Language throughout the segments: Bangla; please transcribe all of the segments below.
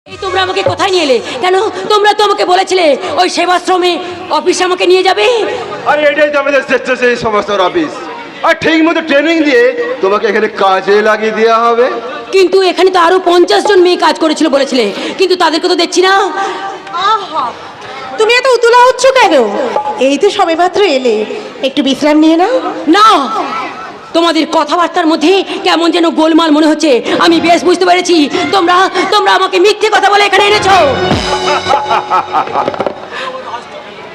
এই তোমরা আমাকে কোথায় নিয়ে এলে? কেন তোমরা তো আমাকে বলেছিলে ওই সেবাশ্রমে অফিসে আমাকে নিয়ে যাবে। আরে এটাই তো আমাদের স্বেচ্ছাসেবী সংস্থার অফিস, আর ঠিক মতো ট্রেনিং দিয়ে তোমাকে এখানে কাজে লাগিয়ে দেওয়া হবে। কিন্তু এখানে তো আরো 50 জন মেয়ে কাজ করেছিল বলেছিলে, কিন্তু তাদেরকে তো দেখছি না। আহা, তুমি এত উতলা হচ্ছ কেন? এই তো সবেমাত্র এলে, একটু বিশ্রাম নিয়ে নাও। না, তোমাদের কথাবার্তার মধ্যে কেমন যেন গোলমাল মনে হচ্ছে। আমি বেশ বুঝতে পেরেছি তোমরা তোমরা আমাকে মিথ্যে কথা বলে এখানে এনেছো।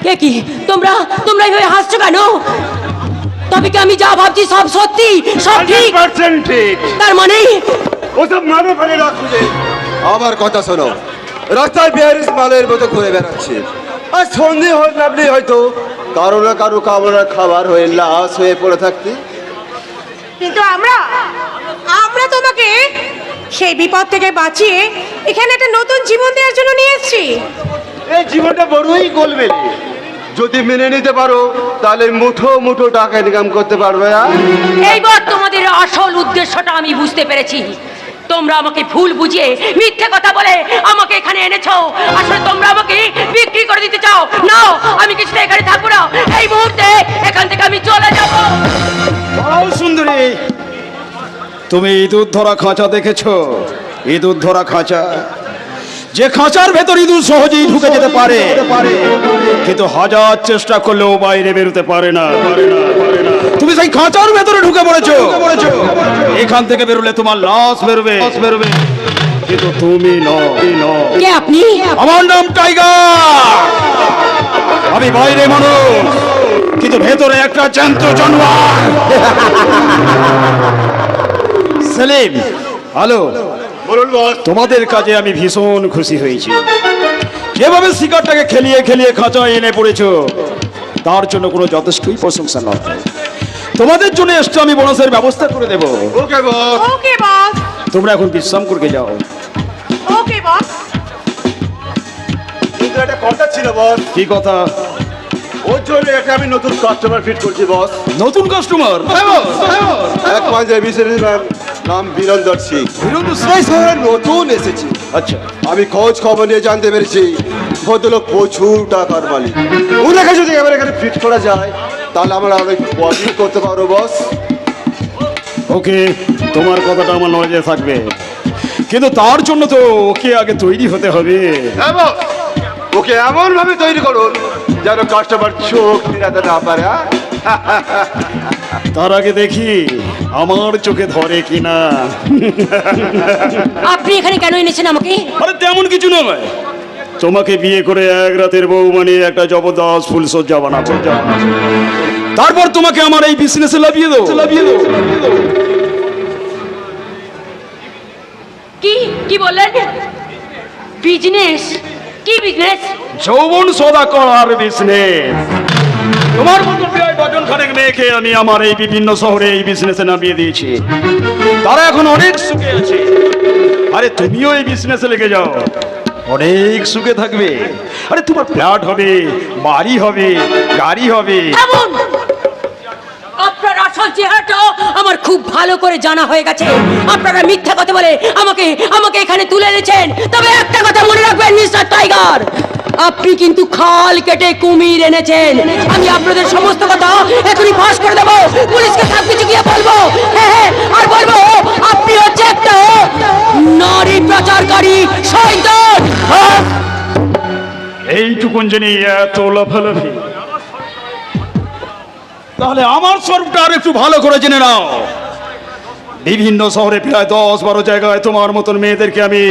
কে কি তোমরা তোমরা এইভাবে হাসছো কেন? তবে কি আমি যা ভাবছি সব সত্যি, সব ঠিক? 100% ঠিক। তার মানে ওসব মানে ফেলে রাখবে। আমার কথা শোনো, রাস্তায় বিহারিস মালের মতো ঘুরে বেড়াচ্ছে, আর সন্ধে হয়ে নামলে হয়তো কারো না কারো কামড়ার খাবার হয়ে লাশ হয়ে পড়ে থাকতে। কিন্তু আমরা তোমাকে সেই বিপদ থেকে বাঁচিয়ে এখানে একটা নতুন জীবন দেওয়ার জন্য নিয়ে এসেছি। এই জীবনটা বড়ই গোলমেলে, যদি মেনে নিতে পারো তাহলে মুঠো মুঠো টাকা ইনকাম করতে পারবে। এইবার তোমাদের আসল উদ্দেশ্যটা আমি বুঝতে পেরেছি। তোমরা আমাকে ভুল বুঝিয়ে মিথ্যে কথা বলে আমাকে এখানে এনেছো। আসলে তোমরা আমাকে বিক্রি করে দিতে চাও। না, আমি কিছুতে এখানে থাকবো না। এই মুহূর্তে এখান থেকে আমি চলে যাব। সুন্দরী, তুমি ইঁদুর ধরা খাঁচা দেখেছো? ইঁদুর ধরা খাঁচা, যে খাঁচার ভেতর ইঁদুর সহজেই ঢুকে যেতে পারে, কিন্তু হাজার চেষ্টা করলেও বাইরে বেরোতে পারে না। তুমি সেই খাঁচার ভেতরে ঢুকে পড়েছো। এখান থেকে বেরোলে তোমার লাশ বেরোবে, কিন্তু তুমি নও। কে আপনি? আমার নাম টাইগার। আমি বাইরে মানুষ, কিন্তু ভেতরে একটা জ্যান্ত জানোয়ার। সেলিম, হ্যালো। বলুন বস। তোমাদের কাজে আমি ভীষণ খুশি হয়েছি। যেভাবে শিকারটাকে খেলিয়ে খেলিয়ে খাঁচায় এনে পড়েছো, তার জন্য কোনো যথেষ্টই প্রশংসা নয়। তোমাদের জন্য এক্সট্রা আমি বোনাসের ব্যবস্থা করে দেব। ওকে বস। ওকে বস। তোমরা এখন বিশ্রাম করতে যাও। ওকে বস। কিন্তু একটা কথা ছিল বস। কি কথা? ওর জন্য একটা আমি নতুন কাস্টমার ফিট করছি বস। নতুন কাস্টমার? এক পাঞ্জাবি বিজনেসম্যান নাম বীরেন্দর সিং, এই শহরে নতুন এসেছে। আচ্ছা, আমি খোঁজ খবর নিয়ে জানতে পেরেছি ভদ্রলোক প্রচুর টাকার মালিক। ওনাকে যদি এবার এখানে ফিট করা যায় তাহলে আমরা অনেক প্রফিট করতে পারবো বস। ওকে, তোমার কথাটা আমার নলেজে থাকবে, কিন্তু তার জন্য তো ওকে আগে তৈরি হতে হবে। হ্যাঁ বস, ওকে এমন ভাবে তৈরি করুন যেন কাস্টমার চোখ ফিরাতে না পারে। তার আগে দেখি আমার চোখে ধরে কিনা। আপনি এখানে কেন এনেছেন আমাকে? আরে তেমন কিছু নয়, তোমাকে বিয়ে করে এক রাতের বউ মানে একটা জবরদস্ত ফুলসজ্জা বানাবো। তারপর তোমাকে আমার এই বিজনেসে লাভিয়ে দেবো। কি কি বললেন? বিজনেস? কি বিজনেস? যৌবন সদা করার বিজনেস। তোমার মতো প্রায় ডজন খানেক মেয়েকে আমি আমার এই বিভিন্ন শহরে এই বিজনেসে নামিয়ে দিয়েছি। তারা এখন অনেক সুখে আছে। আরে তুমিও এই বিজনেসে লেগে যাও, অনেক সুখে থাকবে। আরে তোমার ফ্ল্যাট হবে, বাড়ি হবে, গাড়ি হবে। এমন আপনার আসল চেহারাটা আমার খুব ভালো করে জানা হয়ে গেছে। আপনারা মিথ্যা কথা বলে আমাকে আমাকে এখানে তুলে এনেছেন। তবে একটা কথা মনে রাখবেন মিস্টার টাইগার, আপনি কিন্তু খাল কেটে কুমির এনেছেন। আমি আপনাদের সমস্ত কথা এখনই ফাঁস করে দেবো, পুলিশকে সব কিছু গিয়ে বলবো। হ্যাঁ, আর বলবো আপনি হচ্ছে একটা নারী প্রচারকারী শয়তান। এইটুকুন জেনে এত লাফালাফি, তাহলে আমার স্বরূপটা আর একটু ভালো করে জেনে নাও। বিভিন্ন শহরে প্রায় 10-12 জায়গায় তোমার মতন মেয়েদেরকে আমি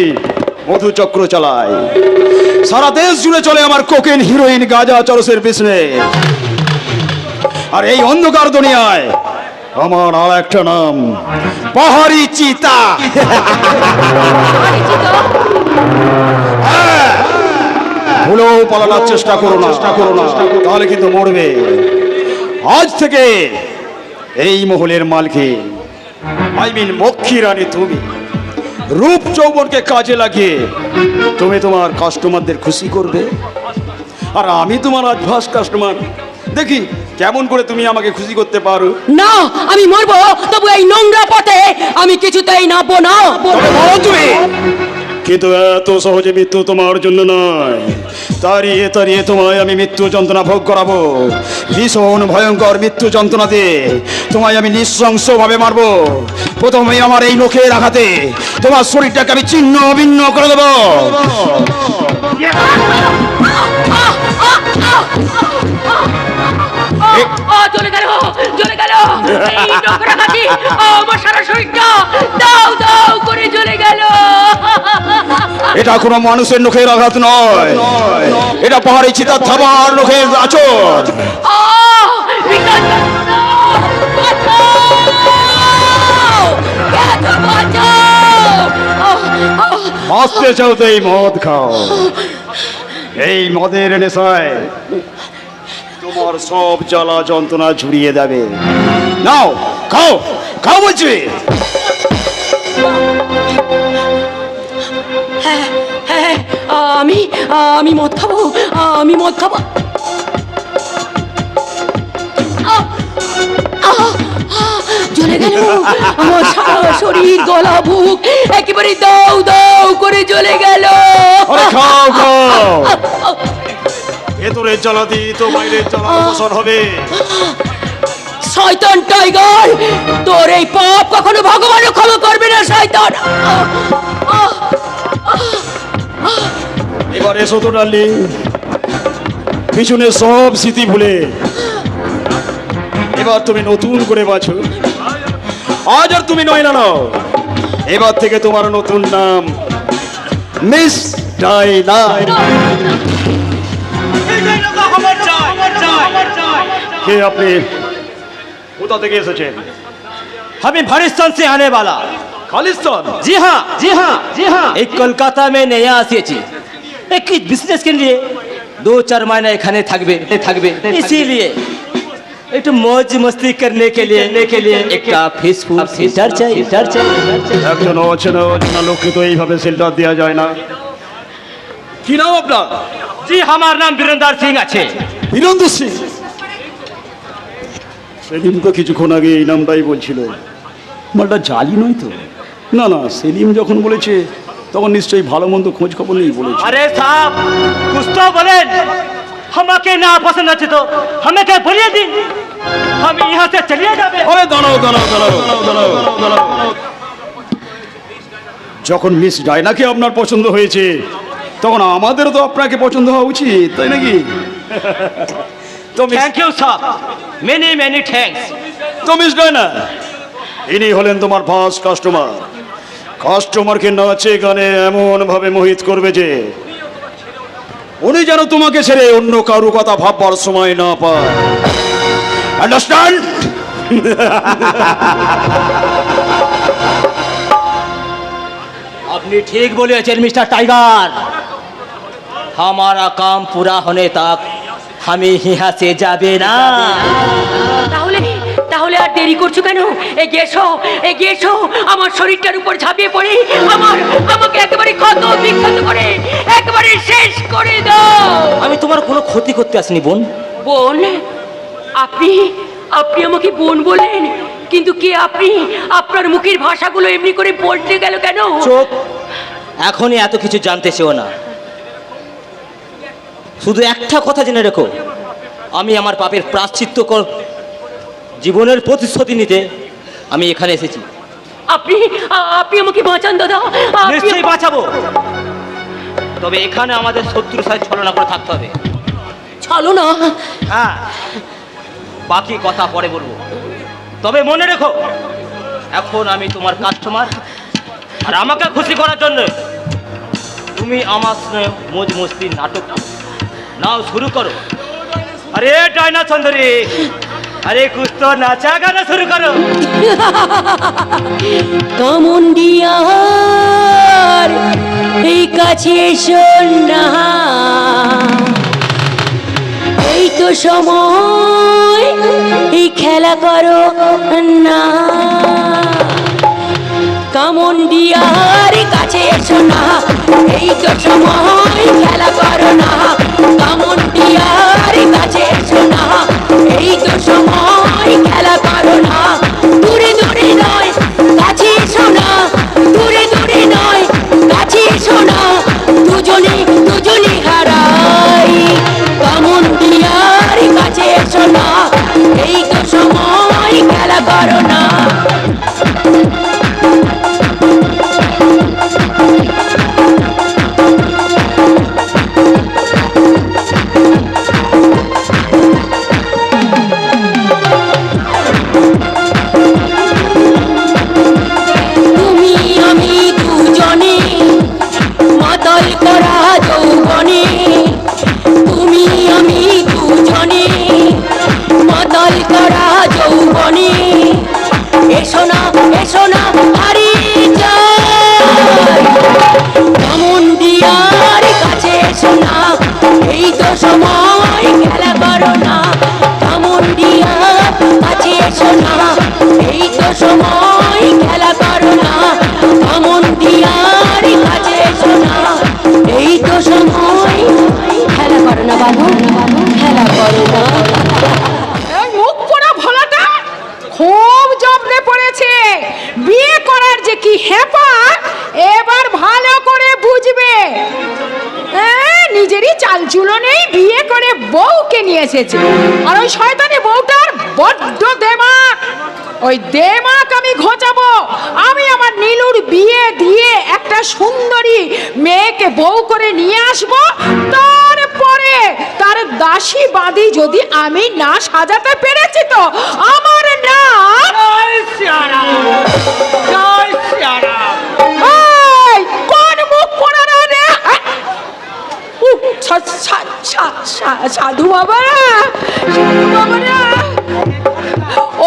মধুচক্র চালাই। সারা দেশ জুড়ে চলে আমার কোকেন, হিরোইন, গাঁজা, চরসের বিজনেস। আর এই অন্ধকার দুনিয়ায় আমার আর একটা নাম, পাহাড়ি চিতা। ভুলেও পালানোর চেষ্টা করো না, তাহলে কিন্তু মরবে। আজ থেকে এই মহলের মালকিন, আই মিন মক্ষী রানী তুমি। রূপ যৌবনকে কাজে লাগিয়ে তুমি তোমার কাস্টমারদের খুশি করবে, আর আমি তোমার আজভাস কাস্টমার। দেখি কেমন করে তুমি আমাকে খুশি করতে পারো। না, আমি মরবো, তবু এই নোংরা পথে আমি কিছুতেই নামবো না। তবে বলো তুমি কিন্তু এত সহজে মৃত্যু তোমার জন্য নয়। তাড়িয়ে তাড়িয়ে তোমায় আমি মৃত্যু যন্ত্রণা ভোগ করাবো। ভীষণ ভয়ঙ্কর মৃত্যু যন্ত্রণা দিয়ে তোমায় আমি নৃশংসভাবে মারবো। প্রথমে আমার এই নখের আঘাতে তোমার শরীরটাকে আমি ছিন্ন ভিন্ন করে দেবো। চলে গেল, চলে গেল। এই নোংরাঘাতি আমার সারা শরীরটা দাও দাও করে চলে গেল। এটা কোনো মানুষের নখের আঘাত নয়, এটা পাহাড়ি চিতার থাবার নখের আচর। বিকাশ, বাঁচাও! বাঁচাও! বাঁচতে চাও তো এই মদ খাও। এই মদের নেশায় তোমার সব জ্বালা যন্ত্রণা ঝুরিয়ে দেবে। নাও খাও, খাও বলছি। হ্যাঁ, হ্যাঁ, আমি মদ খাবো, আমি মদ খাবো। জ্বলে গেল আমার সারা শরীর, গলা, বুক একেবারে দাউ দাউ করে জ্বলে গেল। আরে খাও খাও, ভেতরের জ্বালা দিয়ে তো বাইরের জ্বালা পোষণ হবে। শয়তান টাইগার, তোর এই পাপ কখনো ভগবানও ক্ষমা করবে না শয়তান। এবার এসো তো ডার্লিং, পিছনে সব স্মৃতি ভুলে এবার তুমি নতুন করে বাঁচো। আজ আর তুমি নয় না নাও, এবার থেকে তোমার নতুন নাম মিস ডাইনা। কে আপনি, কোথা থেকে এসেছেন? हमें भारिस्तान से आने वाला। খালিস্তান? जी हाँ, जी हाँ, जी हाँ। एक कोलकाता में नया एसेছি। एक बिजनेस के लिए 2-4 महीना এখানে থাকবে। इसीलिए একটু मौज मस्ती करने के लिए একটা পিসফুল সেন্টার চাই। একজন অচেনা অচেনা লোককে তো এইভাবে শেল্টার দেওয়া যায় না। কি নাম আপনার? जी हमारा नाम वीरेंद्र सिंह আছে। বীরেন্দ্র সিং? সেলিম তো কিছুক্ষণ আগে এই নামটাই বলছিল। মালটা জালি নয় তো? না না, সেলিম যখন বলেছে তখন নিশ্চয়ই ভালো মন্দ খোঁজ খবর নেই বলেছে। अरे साहब कुछ तो बोलें। আমাকে না পছন্দ আছে তো আমাকে বলিয়ে দিন, আমি यहाँ से चलिए যাবে। আরে দাঁড়াও। যখন মিস ডায়নাকে আপনার পছন্দ হয়েছে তখন আমাদেরও তো আপনাকে পছন্দ হওয়া উচিত, তাই নাকি? তো থ্যাংক ইউ সাহেব, মেনি মেনি থ্যাঙ্কস। তো মিস ডায়না, ইনি হলেন তোমার ফার্স্ট কাস্টমার। কাস্টমারকে নাচে গানে এমন ভাবে মোহিত করবে যে উনি যেন তোমাকে ছেড়ে অন্য কারো কথা ভাববার সময় না পায়। আন্ডারস্ট্যান্ড? আপনি ঠিক বলেছেন মিস্টার টাইগার। हमारा काम पूरा होने तक हमें यहाँ से যাবে না। তাহলে আর দেরি করছো কেন? এগিয়ে এসো, আমার শরীরটার উপর ঝাঁপিয়ে পড়ে আমাকে একেবারে ক্ষত বিক্ষত করে একেবারে শেষ করে দাও। আমি তোমার কোনো ক্ষতি করতে আসিনি বোন। বোন? আপনি আমাকে বোন বলেন? কিন্তু কে আপনি? আপনার মুখের ভাষাগুলো এমনি করে বলতে গেল কেন? চোখ, এখনই এত কিছু জানতে চেও না। শুধু একটা কথা জেনে রেখো, আমি আমার পাপের প্রায়শ্চিত্ত জীবনের প্রতিশ্রুতি নিতে আমি এখানে এসেছি। আপনি আমাকে বাঁচান দাদা। নিশ্চয়ই বাঁচাবো, তবে এখানে আমাদের শত্রুর সাথে ছলনা করে থাকতে হবে। চলো না। হ্যাঁ, বাকি কথা পরে বলবো, তবে মনে রেখো এখন আমি তোমার কাস্টমার, আর আমাকে খুশি করার জন্য তুমি আমার সঙ্গে মौज मस्ती নাটক নাও শুরু করো। আরে ডায়না সুন্দরী, আরে কুছ তো নাচা গানা শুরু করো। কামুন্ডিয়ার এই কাছে এসো না, এই তো সময় এই খেলা করো না। কামুন্ডিয়ার কাছে এসো না, এই তো সময় খেলা করো না। কামুন্ডিয়ার কাছে এসো না, এই তো সময় খেলা করো না। দূরে দূরে নয় কাছে এসো না, দূরে দূরে নয় কাছে এসো সময় খেলা করো না, কামুন্ডিয়া কাছে এসো না, এই তো সময় খেলা করো না, কামুন্ডিয়ার কাছে এসো না, এই তো সময় খেলা করো না বাবু, খেলা করো না। এই মুখ পোড়া ভোলাটা খুব জবরে পড়েছে। বিয়ে করার যে কি হ্যাপার এবার ভালো করে বুঝবে। নিজেরই চালচুলো নেই, বিয়ে করে বউকে নিয়ে এসেছে। আর ওই শয়তানি বউটার বড্ড দেমাক। ওই দেমাক আমি ঘোচাবো। আমি আমার নীলুর বিয়ে দিয়ে একটা সুন্দরী মেয়েকে বউ করে নিয়ে আসবো। তারপরে তার দাসী বাদী যদি আমি না সাজাতে পেরেছি তো আমার নাম এই, কোন মুখ পোড়ানো রে? সাধু বাবা, সাধু বাবারা।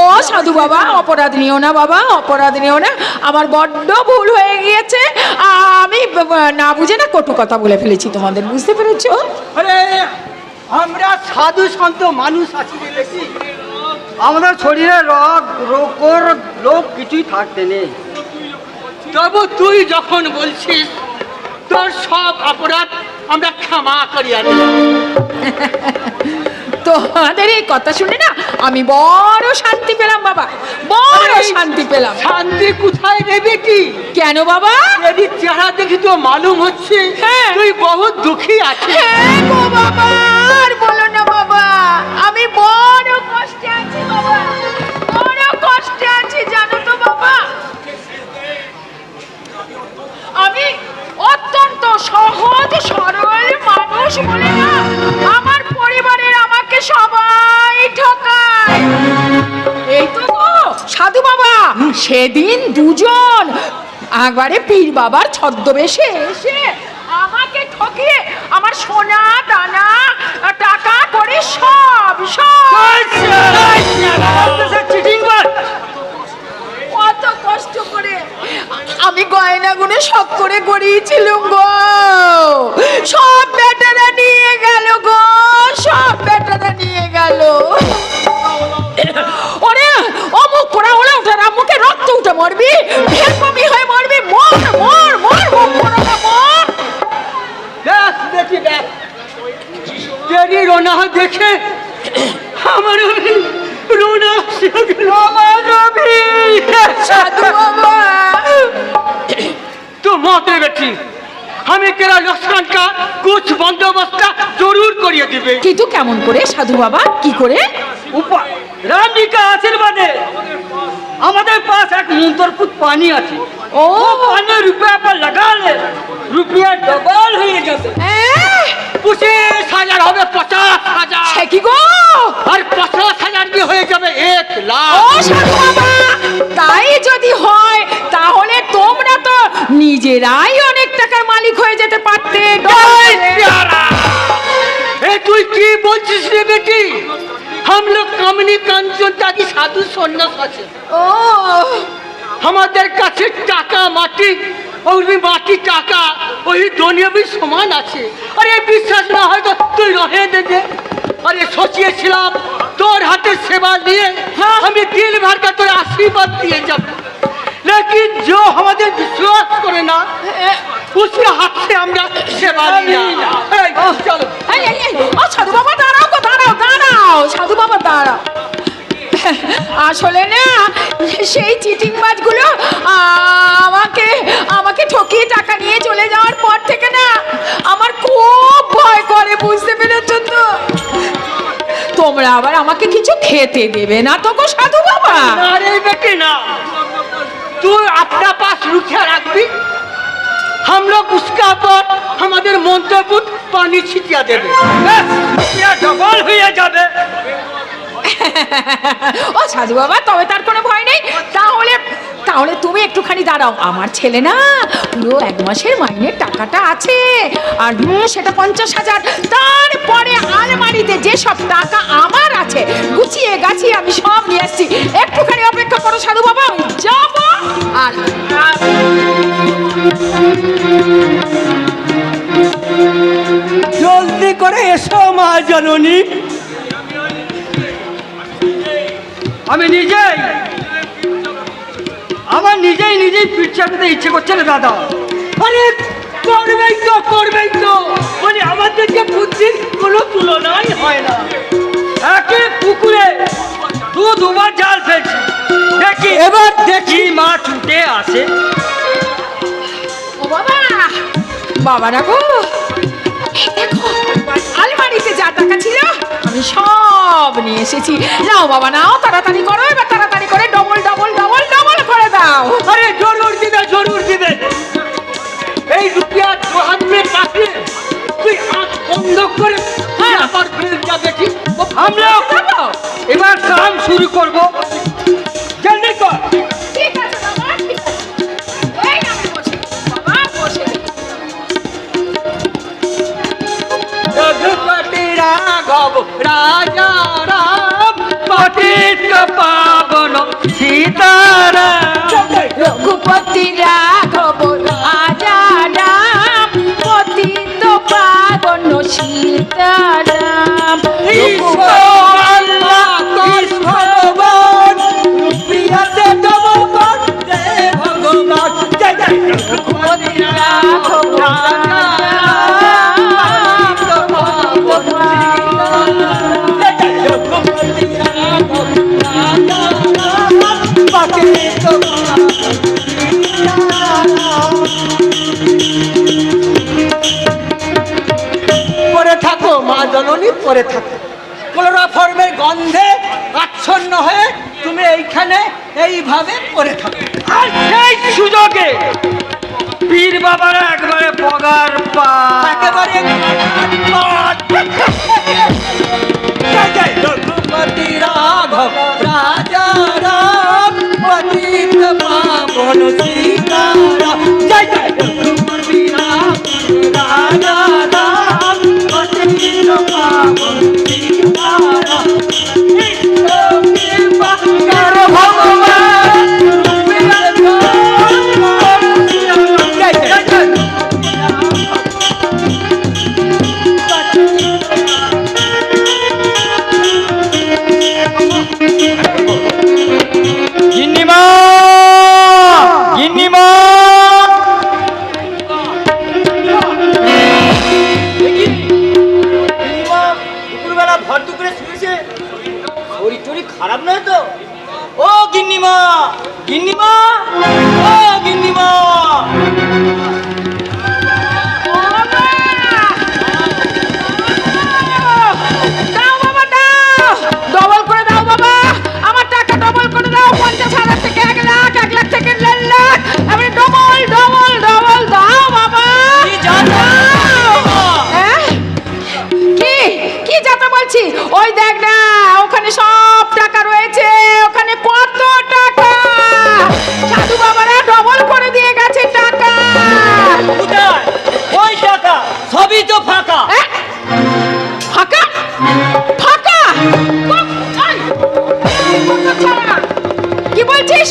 ও সাধু বাবা, অপরাধ নিও না বাবা, অপরাধ নিও না। আমার বড্ড ভুল হয়ে গিয়েছে। আমি না বুঝে না কটু কথা বলে ফেলেছি তোমাদের, বুঝতে পেরেছো? আরে আমরা সাধু সন্ত মানুষ আছি রে বেশি। আমাদের শরীরে রোগ কিছুই থাকতে নেই। তবু তুই যখন বলছিস তোর সব অপরাধ আমরা ক্ষমা করি। আর তোমাদের এই কথা শুনে না আমি বড় শান্তি পেলাম বাবা, বড় শান্তি পেলাম। শান্তি কোথায় দেবে কি? কেন বাবা? যদি চেহারা দেখি তো মালুম হচ্ছে তুই বহুত দুঃখী আছিস। হ্যাঁ গো বাবা, আর বলো না বাবা, আমি বড় কষ্টে আছি বাবা, বড় কষ্টে আছি জানো তো বাবা। আমি অত্যন্ত সহজ সরল মানুষ বলে না আমার পরিবারের আমাকে সবাই ঠকায়। এই তো গো সাধু বাবা, সেদিন দুজন একবারে পীর বাবার ছদ্মবেশে এসে আমাকে ঠকিয়ে আমার সোনা দানা টাকা করে সব কত কষ্ট করে আমি গয়নাগুলো সব করে গড়িয়েছিলাম গো, সব বেটারা নিয়ে গেল গো, সব বেটারা নিয়ে গেল। ওরে অমুক পোড়া ওরা ওঠার আম্মুকে রক্ত উঠে মরবি, ভেরকমি হয়ে মরবি, মর মর মর মুখ পোড়াটা মর। দেখ দেখি দেখ তেরি রোনা দেখে আমার রোনা সাধু বাবা, तो मौते बेटी हमें तेरा नुकसान का कुछ बंदोबस्त जरूर करिए दिबे। কিন্তু কেমন করে সাধু বাবা, কি করে? ऊपर राम जी का आशीर्वाद है। हमारे पास एक मुंतरपुत पानी आती। ও पानी रुपया पर लगा ले, रुपया डबल हो जाते। 25,000 হবে 50,000 সে কি গো? আর 50,000 কি হয়ে যাবে 1 ও লাখ। সাধু বাবা, তাই যদি হয় তাহলে তোমরা তো নিজেরাই অনেক টাকার মালিক হয়ে যেতে পারতে। ए तू की बोलছিস রে बेटी? हम लोग कामनी कांचनता की साधु सन्यास আছে। ও আমাদের কাছে টাকা মাটি और भी माटी টাকা ওই দুনিয়া भी সমান আছে। আরে বিশ্বাস না হয় তো তুই রহে দে দে। আরে সোচিয়েছিলাম তোর হাতে সেবা নিয়ে আমি দিল ভর का তোর आशीर्वाद দিয়ে যাব। लेकिन जो हमारे विश्वास करे ना उसके हाथ से আমরা সেবা নিই না। এই চলো। এই এই এই, ও সাধু বাবা দাঁড়াও গো, দাঁড়াও দাঁড়াও, সাধু বাবা দাঁড়াও। আসলে না সেই চিটিং মাছগুলো আমাকে আমাকে ঠকিয়ে টাকা নিয়ে চলে যাওয়ার পর থেকে না আমার খুব ভয় করে, বুঝতে পেরেছো তো? তোমরা আবার আমাকে কিছু খেতে দেবে না তো গো সাধু বাবা? अरे बेटी ना तू अपना पास रुकिया रखबी, हम लोग उसका पर हमारे मंत्रपुत पानी छिटिया देवे, बस रुपया डबल हो जाবে। ও সাধু বাবা, তবে তার কোনো ভয় নেই। তাহলে তাহলে তুমি একটুখানি দাঁড়াও, আমার ছেলে না পুরো 1 মাসের মাইনের টাকাটা আছে, আর সেটা 50,000। তারপরে আলমারিতে যে সব টাকা আমার আছে গুছিয়ে গাছিয়ে আমি সব নিয়ে আসছি। একটুখানি অপেক্ষা করো সাধু বাবা, আমি যাবো। আর জলদি করে এসো। মা জননী, আমি নিজেই আমার নিজেই পিঠ চাপতে ইচ্ছে করছে না দাদা। আরে করবেই তো মানে আমাদের যে বুদ্ধির কোনো তুলনাই হয় না। একে পুকুরে দুবার জাল ফেলছি, এবার দেখি মা ছুটে আসে। ও বাবা, বাবা না গো, দেখো আলমারিতে যা টাকা ছিল আমি সব নিয়ে এসেছি। নাও বাবা নাও, তাড়াতাড়ি করো, এবার তাড়াতাড়ি করে ডবল ডবল ডবল ডবল করে দাও। আরে জরুর দিবে। এই রুপিয়া 2,000 টাকা তুই হাত বন্ধ করে আবার ফেল যাবে ঠিক। আমরা এবার কাম শুরু করব, জলদি কর। ঠিক আছে বাবা, ঠিক আছে। এই আমি বসে বাবা বসে। রঘুপতি রাঘব রাজা রাম, পতিত পাবন সীতারাম। রঘুপতি রাঘব রাজা রাম, পতিত পাবন সীতারাম। রঘুপতি রাঘব রাজা পরে থাকো মা জননী, পরে থাকো। ক্লোরোফর্মের গন্ধে আচ্ছন্ন হয়ে তুমি এইখানে এইভাবে পড়ে থাকো। আর সেই সুযোগে পীর বাবারা একবারে পগার পা একেবারে রঘুপতি রাঘব রাজা রাম, পতিত পাবন সীতারাম। জয় জয় রঘুপতি রাঘব রাজা রাম, পতিত পাবন সীতারাম। খারাপ নয় তো? ও গিন্নিমা, গিন্নিমা, ও গিন্নিমা। দাও বাবা দাও, ডবল করে দাও বাবা, আমার টাকা ডবল করে দাও। 50,000 থেকে 1 লাখ, 1 লাখ থেকে 1.5 লাখ, আমি ডবল ডবল ডবল দাও বাবা। হ্যাঁ? কি যাতা বলছি? ওই দেখ না, ওখানে সব টাকা রয়েছে। ওখানে কত টাকা! সাধু বাবারা ডবল করে দিয়ে গেছে টাকা। কোথায় ওই টাকা? সবই তো ফাঁকা। ফাঁকা ফাঁকা? কি বলছিস?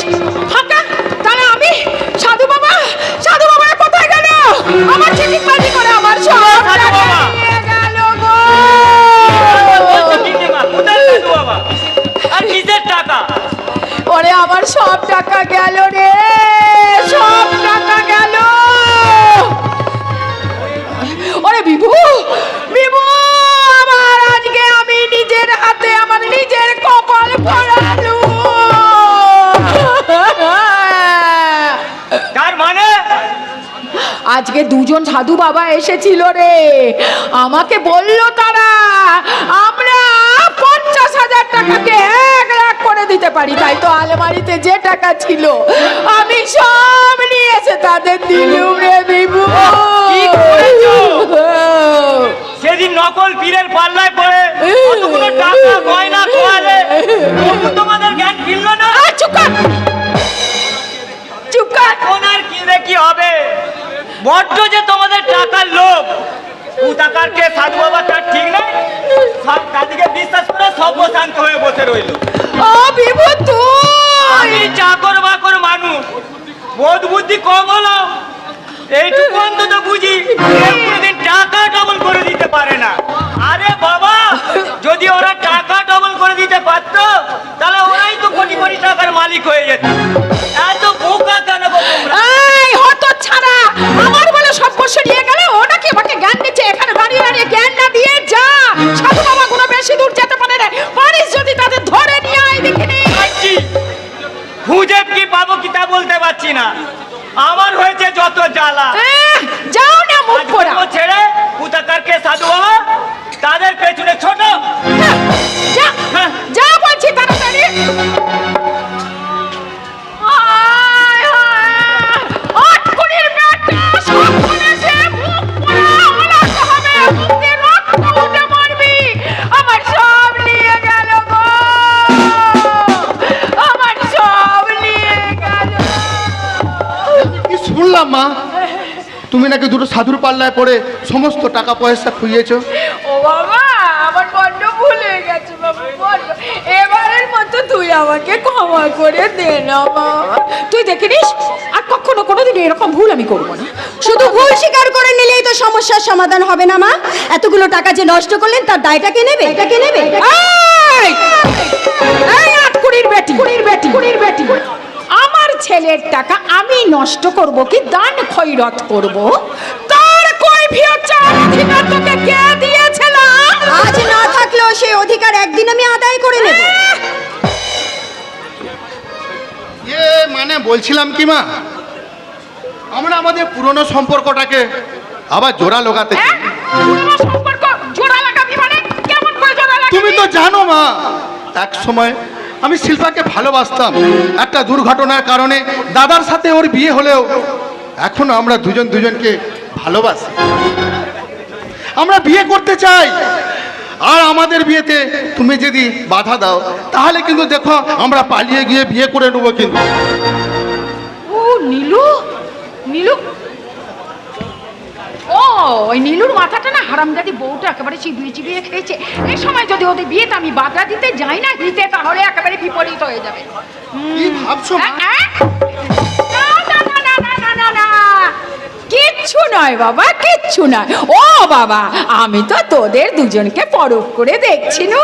ফাঁকা? তাহলে আমি সাধু বাবা, সাধু বাবা কোথায় গেল? আমার চিঠি বাজি করে আমার সব টাকা নিয়ে গেল গো। আর নিজের টাকা? ওরে আমার সব টাকা গেল রে, সব টাকা গেল। ওরে বিভু, বিভু, আমার আজকে আমি নিজের হাতে আমার নিজের কপাল পোড়ালু। তার মানে আজকে 2জন সাধু বাবা এসেছিল রে, আমাকে বলল তারা আমরা 50,000 টাকাকে 1 লাখ করে দিতে পারি। তাই তো আলমারিতে যে টাকা ছিল আমি সব নিয়ে এসে তাদের দিলুম রে বিভু। কি করেছো? সেদিন নকল পীরের পাল্লায় পড়ে কতগুলো টাকা গয়না খোয়ালে, তোমাদের জ্ঞান ফিরল না? চুপ কর, চুপ কর। এখন আর কি হবে? বড্ড যে তোমাদের টাকার লোভ। টাকার কে সাধু বাবা তার ঠিক নেই, সব তাদেরকে বিশ্বাস করে সব শান্ত হয়ে বসে রইল। ও বিভু তুই, আমি চাকর বাকর মানুষ, বোধ বুদ্ধি কম হলো, এইটুকু অন্তত বুঝি কেউ কোনোদিন টাকা ডবল করে দিতে পারে না। আরে বাবা থাকতো তাহলে ওরাই তো কোটি কোটি টাকার মালিক হয়ে যেত। এত বোকা কেন গো তোমরা? এই হতো ছাড়া আমার বলে সব বসে নিয়ে গেল, ওটা কি আমাকে জ্ঞান দিচ্ছে? এখানে দাঁড়িয়ে দাঁড়িয়ে জ্ঞান না দিয়ে যা। সাধু বাবা কোনো বেশি দূর যেতে পারে না, পারিস যদি তাদের ধরে নিয়ে আয় দেখিনি। পাচ্ছি, খুঁজে কি পাবো কি তা বলতে পারছি না। আমার হয়েছে যত জ্বালা। যাও না মুখ পোড়া। আজকে ছেড়ে কুতাকারকে সাধু বাবা তাদের পেছনে ছোট। যা যা বলছি তাড়াতাড়ি। আয়, আয়, আটকুড়ির বেটা, সবখানে সে মুখ পোড়া হলাতে হবে, মুখ দিয়ে রক্ত উঠে মরবি। আমার সব নিয়ে গেল গো, আমার সব নিয়ে গেল। কি শুনলাম মা, তুমি নাকি দুটো সাধুর পাল্লায় পড়ে সমস্ত টাকা পয়সা খুইয়েছো? ও বাবা, আমার বড্ড ভুল হয়ে গেছে বাবা, বড্ড। এবারের মতো তুই আমাকে ক্ষমা করে দে না বাবা। তুই দেখে নিস আর কখনো কোনোদিন এরকম ভুল আমি করবো না। শুধু ভুল স্বীকার করে নিলেই তো সমস্যার সমাধান হবে না মা। এতগুলো টাকা যে নষ্ট করলেন তার দায়টা কে নেবে? এটা কে নেবে? এই! এই আটকুড়ির বেটি, কুড়ির বেটি, আমার ছেলের টাকা আমি নষ্ট করব কি দান খয়রাত করব? তার কৈফিয়ত চাওয়ার অধিকার তোকে কে দিয়েছিল? আজ না থাকলেও সেই অধিকার একদিন আমি আদায় করে নেব। মানে বলছিলাম কি মা, আমরা আমাদের পুরনো সম্পর্কটাকে আবার জোড়া লাগাতে চাই। পুরনো সম্পর্ক জোড়া লাগাবি মানে? কেমন করে জোড়া লাগাবি? তুমি তো জানো মা, এক সময় আমি শিল্পাকে ভালোবাসতাম। একটা দুর্ঘটনার কারণে দাদার সাথে ওর বিয়ে হলেও এখনো আমরা দুজন দুজনকে ভালোবাসি। আমরা বিয়ে করতে চাই, আর আমাদের বিয়েতে তুমি যদি বাধা দাও তাহলে কিন্তু দেখো আমরা পালিয়ে গিয়ে বিয়ে করে নেবো। কিন্তু ও নীলু, নীলু, ও ওই নীলুর মাথাটা না হারামজাদি বউটা একেবারে চিবিয়ে চিবিয়ে খেয়েছে। এই সময় যদি ওদের বিয়েতে আমি বাধা দিতে যাই না হিতে, তাহলে একেবারে বিপরীত হয়ে যাবে। কি ভাবছো মা? না, না, না, না, না, না, না, না। কিচ্ছু নয় বাবা, কিচ্ছু নয়। ও বাবা, আমি তো তোদের দুজনকে পরখ করে দেখছি না,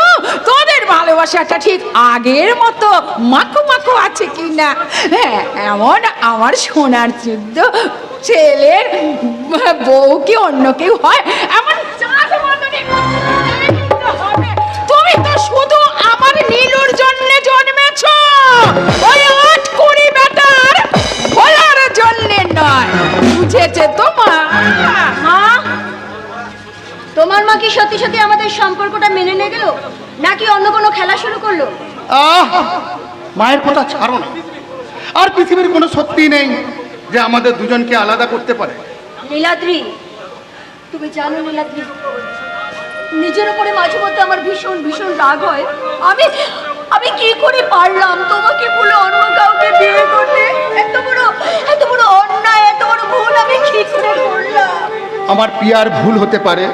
তোদের ভালোবাসাটা ঠিক আগের মতো মাখো মাখো আছে কিনা। হ্যাঁ, এমন আমার সোনার যুদ্ধ ছেলের বউ কি অন্য কেউ হয়? এমন চাঁদ মতনই হবে। তুমি তো শুধু আমার নীলুর জন্য জন্মেছো, ওই আটকুড়ি বেটার ভোলার জন্য নয়। বুঝেছে তো মা? হ্যাঁ, তোমার মা কি সত্যি সত্যি আমাদের সম্পর্কটা মেনে নিয়ে গেল, নাকি অন্য কোনো খেলা শুরু করলো? মায়ের কথা ছাড়ো না। আর পৃথিবীর কোনো সত্যি নেই যে আমাদের দুজনকে আলাদা করতে পারে। নীলাদ্রি, তুমি জানো নীলাদ্রি, নিজের উপরে মাঝে মধ্যে আমার ভীষণ ভীষণ রাগ হয়। আমি কি করে পারলাম তোমাকে বলে অন্য কাউকে বিয়ে করতে? এত বড় অন্যায়, এত বড় ভুল আমি কি করে করলাম? আমার পিয়ার ভুল হতে পারে,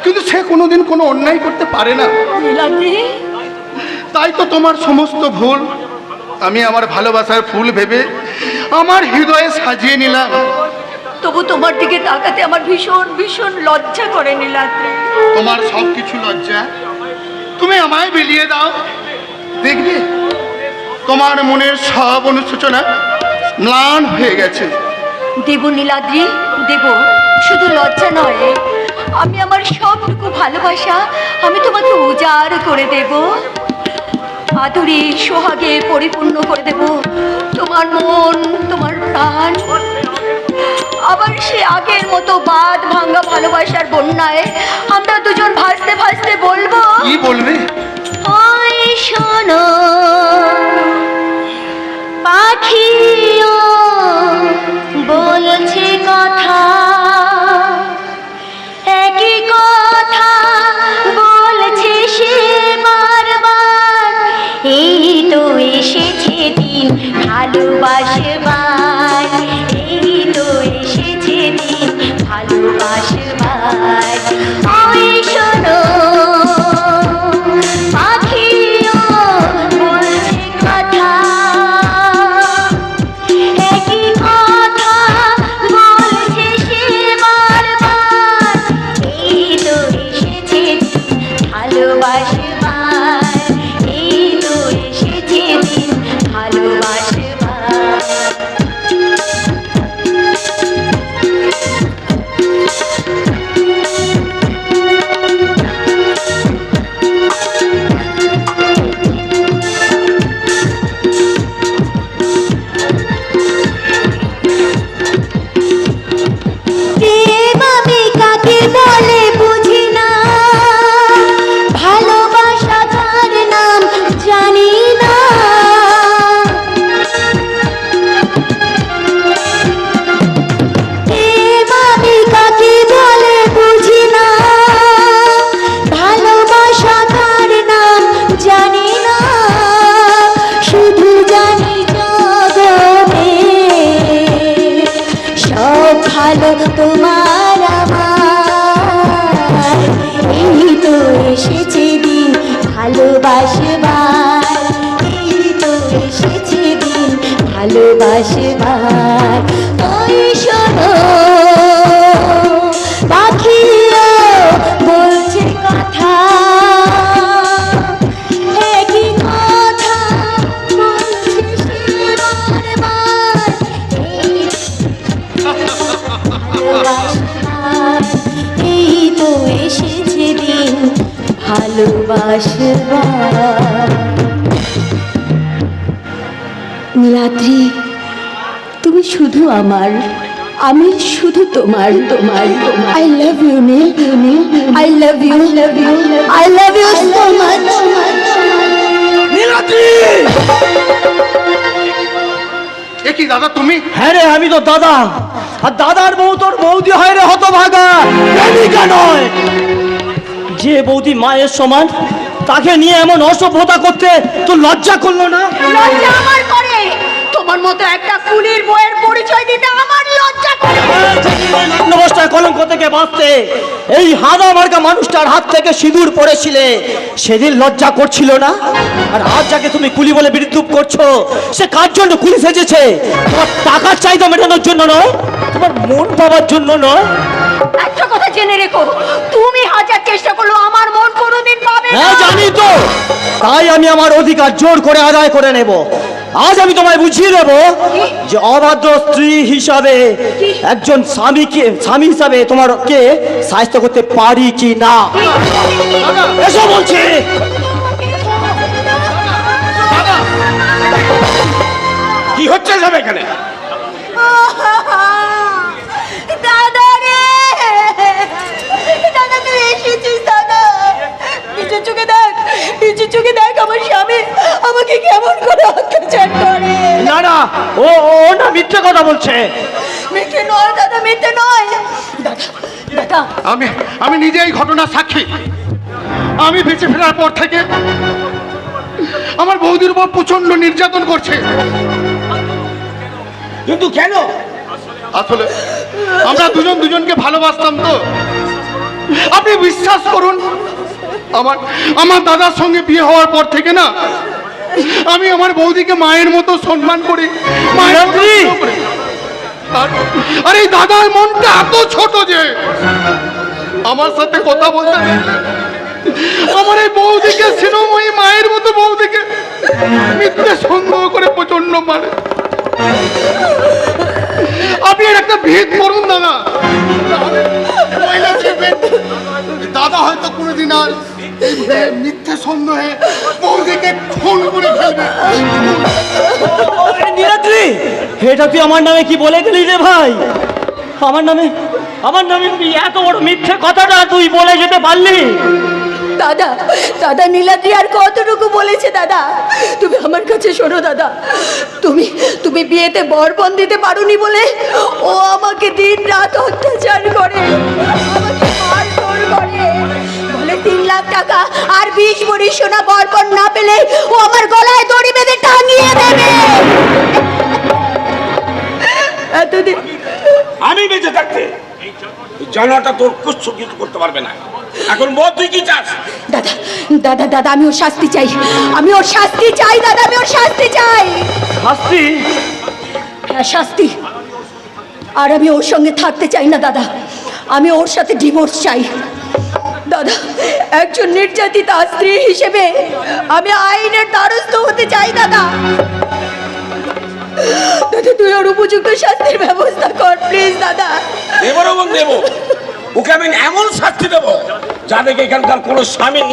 কিন্তু সে কোনোদিন কোনো অন্যায় করতে পারে না। নীলাদ্রি, তাই তো তোমার সমস্ত ভুল আমি আমার ভালোবাসার ফুল ভেবে আমার হৃদয়ে সাজিয়ে নিলাম। তবু তোমার দিকে তাকাতে আমার ভীষণ ভীষণ লজ্জা করে নীলাদ্রি। তোমার সব কিছু লজ্জা তুমি আমায় বিলিয়ে দাও, দেখবে তোমার মনের সব অনুশোচনা ম্লান হয়ে গেছে। দেব নীলাদ্রি, দেব। শুধু লজ্জা নয়, আমি আমার সবটুকু ভালোবাসা আমি তোমাকে উজাড় করে দেব। আদরে সোহাগে পরিপূর্ণ করে দেব তোমার মন, তোমার প্রাণ। আবার সে আগের মতো বাঁধ ভাঙা ভালোবাসার বন্যায় আমরা দুজন ভাসতে ভাসতে বলবো, কি বলবে? ওই শোনো পাখিও বলছে কথা, একই কথা বলছে সে বারবার। এই তো এসেছে দিন ভালোবাসবার, এই তো এসেছে দিন ভালোবাসবার। ওই শোনো পাখিও বলছে কথা, একই কথা বলছে সে বারবার। এই তো এসেছে ভালোবাসবার, এই ভালোবাসবার ওই শোনো পাখিও বলছে কথা একই কথা বলছে সে বারবার এই তো এসেছে দিন ভালোবাসবার। নীলাদ্রি, তুমি শুধু আমার, আমি শুধু তোমার তোমার তোমার। I love you Neel, I love you, I love you so much. এ কি দাদা তুমি? হ্যাঁ রে, আমি তো দাদা, আর দাদার বউ তোর বৌদি হয় রে হতভাগা, প্রেমিকা নয়। যে বৌদি মায়ের সমান, তাকে নিয়ে এমন অসভ্যতা করতে তোর লজ্জা করলো না? লজ্জা আমার করে, তোমার মতো একটা কুলির বইয়ের পরিচয় দিতে আমার লজ্জা করে। অবস্থায় কলঙ্ক থেকে বাঁচতে এই হাদা মার্কা মানুষটার হাত থেকে সিঁদুর পড়েছিলে, সেদিন লজ্জা করছিল না? আর আজ যাকে তুমি কুলি বলে বিদ্রুপ করছো, সে কার জন্য কুলি সেজেছে? তোমার টাকার চাহিদা মেটানোর জন্য নয়, তোমার মন পাওয়ার জন্য নয়। একটা কথা জেনে রেখো, তুমি হাজার চেষ্টা করলেও আমার মন কোনোদিন পাবে না। হ্যাঁ জানি তো, তাই আমি আমার অধিকার জোর করে আদায় করে নেব। আজ আমি তোমায় বুঝিয়ে দেব যে অবাধ্য স্ত্রী হিসাবে একজন স্বামী হিসাবে তোমাকে সাহায্য করতে পারি কি না। এসো বলছি। কি হচ্ছে সব এখানে? দাদা রে, দাদা তুই এসেছিস দাদা। নিজের চোখে দেখ, নিজের চোখে দেখ আমার স্বামী আমাকে কেমন করে অত্যাচার করে। না না, ও ও না মিথ্যে কথা বলছে। মিথ্যে নয় দাদা, মিথ্যে নয় দাদা। দাদা আমি নিজে এই ঘটনার সাক্ষী। আমি বেঁচে ফেরার পর থেকে আমার বৌদির উপর প্রচন্ড নির্যাতন করছে। কিন্তু কেন? আসলে আমরা দুজন দুজনকে ভালোবাসতাম তো। আপনি বিশ্বাস করুন, আমার দাদার সঙ্গে বিয়ে হওয়ার পর থেকে না, আমি আমার বৌদিকে মায়ের মতো সম্মান করি, মায়ের মতো স্নেহ করি। আর এই দাদার মনটা এত ছোট যে আমার সাথে কথা বলতে আমার এই বৌদিকে স্নেহময়ী মায়ের মতো বৌদিকে মিথ্যে সন্দেহ করে প্রচন্ড মানে। আপনি এর একটা ভেদ করুন দাদা। দাদা হয়তো কোনোদিন আর মিথ্যে সন্দেহে বৌদিকে খুন করে ফেলবে। নীলাদ্রি, এটা তুই আমার নামে কি বলে গেলি রে ভাই? আমার নামে তুই এত বড় মিথ্যে কথাটা তুই বলে যেতে পারলি? দাদা, দাদা নীলাদ্রি আর কতটুকু বলেছে দাদা? তুমি আমার কাছে শোনো দাদা, তুমি বিয়েতে বরপণ দিতে পারোনি বলে ও আমাকে দিন রাত অত্যাচার করে, আমাকে মারধর করে, বলে 3 লাখ টাকা আর 20 ভরি সোনা বরপণ না পেলে ও আমার গলায় দড়ি বেঁধে টাঙিয়ে দেবে। এতদিন আমি বেঁচে থাকতে জানাটা তোর কিচ্ছু কিছু করতে পারবে না। এখন বল তুই কি চাস? দাদা দাদা দাদা আমি ওর শাস্তি চাই, আমি ওর শাস্তি চাই দাদা, আমি ওর শাস্তি চাই। শাস্তি? হ্যাঁ শাস্তি। আর আমি ওর সঙ্গে থাকতে চাই না দাদা, আমি ওর সাথে ডিভোর্স চাই দাদা। একজন নির্যাতিতা স্ত্রী হিসেবে আমি আইনের দ্বারস্থ হতে চাই দাদা। দাদা তুই ওর উপযুক্ত শাস্তির ব্যবস্থা কর প্লিজ দাদা। দেব এবং দেব, ওকে আমি এমন শাস্তি দেবো যাতে এখানকার কোনো স্বামী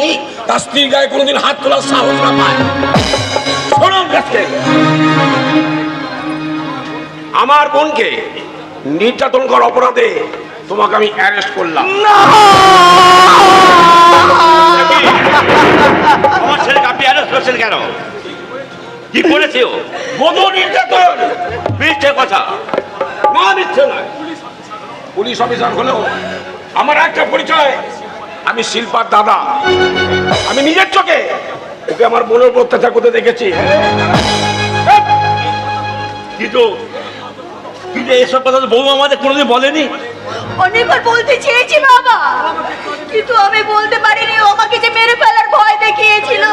তার স্ত্রীর গায়ে কোনোদিন হাত তোলার সাহস না পায়। শোনো কাছে, আমার বোনকে নির্যাতন করার অপরাধে তোমাকে আমি অ্যারেস্ট করলাম। আমার ছেলেকে আপনি অ্যারেস্ট করছেন কেন? কি করেছে ও? বধূ নির্যাতন। মিথ্যে কথা। না মিথ্যে নয়, পুলিশ অফিসার হলেও আমার একটা পরিচয়, আমি শিল্পার দাদা। আমি নিজের চোখে ওকে আমার বোনের উপর অত্যাচার করতে দেখেছি। কিন্তু এসব কথা তো বউ আমাদের কোনোদিন বলেনি। অনেকবার বলতে চেয়েছি বাবা, কিন্তু আমি বলতে পারিনি। ও আমাকে যে মেরে ফেলার ভয় দেখিয়েছিল,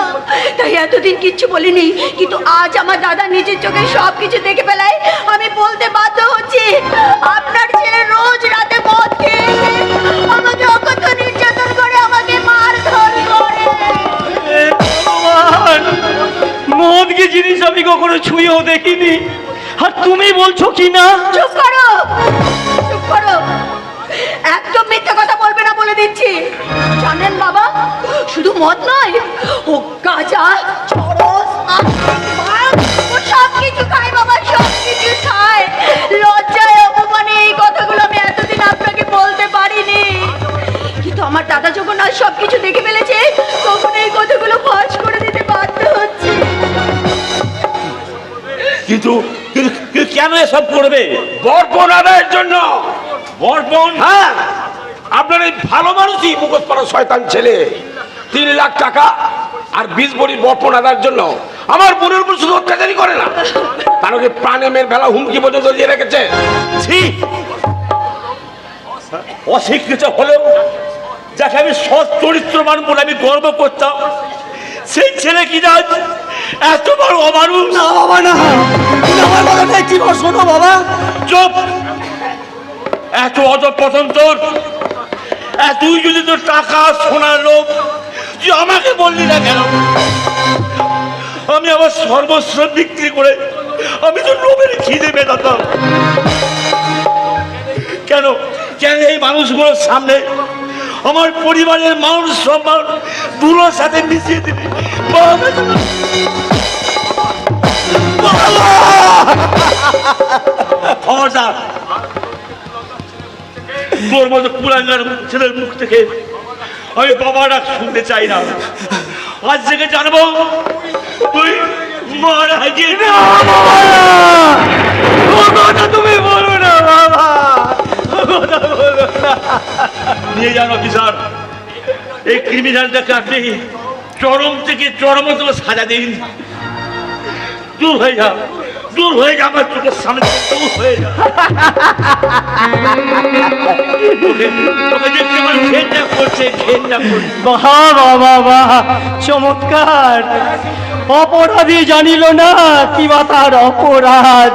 তাই এতদিন কিচ্ছু বলিনি, কিন্তু আজ আমার দাদা নিজের চোখে সব কিছু দেখে ফেলায় আমি বলতে বাধ্য হচ্ছি। আপনার ছেলে রোজ রাতে মদ খেয়ে এসে আমাকে অকথ্য নির্যাতন করে, আমাকে মারধর করে। ভগবান, মদ কি জিনিস আমি কখনো ছুঁয়েও দেখিনি, আর তুমি বলছো কি না? চুপ করো, চুপ করো, একদম মিথ্যে কথা বলবে না বলে দিচ্ছি। জানেন বাবা, শুধু মদ নয়, ও গাঁজা, চরস, ও সব কিছু খায় বাবা, সব কিছু খায়। লজ্জায় অপমানে এই কথাগুলো আমি এতদিন আপনাকে বলতে পারিনি, কিন্তু আমার দাদা যখন আজ সব কিছু দেখে ফেলেছে তখন এই কথাগুলো ফাঁস করে দিতে বাধ্য হচ্ছে। কিন্তু কেন এসব করবে? বর্পণ আদায়ের জন্য। বর্পণ? হ্যাঁ, আপনার এই ভালো মানুষই মুখোশ পরা শয়তান ছেলে 3 লাখ টাকা আর 20 ভরির বর্পণ আদায়ের জন্য আমার বোনের উপর শুধু অত্যাচারই করে না, তার ওকে প্রাণে মেয়ের বেলা হুমকি পর্যন্ত দিয়ে রেখেছে। ছি! অশিক্ষিত হলেও যাকে আমি সৎ চরিত্রবান বলে আমি গর্ব করতাম, সেই ছেলে কি না এত বড় অমানুষ। না বাবা, না, আমার কথাটা কি শোনো বাবা। চুপ! এত অধঃপতন তোর, তুই যদি তোর টাকা সোনার লোক, তুই আমাকে বললি না কেন? আমি আমার সর্বস্ব বিক্রি করে আমি তো লোভের খিদে মেটাতাম। কেন কেন এই মানুষগুলোর সামনে আমার পরিবারের মানুষ সম্মান দুলোর সাথে মিশিয়ে দিবি? খবরদার, তোর মতো কুলাঙ্গার ছেলের মুখ থেকে আমি বাবা ডাক শুনতে চাই না। আজ থেকে জানবো তুই মারা গিয়ে। তুমি বলো না বাবা, নিয়ে যান অফিসার, এই ক্রিমিনালটাকে আপনি চরম থেকে চরমতম সাজা দিন। দূর হয়ে যা, দূর হয়ে যা আমার চোখের সামনে, দূর হয়ে যা। তোকে দেখতে আমার ঘেন্না করছে, ঘেন্না করছে। বাবা বাবা, চমৎকার। অপরাধী জানিল না কি বা তার অপরাধ,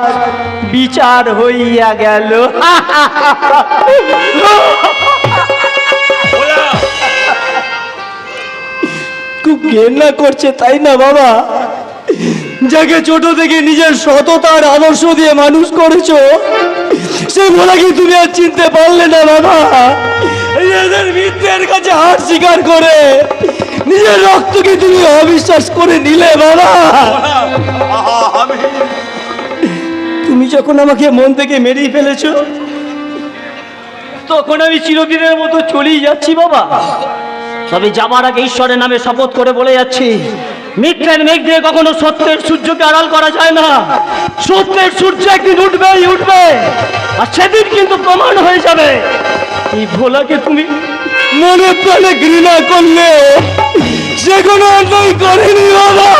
বিচার হইয়া গেল। ওরা খুব ঘেন্না করছে তাই না বাবা? যাকে ছোট থেকে নিজের সততার আদর্শ দিয়ে মানুষ করেছো, সে ভোলাকে তুমি আর চিনতে পারলে না বাবা। নিজেদের মিত্রের কাছে হার স্বীকার করে নিজের রক্তকে তুমি অবিশ্বাস করে নিলে বাবা। তুমি যখন আমাকে মন থেকে মেরেই ফেলেছো, তখন আমি চিরদিনের মতো চলেই যাচ্ছি বাবা। তবে যাবার আগে ঈশ্বরের নামে শপথ করে বলে যাচ্ছি, মিথ্যের মেঘ দিয়ে কখনো সত্যের সূর্যকে আড়াল করা যায় না। সত্যের সূর্য একদিন উঠবেই উঠবে, আর সেদিন কিন্তু প্রমাণ হয়ে যাবে এই ভোলাকে তুমি মনে প্রাণে ঘৃণা করলে সে কোনো অন্যায় করেনি বাবা,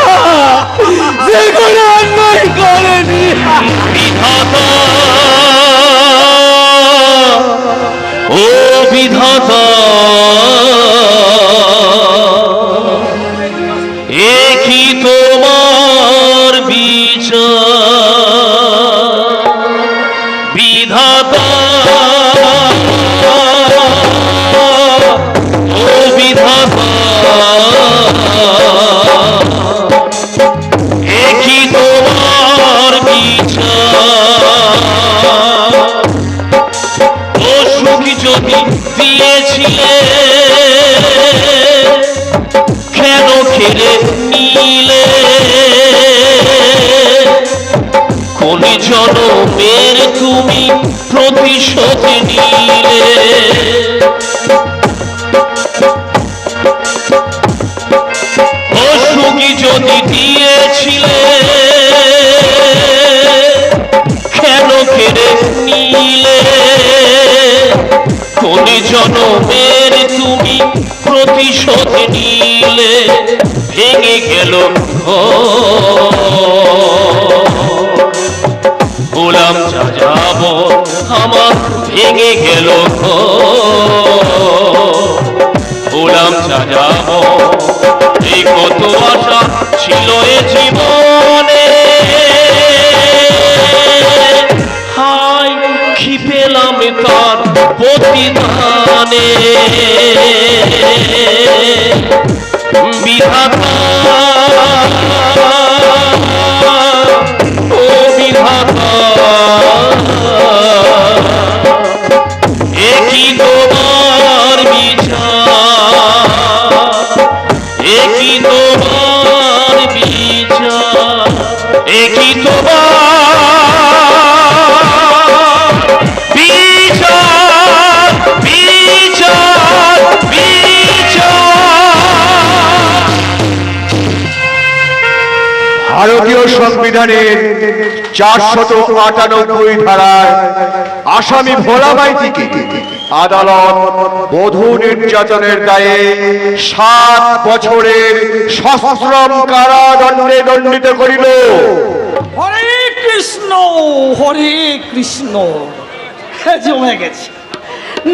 সে কোনো অন্যায় করেনি। ও বিধাতা, এ কি তোমার বিচার? বিধাতা, ও বিধাতা, এ কি তোমার বিচার? ও সুখী যদি দিয়েছিলে, কেন খেলে নিলে? কোন জনমের তুমি প্রতিশোধ নিলে? ও সুখী যদি দিয়েছিলে, কেন কেড়ে নিলে? কোন জনমের তুমি প্রতিশোধ নিলে? ভেঙে গেল গোলাম যাব আমার, ভেঙে গেল গোলাম যাব। এই কত আশা ছিল বিধাতা ও বিধাতা একই তোমার বিচার একই তোমার বিচার একই তোমার বিচার বিচার বিচার ভারতীয় সংবিধানের 498 ধারায় আসামি ভোলা মাইতিকে আদালত বধূ নির্যাতনের দায়ে 7 বছরের সশ্রম কারাদণ্ডে দণ্ডিত করিল। হরে কৃষ্ণ, হরে কৃষ্ণ। জমে গেছে,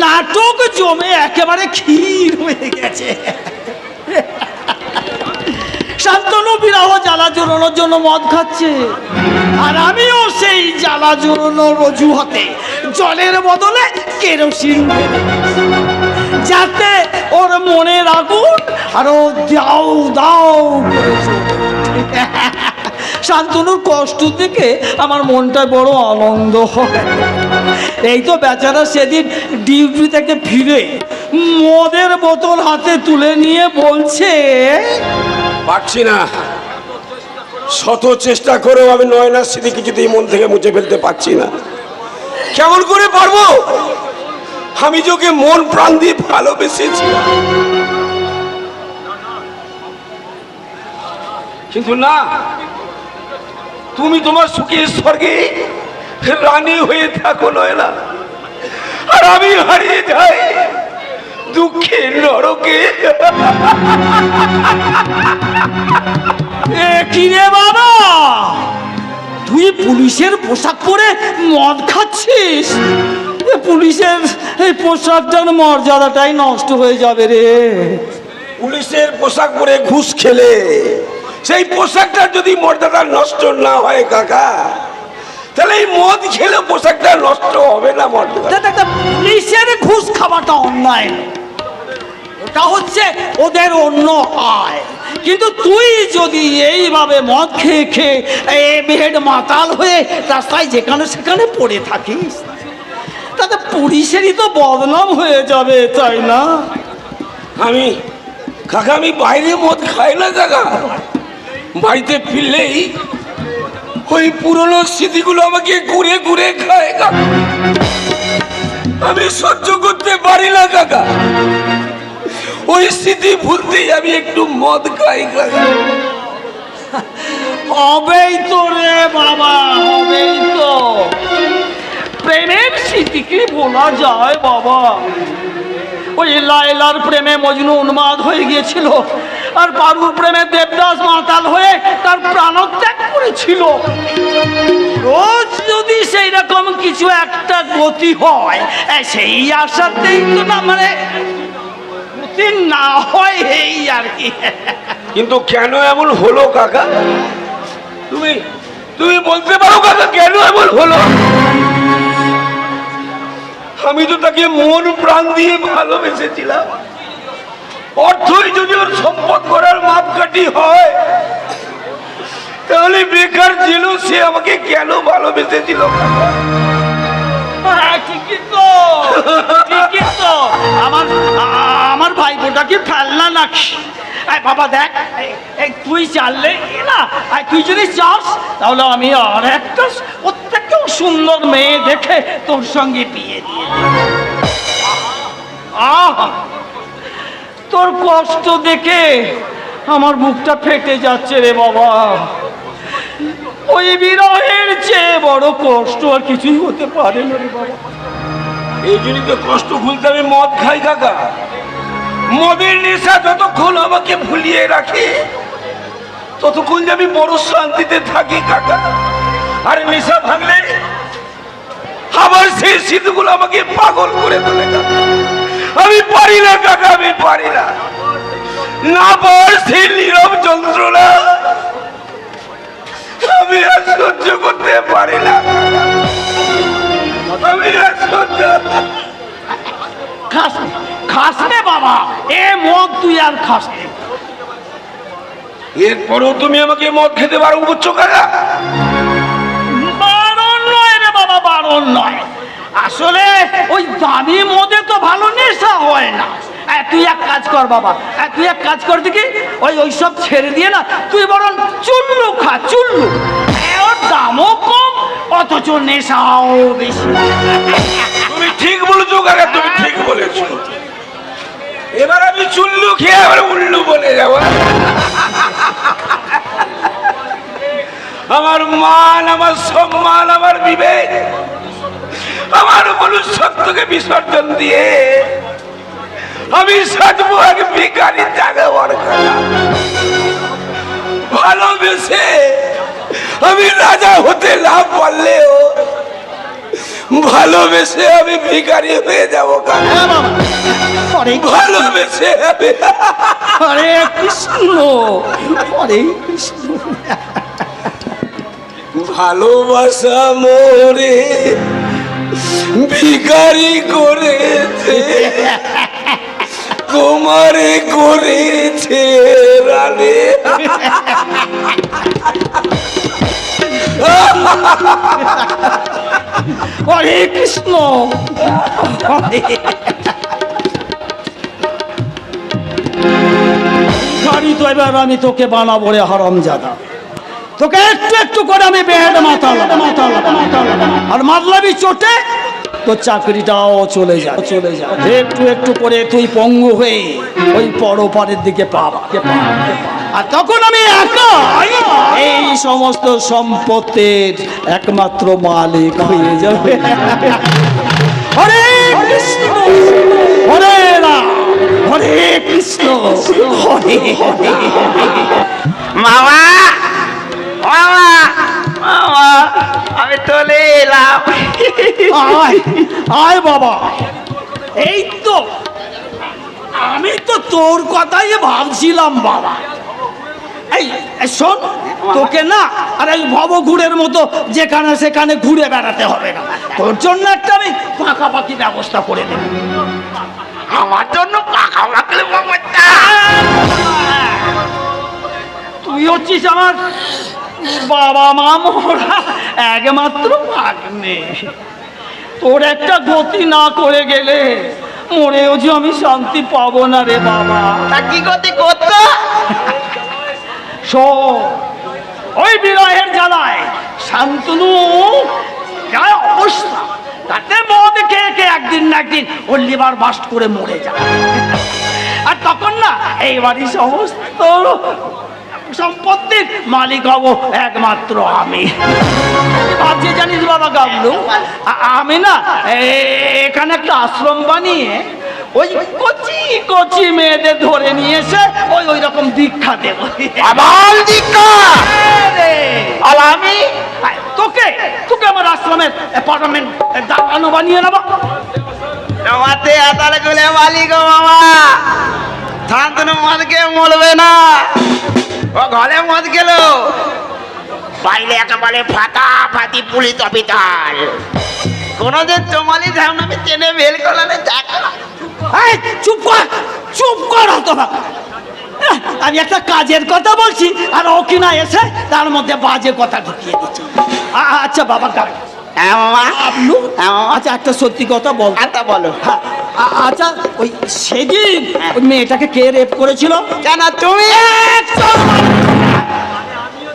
নাটক জমে একেবারে ক্ষীর হয়ে গেছে। শান্তনু বিরহ জ্বালা জোরানোর জন্য মদ খাচ্ছে, আর আমিও সেই জ্বালা জোরানোর অজুহাতে জলের বদলে কেরোসিন ঢেলে দিচ্ছি, যাতে ওর মনের আগুন আরো দাও দাও করে জ্বলে। শান্তনুর কষ্ট দেখে আমার মনটা বড় আনন্দ হয়। এই তো বেচারা সেদিন ডিউটি থেকে ফিরে মদের বোতল হাতে তুলে নিয়ে বলছে, পারছি না, শত চেষ্টা করেও আমি নয়নার স্মৃতি কিছুতেই মন থেকে মুছে ফেলতে পারছি না। কেমন করে পারবো? আমি যোগে মন প্রাণ দিয়ে ভালোবেসেছি, কিন্তু না, তুমি তোমার সুখের স্বর্গে রানী হয়ে থাকো নয়না, আর আমি হারিয়ে যাই দুঃখের নরকে। কিরে বাবা, তুই পুলিশের পোশাক পরে মদ খাচ্ছিস? পুলিশের এই পোশাকটার মর্যাদাটাই নষ্ট হয়ে যাবে রে। পুলিশের পোশাক পরে ঘুষ খেলে সেই পোশাকটার যদি মর্যাদা নষ্ট না হয় কাকা, তাহলে এই মদ খেলে পোশাকটা নষ্ট হবে না মর্যাদা। পুলিশের ঘুষ খাওয়াটা অন্যায়, ওটা হচ্ছে ওদের অন্য আয়। কিন্তু তুই যদি এইভাবে মদ খেয়ে খেয়ে বেহেড মাতাল হয়ে রাস্তায় যেখানে সেখানে পড়ে থাকিস, তাতে পুলিশেরই তো বদনাম হয়ে যাবে, তাই না? আমি কাকা, আমি বাইরে মদ খাই না কাকা, বাড়িতে ফিরলেই ওই পুরনো স্মৃতিগুলো আমাকে ঘুরে ঘুরে খায় কাকা। আমি সহ্য করতে পারি না কাকা, ওই স্মৃতি ভুলতেই আমি একটু মদ খাই কাকা। হবেই তো রে বাবা, হবেই তো। প্রেমের স্মৃতিকে ভোলা যায় বাবা? ওই লায়লার প্রেমে মজনু উন্মাদ হয়ে গিয়েছিল, আর পারুর প্রেমে দেবদাস মাতাল হয়ে তার প্রাণত্যাগ করেছিল। রোজ যদি সেই রকম কিছু একটা গতি হয়, সেই আশাতেই তো না, মানে গতি না হয় এই আর কি। কিন্তু কেন এমন হলো কাকা? তুমি তুমি বলতে পারো কাকা, কেন এমন হলো? আমি তো তাকে মন প্রাণ দিয়ে ভালোবেসেছিলাম। অর্থই যদি ওর সম্পদ করার মাপকাঠি হয়, তাহলে বেকার ছিল সে আমাকে কেন ভালোবেসেছিল? ঠিকই তো, ঠিকই তো। আমার ভাইবোটা কি ফেলনা নাকি? বাবা দেখ, তুই চাললে না, তুই যদি চাস তাহলে আমি আর একটা ওর থেকেও সুন্দর মেয়ে দেখে তোর সঙ্গে বিয়ে দিয়ে দেব। তোর কষ্ট দেখে আমার বুকটা ফেটে যাচ্ছে রে বাবা। ওই বিরহের চেয়ে বড় কষ্ট আর কিছুই হতে পারে না রে বাবা। এই জন্যই তো কষ্ট ভুলতে আমি মদ খাই কাকা। মদের নেশা যতক্ষণ আমাকে ভুলিয়ে রাখে, ততক্ষণ যে আমি বড় শান্তিতে থাকি কাকা। আর নেশা ভাঙলে আবার সেই স্মৃতিগুলো আমাকে পাগল করে তোলে কাকা। আমি পারি না কাকা, আমি পারি না। না পার সেই নীরব যন্ত্রণা আমি আর সহ্য করতে পারি না। আমি আর সহ্য খাস নে বাবা, এ মদ তুই আর খাস নে। এরপরেও তুমি আমাকে মদ খেতে বারণ করছো কাকা? বারণ নয় রে বাবা, বারণ নয়। আসলে ওই দামি মদে তো ভালো নেশা হয় না। তুই এক কাজ কর বাবা, তুই এক কাজ কর দেখি, ওই সব ছেড়ে দিয়ে না তুই বরং চুল্লু খা, চুল্লু। ওর দামও কম, অথচ নেশাও বেশি। তুমি ঠিক বলেছো কাকা, তুমি ঠিক বলেছো। এবার আমি চুল্লু খেয়ে আবার উল্লু বলে যাবো। আমার মান, আমার সম্মান, আমার বিবেক, আমার মনুষ্যত্বকে বিসর্জন দিয়ে আমি সাজবো এক ভিখারি জায়গা বরখানা। ভালোবেসে আমি রাজা হতে না পারলেও ভালোবেসে আমি ভিখারি হয়ে যাবো কাকা। ভালোবেসে হরে কৃষ্ণ, হরে কৃষ্ণ। ভালোবাসা মোরে ভিখারি করেছে, তোমারে করেছে রানে। হরে কৃষ্ণ, গাড়ি তো এবার আমি তোকে বানাবো রে হারামজাদা। তোকে একটু একটু করে আমি বেহেড মাতালাম, আর মাতলাবি চোটে তোর চাকরিটাও চলে যা, চলে যা। একটু একটু করে তুই পঙ্গু হয়ে ওই পরপারের দিকে পাবা, আর তখন আমি একা এই সমস্ত সম্পত্তির একমাত্র মালিক হয়ে যাবে। হরে কৃষ্ণ, হরে রাম, হরে কৃষ্ণ, হরে হরে। মামা, মামা, মামা, আমি চলে এলাম। আয় আয় বাবা, এই তো আমি তো তোর কথাই ভাবছিলাম বাবা। এই শোন, তোকে না আর এই ভবঘুরের মতো যেখানে সেখানে ঘুরে বেড়াতে হবে না। তোর জন্য একটা আমি পাকাপাকি ব্যবস্থা করে দেব। আমার জন্য পাকা লাগলে মামাটা। তুই হচ্ছিস আমার বাবা মা মরা একমাত্র ভাগ্নে। তোর একটা গতি না করে গেলে মরেও যে আমি শান্তি পাবো না রে বাবা। তা কি গতি করতো? শোন, ওই বিরহের জ্বালায় শান্তনু যা অবস্থা, তাতে মদ খেয়ে খেয়ে একদিন না একদিন ওর লিভার বাস্ট করে মরে যায়। আর তখন না এই বাড়ির সমস্ত সম্পত্তির মালিক হব একমাত্র আমি। ভাবছি জানিস বাবা গাবলু, আমি না এখানে একটা আশ্রম বানিয়ে ওই কচি কচি মেয়েদের ধরে নিয়ে এসে ওই রকম দীক্ষা দেব। আবার দীক্ষা? আর আমি তোকে তোকে আমার আশ্রমের পার্লামেন্ট দাঁড়ানো বানিয়ে নেবো। তোমাতে আতালে গুলে মালিক মামা। শান্তনু মদ খেয়ে মরবে না, ও ঘরে মদ গেল বাইরে একেবারে ফাটা ফাটি পুলিশ অফিসার। কোনদিন তোমালি ধামনামে টেনে বের করলে দেখা। এই চুপ কর, চুপ কর হতভাগা। আমি একটা কাজের কথা বলছি আর ও কিনা এসে তার মধ্যে বাজে কথা ঢুকিয়ে দিচ্ছে। আচ্ছা বাবা গাবলু, হ্যাঁ মামা, গাবলু, হ্যাঁ মামা। আচ্ছা একটা সত্যি কথা বল। আচ্ছা বলো। হ্যাঁ, আচ্ছা ওই সেদিন ওই মেয়েটাকে কে রেপ করেছিল? কেন তুমি?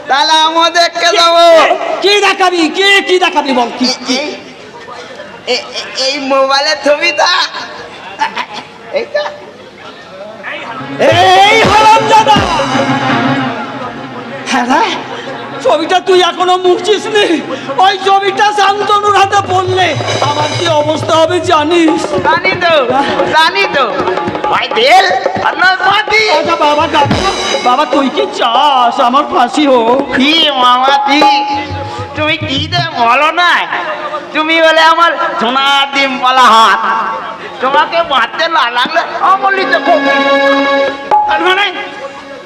তাহলে আমরা দেখতে যাবো। কি দেখাবি, কি দেখাবি বল। কি এই মোবাইলের ছবিটা, এইটা এই হারামজাদা। হ্যাঁ রে, ছবিটা তুই এখনো মুছছিস নি? ওই ছবিটা শান্তনুর হাতে পড়লে আমার কি অবস্থা হবে জানিস? জানি তো, জানি তো। ভাই দেল আর নয় মাটি। আচ্ছা বাবা গাবলু, বাবা তুই কি চাস আমার ফাঁসি হোক? কি মামা তুমি কি দে বলো না? তুমি বলে আমার সোনার ডিম বলা হাত, তোমাকে মারতে না লাগলে অমূল্যিত কবি। তার মানে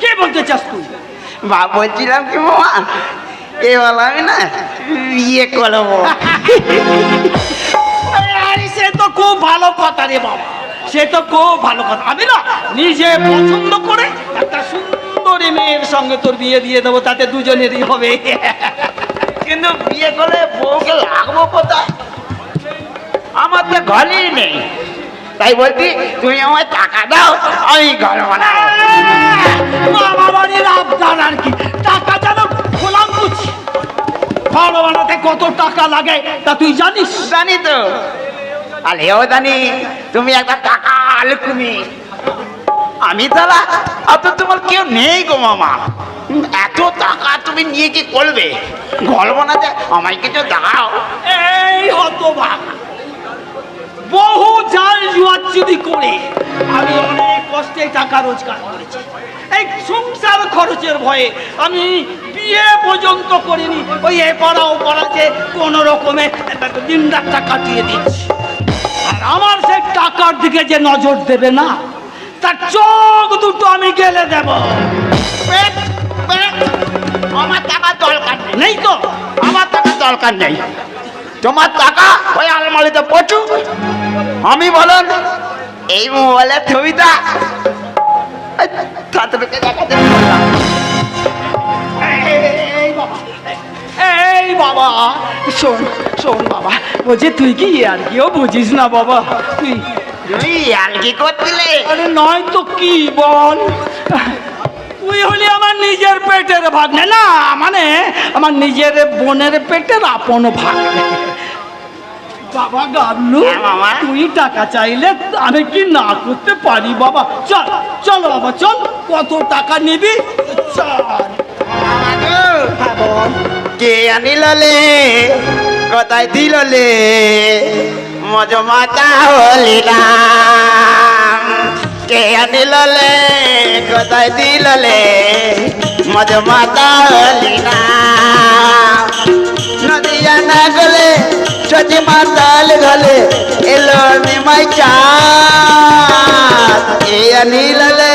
কে বলতে চাস তুই? বলছিলাম কি মামা, এ বলো আমি না বিয়ে করবো। আরে সে তো খুব ভালো কথা রে বাবা, সে তো খুব ভালো কথা। আমি না নিজে পছন্দ করে একটা সুন্দরী মেয়ের সঙ্গে তোর বিয়ে দিয়ে দেবো, তাতে দুজনেরই হবে। কিন্তু বিয়ে করে বউকে লাগবো কোথায়? আমার তো ঘরই নেই, তাই বলছি তুমি আমায় টাকা দাও, আমি ঘর বানাবো। মামা বাড়ির আবদার আর কি, টাকা যেন খোলাম বুঝি। ঘর বানাতে কত টাকা লাগে তা তুই জানিস? জানি তো, আলেও জানি তুমি একটা টাকা লুকুমি। আমি তারা অত তোমার কেউ নেই গো মামা। এত টাকা তুমি নিয়ে কি করবে? ঘর বানাতে আমায় কিছু দাও। এই হতভাগা, বহু জাল জুয়াচুরি করে আমি অনেক কষ্টে টাকা রোজগার করেছি। এই সংসার খরচের ভয়ে আমি বিয়ে পর্যন্ত করিনি। ওই এ পাড়া ও পাড়াতে কোন রকমে দিন রাতটা কাটিয়ে দিচ্ছি। আর আমার সেই টাকার দিকে যে নজর দেবে না, তার চোখ দুটো আমি গেলে দেব। আমার টাকা দরকার নেই। নেই তো? আমার টাকা দরকার নেই। তোমার টাকা ওই আলমারিতে প্রচুর। আমি বলেন এই মোবাইলের ছবিটা ছাত্রকে দেখাতে বললাম। এই বাবা, শোন শোন বাবা, বলছি তুই কি আর কেউ বুঝিস না বাবা। তুই তুমি আর কি করছিলে? আরে নয় তো কি বল, তুই হলি আমার নিজের পেটের ভাগ্নে, না মানে আমার নিজের বোনের পেটের আপন ভাগ্নে। বাবা গাবলু, হ্যাঁ বাবা। তুই টাকা চাইলে আমি কি না করতে পারি বাবা? চল চল বাবা চল, কত টাকা নিবি চল। হ্যাঁ বল। কে আনিললে কোথায় দিললে মজ মাতা হলি না? কে আনিললে কোথায় দিললে মজ মাতা হলি না? নদিয়া না গলে সচি মাতাল গলে এলো নিমাই চাঁদ। কে আনিললে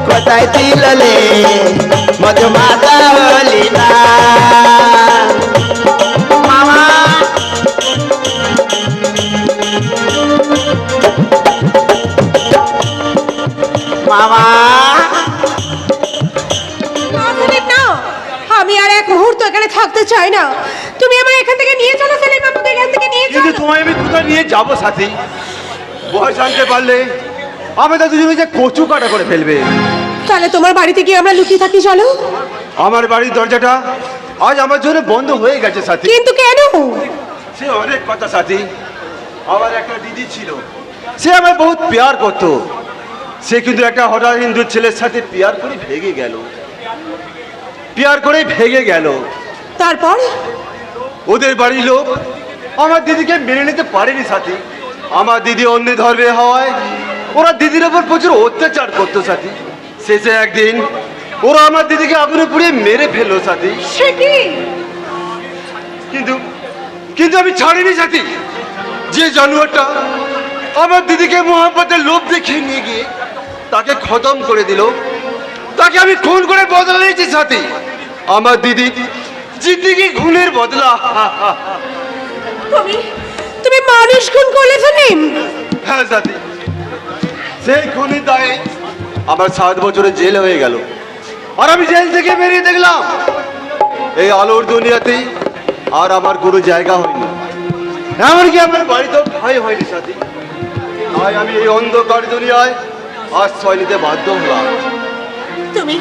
কোথায় দিললে মজ মাতা হলি না? মামা মামা সেলিম না, আমি আর এক মুহূর্ত এখানে থাকতে চাই না। তুমি আমার এখান থেকে নিয়ে চলো সেলিম, আমাকে এখান থেকে নিয়ে কিন্তু চলো। তোমায় আমি কোথায় নিয়ে যাবো সাথী? বয়স জানতে পারলে আমি তো দুজনে যে কচু কাটা করে ফেলবে। তাহলে তোমার বাড়িতে গিয়ে আমরা লুকিয়ে থাকি, চলো। আমার বাড়ির দরজাটা আজ আমার জন্য বন্ধ হয়ে গেছে সাথী। কিন্তু কেন? সে অনেক কথা সাথী। আমার একটা দিদি ছিল, সে আমায় বহুত প্যার করতো। সে কিন্তু একটা হঠাৎ হিন্দু ছেলের সাথে প্যার করে ভেগে গেল। প্যার করে ভেগে গেল। তারপর ওদের বাড়ির লোক আমার দিদিকে মেনে নিতে পারেনি সাথী। আমার দিদি অন্য ধর্মে হওয়ায় ওরা দিদির ওপর প্রচুর অত্যাচার করতো সাথী। শেষে একদিন ওরা আমার দিদিকে আগুনে পুড়িয়ে মেরে ফেললো সাথী। সে কি? কিন্তু কিন্তু আমি ছাড়িনি সাথী। যে জানোয়ারটা আমার দিদিকে মোহাম্মতের লোভ দেখিয়ে নিয়ে গিয়ে তাকে খতম করে দিল, তাকে আমি খুন করে বদলা নিয়েছি সাথী। আমার দিদি জিন্দিগি খুনের বদলা। তুমি তুমি মানুষ খুন করলে সেলিম? হ্যাঁ সাথী, সেই খুনের দায়ে আমার 7 বছরের জেল হয়ে গেল। আর আমি জেল থেকে বেরিয়ে দেখলাম এই আলোর দুনিয়াতে আর আমার কোনো জায়গা হয়নি, এমনকি আমার বাড়িতেও ঠাঁই হয়নি সাথী। তাই আমি এই অন্ধকার দুনিয়ায় আশ্রয় নিতে বাধ্য হলাম। তুমি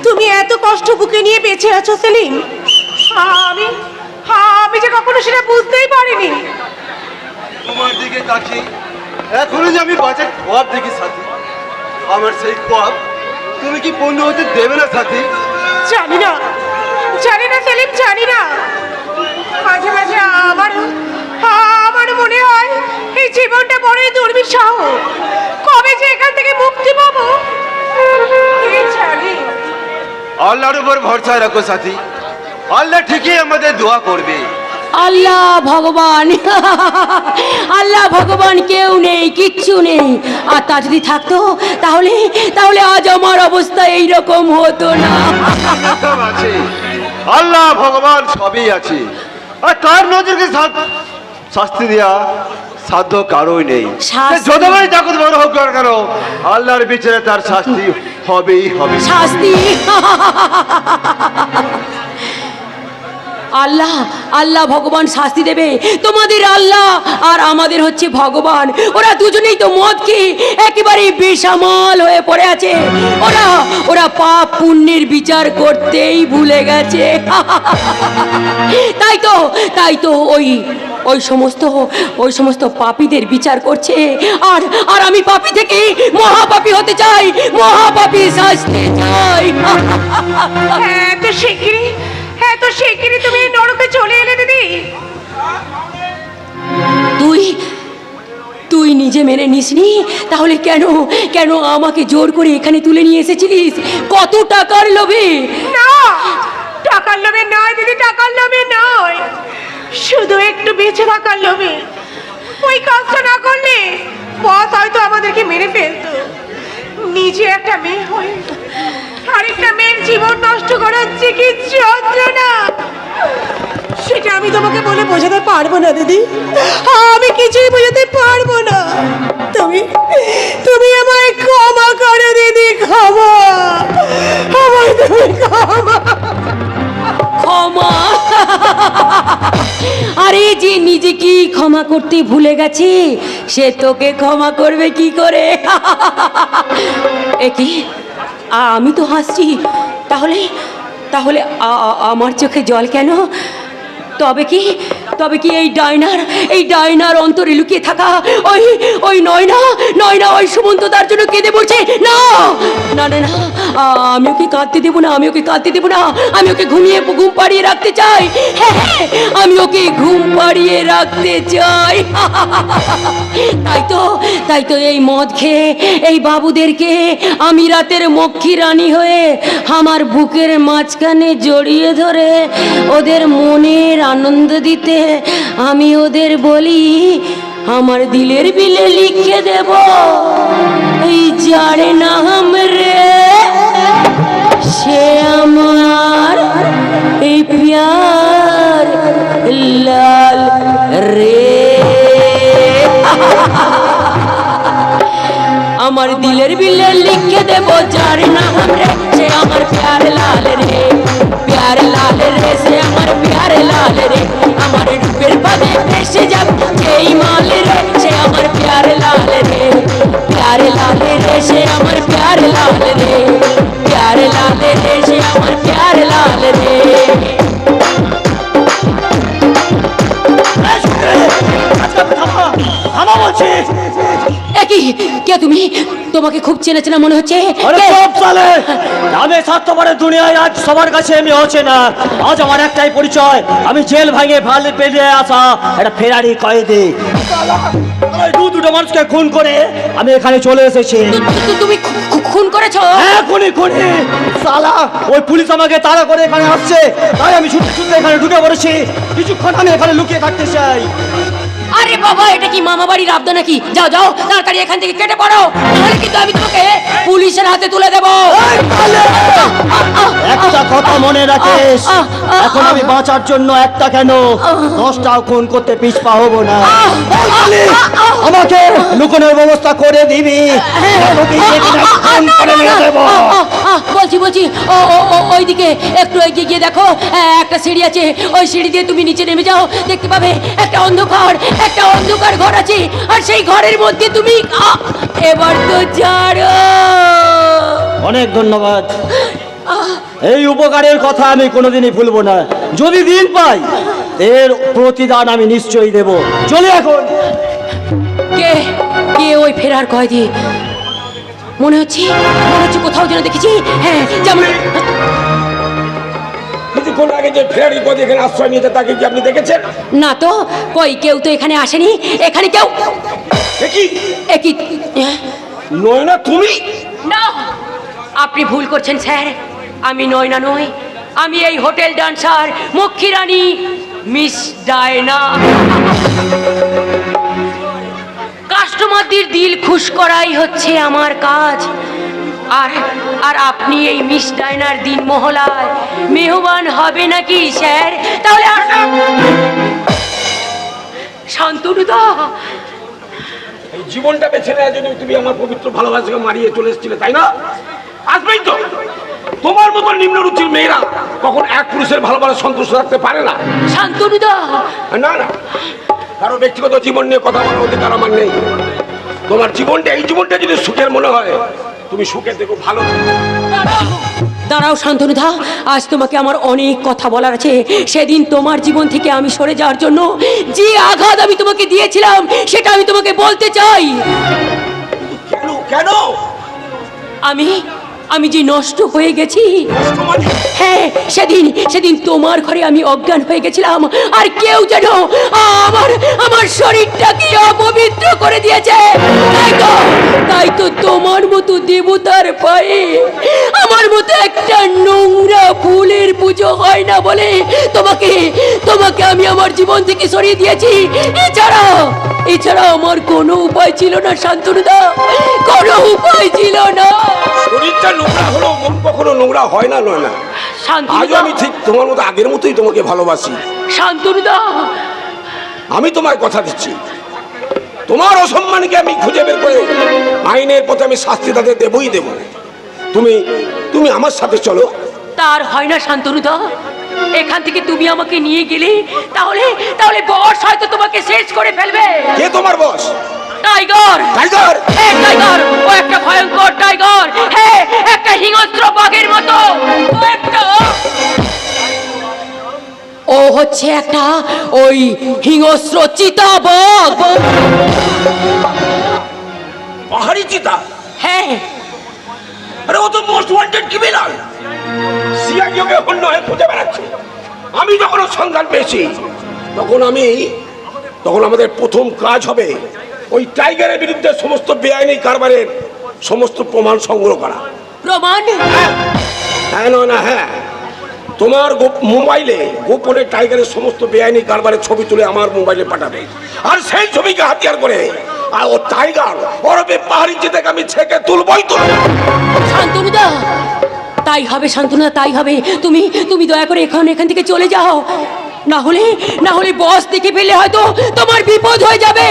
তুমি এত কষ্ট বুকে নিয়ে বেঁচে আছো সেলিম, আমি আমি যে কখনো সেটা বুঝতেই পারিনি। তোমার দিকে তাকিয়ে এখনো যে আমি বাঁচার খোয়াব দেখি সাথী। আমার সেই খোয়াব তুমি কি পূর্ণ হতে দেবে না সাথী? জানি না সেলিম, জানি না। মাঝে মাঝে আমার মনে হয় এই জীবনটা বড়ই দুর্বিষহ। কবে যে এখান থেকে মুক্তি পাবো কে জানে। আল্লাহর উপর ভরসা রাখো সাথী, আল্লাহ ঠিকই আমাদের দোয়া করবে। আল্লাহ ভগবান আল্লাহ ভগবান কেউ নেই, কিচ্ছু নেই। আর তা যদি থাকতো তাহলে তাহলে আজ আমার অবস্থা এইরকম হতো না। সব আছে, আল্লাহ ভগবান সবই আছে। আর তার নজরকে শাস্তি দেওয়া সাধ্য কারোই নেই। শাস্তি? যতবারই তাকত বড় হোক না কেন, আল্লাহর বিচারে তার শাস্তি হবেই হবে। শাস্তি আল্লাহ, আল্লাহ ভগবান শাস্তি দেবে। তোমাদের আল্লাহ আর আমাদের হচ্ছে ভগবান, ওরা দুজনেই তো মদ খেয়ে একেবারে বেসামাল হয়ে পড়ে আছে। ওরা ওরা পাপ পুণ্যের বিচার করতেই ভুলে গেছে। তাই তো ওই সমস্ত পাপীদের বিচার করছে। আর আমি পাপী থেকে মহাপাপী হতে চাই, মহাপাপী শাস্তি চাই। তো শিগগিরই তুমি নরকে চলে এলে দিদি। তুই নিজে মেনে নিসনি, তাহলে কেন আমাকে জোর করে এখানে তুলে নিয়ে এসেছিলিস? কত টাকার লোভে? না, টাকার লোভে নয় দিদি, টাকার লোভে নয়, শুধু একটু বেঁচে থাকার লোভে। ওই কাজটা না করলে বস হয়তো আমাদেরকে মেরে ফেলতো। নিজে একটা মেয়ে হয়ে আরেকটা মেয়ের জীবন নষ্ট করার যে কি যন্ত্রণা, সেটা আমি তোমাকে বলে বোঝাতে পারবো না দিদি। আমি কিছুই বোঝাতে পারবো না। তুমি আমায় ক্ষমা করো দিদি, ক্ষমা, আমায় তুমি ক্ষমা? আরে যে নিজে কি ক্ষমা করতে ভুলে গেছে, সে তোকে ক্ষমা করবে কি করে? কি আমি তো হাসছি, তাহলে আমার চোখে জল কেন? তবে কি এই ডাইনার অন্তরে লুকিয়ে থাকা ওই নয়না ওই সুমন্ত তার জন্য কেঁদে পড়ছে? না, আমি ওকে কাঁদতে দেবো না, আমি ওকে ঘুম পাড়িয়ে রাখতে চাই। হ্যাঁ, আমি ওকে ঘুম পাড়িয়ে রাখতে চাই। তাই তো এই মদ খেয়ে এই বাবুদেরকে আমি রাতের মক্ষী রানী হয়ে আমার বুকের মাঝখানে জড়িয়ে ধরে ওদের মনের আনন্দ দিতে আমি ওদের বলি, আমার দিলের বিলে লিখে দেব এই যারে নাম রে, সে আমার এই প্যার লাল রে। আমার দিলের বিলে লিখে দেব যারে নাম রে, সে আমার প্যার লাল রে, প্যার লাল রে, সে আমার প্যার লাল রে। আমার রূপের পদে ভেসে যাবে যেই মাল রে, সে আমার প্যার লাল রে, প্যার লাল রে, সে আমার প্যার লাল রে, প্যার লাল রে, সে আমার প্যার লাল রে। কে তুমি? তোমাকে খুব চেনা চেনা মনে হচ্ছে। আমি স্বার্থপরের দুনিয়ায় আজ সবার কাছে আমি অচেনা। আজ আমার একটাই পরিচয়, আমি জেল ভাঙে ভাল পেরিয়ে আসা একটা ফেরারি কয়েদি। দুটো মানুষকে খুন করে আমি এখানে চলে এসেছি। তুমি খুন করেছো? হ্যাঁ, খুনি। সালা ওই পুলিশ আমাকে তাড়া করে এখানে আসছে, তাই আমি ছুটতে এখানে ঢুকে পড়েছি। কিছুক্ষণ আমি এখানে লুকিয়ে থাকতে চাই। আরে বাবা, এটা কি মামা বাড়ির আবদা নাকি? যাও তাড়াতাড়ি এখান থেকে কেটে পড়ো, নাহলে কিন্তু আমি তোমাকে পুলিশের হাতে তুলে দেব। একটা কথা মনে রাখিস, এখন আমি বাঁচার জন্য একটা কেন 10টা খুন করতে পিছপা হবো না। আমাকে লুকোনোর ব্যবস্থা করে দিবি, বলছি ওইদিকে একটু এগিয়ে গিয়ে দেখো, একটা সিঁড়ি আছে, ওই সিঁড়ি দিয়ে তুমি নিচে নেমে যাও, দেখতে পাবে একটা অন্ধকার ঘর আছে, আর সেই ঘরের মধ্যে তুমি এবার তো ছাড়ো। অনেক ধন্যবাদ, এই উপকারের কথা আমি কোনোদিনই ভুলবো না। যদি দিন পাই এর প্রতিদান আমি নিশ্চয়ই দেব। চলে এখন। কে ওই ফেরার কয়েদি? মনে হচ্ছে কোথাও যেন দেখেছি। হ্যাঁ, যেমন কিছুক্ষণ আগে যে ফেরারি কয়েদি এখানে আশ্রয় নিয়েছে, তাকে কি আপনি দেখেছেন? না তো, কেউ তো এখানে আসেনি। এখানে কেউ একই নয়না, তুমি? না, আপনি ভুল করছেন স্যার। আমি নয়না নই, আমি এই হোটেল ডান্সার মক্ষী রানী মিস ডায়না। কাস্টমারদের দিল খুশ করাই হচ্ছে আমার কাজ। আর আপনি এই মিস ডায়নার দিন মহলায় মেহমান হবে নাকি স্যার? তাহলে শান্তনুদা, এই জীবনটা বেছে নেওয়ার জন্য তুমি আমার পবিত্র ভালোবাসাকে মারিয়ে চলে এসেছিলে, তাই না? আসবেই তো। তোমার মতো নিম্নরুচির মেয়েরা কখন এক পুরুষের ভালোবাসা সন্তুষ্ট রাখতে পারে না। শান্তনুদা, না না, কারো ব্যক্তিগত জীবন নিয়ে কথা বলার অধিকার আমার নেই। তোমার জীবনটা, এই জীবনটা যদি সুখের মনে হয়, তুমি সুখে দেখো, ভালো থেকো। দাঁড়াও শান্তনুদা, আজ তোমাকে আমার অনেক কথা বলার আছে। সেদিন তোমার জীবন থেকে আমি সরে যাওয়ার জন্য যে আঘাত আমি তোমাকে দিয়েছিলাম সেটা আমি তোমাকে বলতে চাই। কেন কেন? আমি যে নষ্ট হয়ে গেছি। হ্যাঁ, সেদিন তোমার ঘরে আমি অজ্ঞান হয়ে গেছিলাম, আর কেউ যেন আমার শরীরটাকে অপবিত্র করে দিয়েছে। তাই তো তোমার মতো দেবতার পায়ে আমার মতো একটা নোংরা ফুলের পুজো হয় না বলে তোমাকে আমি আমার জীবন থেকে সরিয়ে দিয়েছি। এছাড়া আমার কোনো উপায় ছিল না শান্তনুদা, কোনো উপায় ছিল না। শরীরটা নোংরা হলো, মন কখনো নোংরা হয় না, নয় না। আজও আমি ঠিক তোমার মতো আগের মতোই তোমাকে ভালোবাসি শান্তনুদা। আমি তোমার কথা দিচ্ছি, তোমার অসম্মানকে আমি খুঁজে বের করে আইনের পথে আমি শাস্তি তাদের দেবই দেব। তুমি আমার সাথে চলো। তার হয় না শান্তনুদা, এখান থেকে তুমি আমাকে নিয়ে গেলে তাহলে বস হয়তো তোমাকে শেষ করে ফেলবে। কে তোমার বস? টাইগার। টাইগার? হ্যাঁ টাইগার, ও একটা ভয়ঙ্কর টাইগার। হ্যাঁ, একটা হিংস্র বাঘের মতো। ও হচ্ছে একটা ওই হিংস্র চিতাবাঘ। পাহাড়ি চিতা? হ্যাঁ। আরে ও তো মোস্ট ওয়ান্টেড ক্রিমিনাল, সিআইডিকে অন্য হয়ে খুঁজে বেড়াচ্ছে। আমি যখন ওর সন্ধান পেয়েছি তখন আমাদের প্রথম কাজ হবে ওই টাইগারের বিরুদ্ধে সমস্ত বেআইনি কারবারের সমস্ত প্রমাণ সংগ্রহ করা। প্রমাণ? হ্যাঁ না হ্যাঁ, তোমার মোবাইলে গোপনে টাইগারের সমস্ত বেআইনি কারবারের ছবি তুলে আমার মোবাইলে পাঠাবে, আর সেই ছবিকে হাতিয়ার করে আর ও টাইগার ওরবে পাহাড়ি চিতাকে আমি ছেকে তুলবই তুলব। শান্তনুদা, তাই হবে শান্তনুদা, তাই হবে। তুমি দয়া করে এখান থেকে চলে যাও, না হলে বস দেখে ফেললে হয়তো তোমার বিপদ হয়ে যাবে।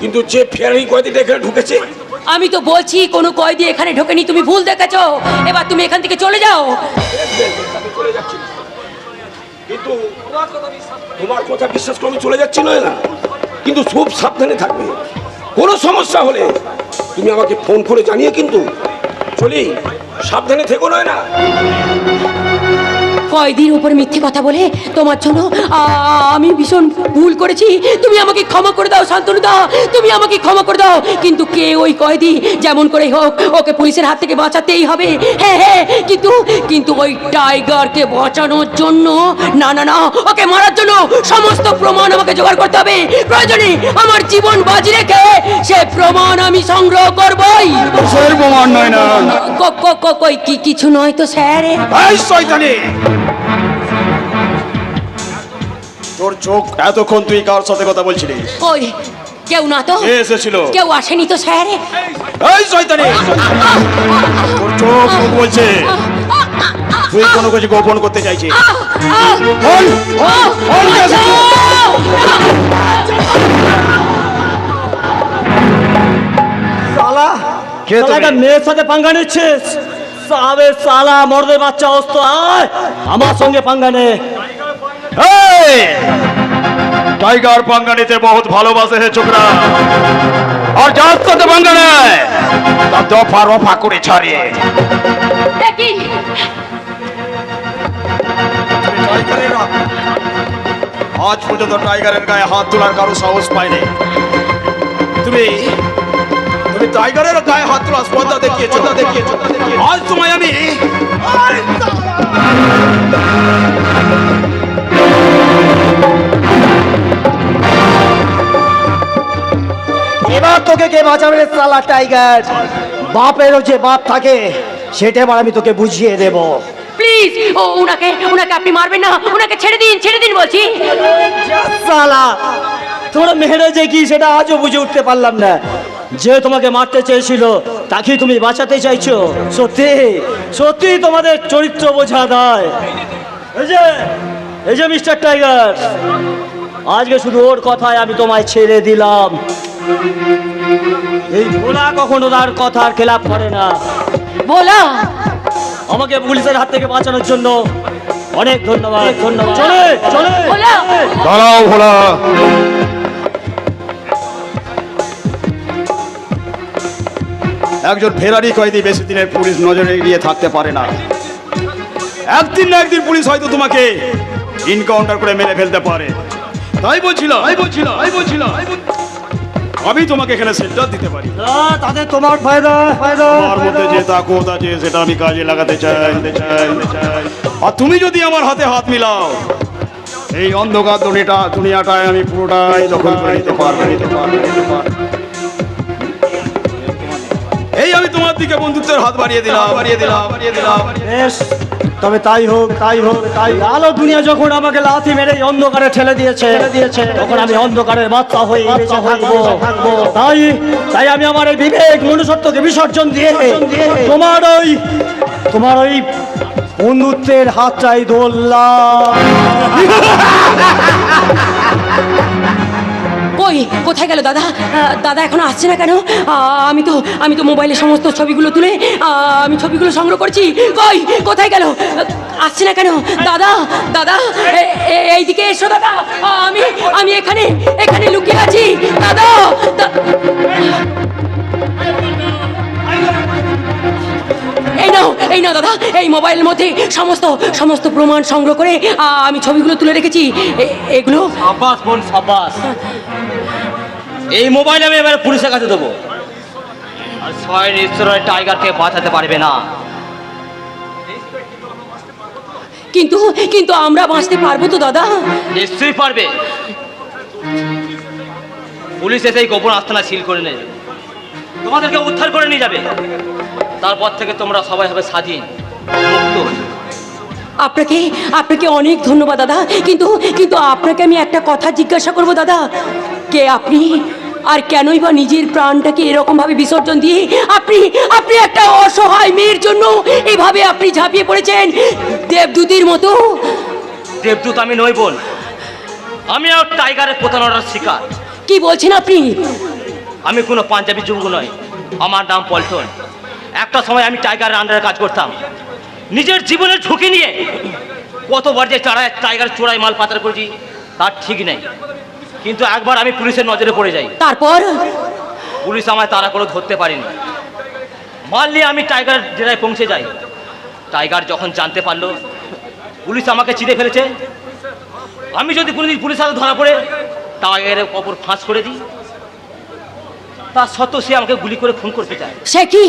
কিন্তু যে ফেরারি কয়েদিটা এখানে ঢুকেছে, আমি তো বলছি কোনো কয়েদি এখানে ঢোকেনি, তুমি ভুল দেখেছো। এবার তুমি এখান থেকে চলে যাও। চলে যাচ্ছি, কিন্তু তোমার কথা বিশ্বাস করে আমি চলে যাচ্ছি নয় না, কিন্তু খুব সাবধানে থাকবে। কোনো সমস্যা হলে তুমি আমাকে ফোন করে জানিয়ে কিন্তু চলি, সাবধানে থেকো নয় না। কয়েদির উপর মিথ্যে কথা বলে তোমার জন্য আমি ভীষণ ভুল করেছি। তুমি আমাকে ক্ষমা করে দাও শান্তনুদা, তুমি আমাকে ক্ষমা করে দাও। কিন্তু কে ওই কয়েদি, যেমন করে হোক ওকে পুলিশের হাত থেকে বাঁচাতেই হবে। হ্যাঁ, কিন্তু ওই টাইগারকে বাঁচানোর জন্য না, ওকে মারার জন্য সমস্ত প্রমাণ আমাকে জোগাড় করতে হবে। প্রয়োজনে আমার জীবন বাজি রেখে সে প্রমাণ আমি সংগ্রহ করবই। প্রমাণ নয় না, কই কিছু নয় তো স্যার। তোর চোখ এতক্ষণ তুই কার সাথে কথা বলছিলিস? কই কেউ না তো। এসেছিল। কেউ আসেনি তো স্যার। এই শয়তানি, তোর চোখ মুখ বলছে তুই কোনো কিছু গোপন করতে চাইছিস। সালা একটা মেয়ের সাথে পাঙ্গা নিচ্ছিস? সালা মর্দের বাচ্চা অস্ত, আয় আমার সঙ্গে পাঙ্গা নে। টাইগার পাঙ্গা নিতে বহুত ভালোবাসে হে ছোকরা, আর যার সাথে পাঙ্গা নেয় তার দফা রফা করে ছাড়িয়ে। আজ পর্যন্ত টাইগারের গায়ে হাত তোলার কারো সাহস পায়নি। তুমি টাইগারের গায়ে হাত তোলার স্পর্ধা দেখিয়েছো। আজ তোমায় আমি এবার তোকে কে বাঁচাবে রে সালা টাইগার? বাপেরও যে বাপ থাকে সেটা এবার আমি তোকে বুঝিয়ে দেব। প্লিজ ওনাকে আপনি মারবেন না, ওনাকে ছেড়ে দিন বলছি। সালা তোমরা মেহেরে যে কি সেটা আজও বুঝে উঠতে পারলাম না। যে তোমাকে মারতে চেয়েছিল তাকে তুমি বাঁচাতে চাইছো। সত্যি তোমাদের চরিত্র বোঝা দেয়। এই যে মিস্টার টাইগার, আজকে শুধু ওর কথায় আমি তোমায় ছেড়ে দিলাম। এই ভোলা কখনো তার কথার খেলাপ করে না। ভোলা, আমাকে পুলিশের হাত থেকে বাঁচানোর জন্য অনেক ধন্যবাদ। ধন্যবাদ। চলে চলে ভোলা, দাঁড়াও ভোলা, একজন ফেরারি কয়েদি বেশি দিনের পুলিশ নজরে এড়িয়ে থাকতে পারে না। একদিন না একদিন পুলিশ হয়তো তোমাকে ইনকাউন্টার করে মেরে ফেলতে পারে। তাই বলছিলাম আমি তোমাকে এখানে সেন্টার দিতে পারি। তাতে তোমার ফায়দা আমার মধ্যে যে তাকত আছে সেটা আমি কাজে লাগাতে চাই। আর তুমি যদি আমার হাতে হাত মিলাও, এই অন্ধকার দুনিয়াটায় আমি পুরোটাই দখল করে নিতে পারবো। এই আমি তোমার দিকে বন্ধুত্বের হাত বাড়িয়ে দিলাম। বেশ, তবে তাই হোক। আলো দুনিয়া যখন আমাকে লাথি মেরে এই অন্ধকারে ঠেলে দিয়েছে তখন আমি অন্ধকারের বাচ্চা হয়ে বেঁচে থাকবো। তাই আমি আমার এই বিবেক মনুষ্যত্বকে বিসর্জন দিয়ে তোমার ওই বন্ধুত্বের হাতটাই ধরলাম। কই, কোথায় গেল দাদা? দাদা এখনো আসছে না কেন? আমি তো মোবাইলে সমস্ত ছবিগুলো তুলে আমি ছবিগুলো সংগ্রহ করছি। কই, কোথায় গেল? আসছে না কেন? দাদা, এইদিকে এসো দাদা। আমি এখানে লুকিয়ে আছি দাদা। এই নাও দাদা, এই মোবাইলের মধ্যে সমস্ত প্রমাণ সংগ্রহ করে আমি ছবিগুলো তুলে রেখেছি। এগুলো সাবাস বোন, সাবাস। এই মোবাইল আমি এবার পুলিশের কাছে দেবো। আর স্বয়ং ঈশ্বরের টাইগারকে বাঁচাতে পারবে না। কিন্তু আমরা বাঁচতে পারবো তো দাদা? নিশ্চয়ই পারবে। পুলিশ এসে এই গোপন আস্তানা সিল করে নেবে, তোমাদেরকে উদ্ধার করে নিয়ে যাবে। তারপর থেকে তোমরা সবাই হবে স্বাধীন, মুক্ত। আপনাকে অনেক ধন্যবাদ দাদা। কিন্তু আপনাকে আমি একটা কথা জিজ্ঞাসা করবো দাদা। কে আপনি? আর কেনই বা নিজের প্রাণটাকে এরকম ভাবে বিসর্জন দিয়ে আপনি একটা অসহায় মেয়ের জন্য এইভাবে আপনি ঝাঁপিয়ে পড়েছেন দেবদূতের মতো? দেবদূত আমি নই বোন, আমি আর টাইগারের প্রতারণার শিকার। কি বলছেন আপনি? আমি কোনো পাঞ্জাবি জুঙ্গু নয়, আমার নাম পল্টন। একটা সময় আমি টাইগারের আন্ডারে কাজ করতাম। নিজের জীবনের ঝুঁকি নিয়ে কতবার যে টাইগার চোরাই মাল পাচার করেছি তার ঠিক নেই। কিন্তু একবার আমি পুলিশের নজরে পড়ে যাই। তারপর? পুলিশ আমায় তাড়া করে ধরতে পারেনি। মাল নিয়ে আমি টাইগার ডেরায় পৌঁছে যাই। টাইগার যখন জানতে পারলো পুলিশ আমাকে চিনে ফেলেছে, আমি যদি কোনোদিন পুলিশের হাতে ধরা পড়ে টাইগারের কবর ফাঁস করে দিই, তা সত্ত্বেও সে আমাকে গুলি করে খুন করতে চায়। সে কি?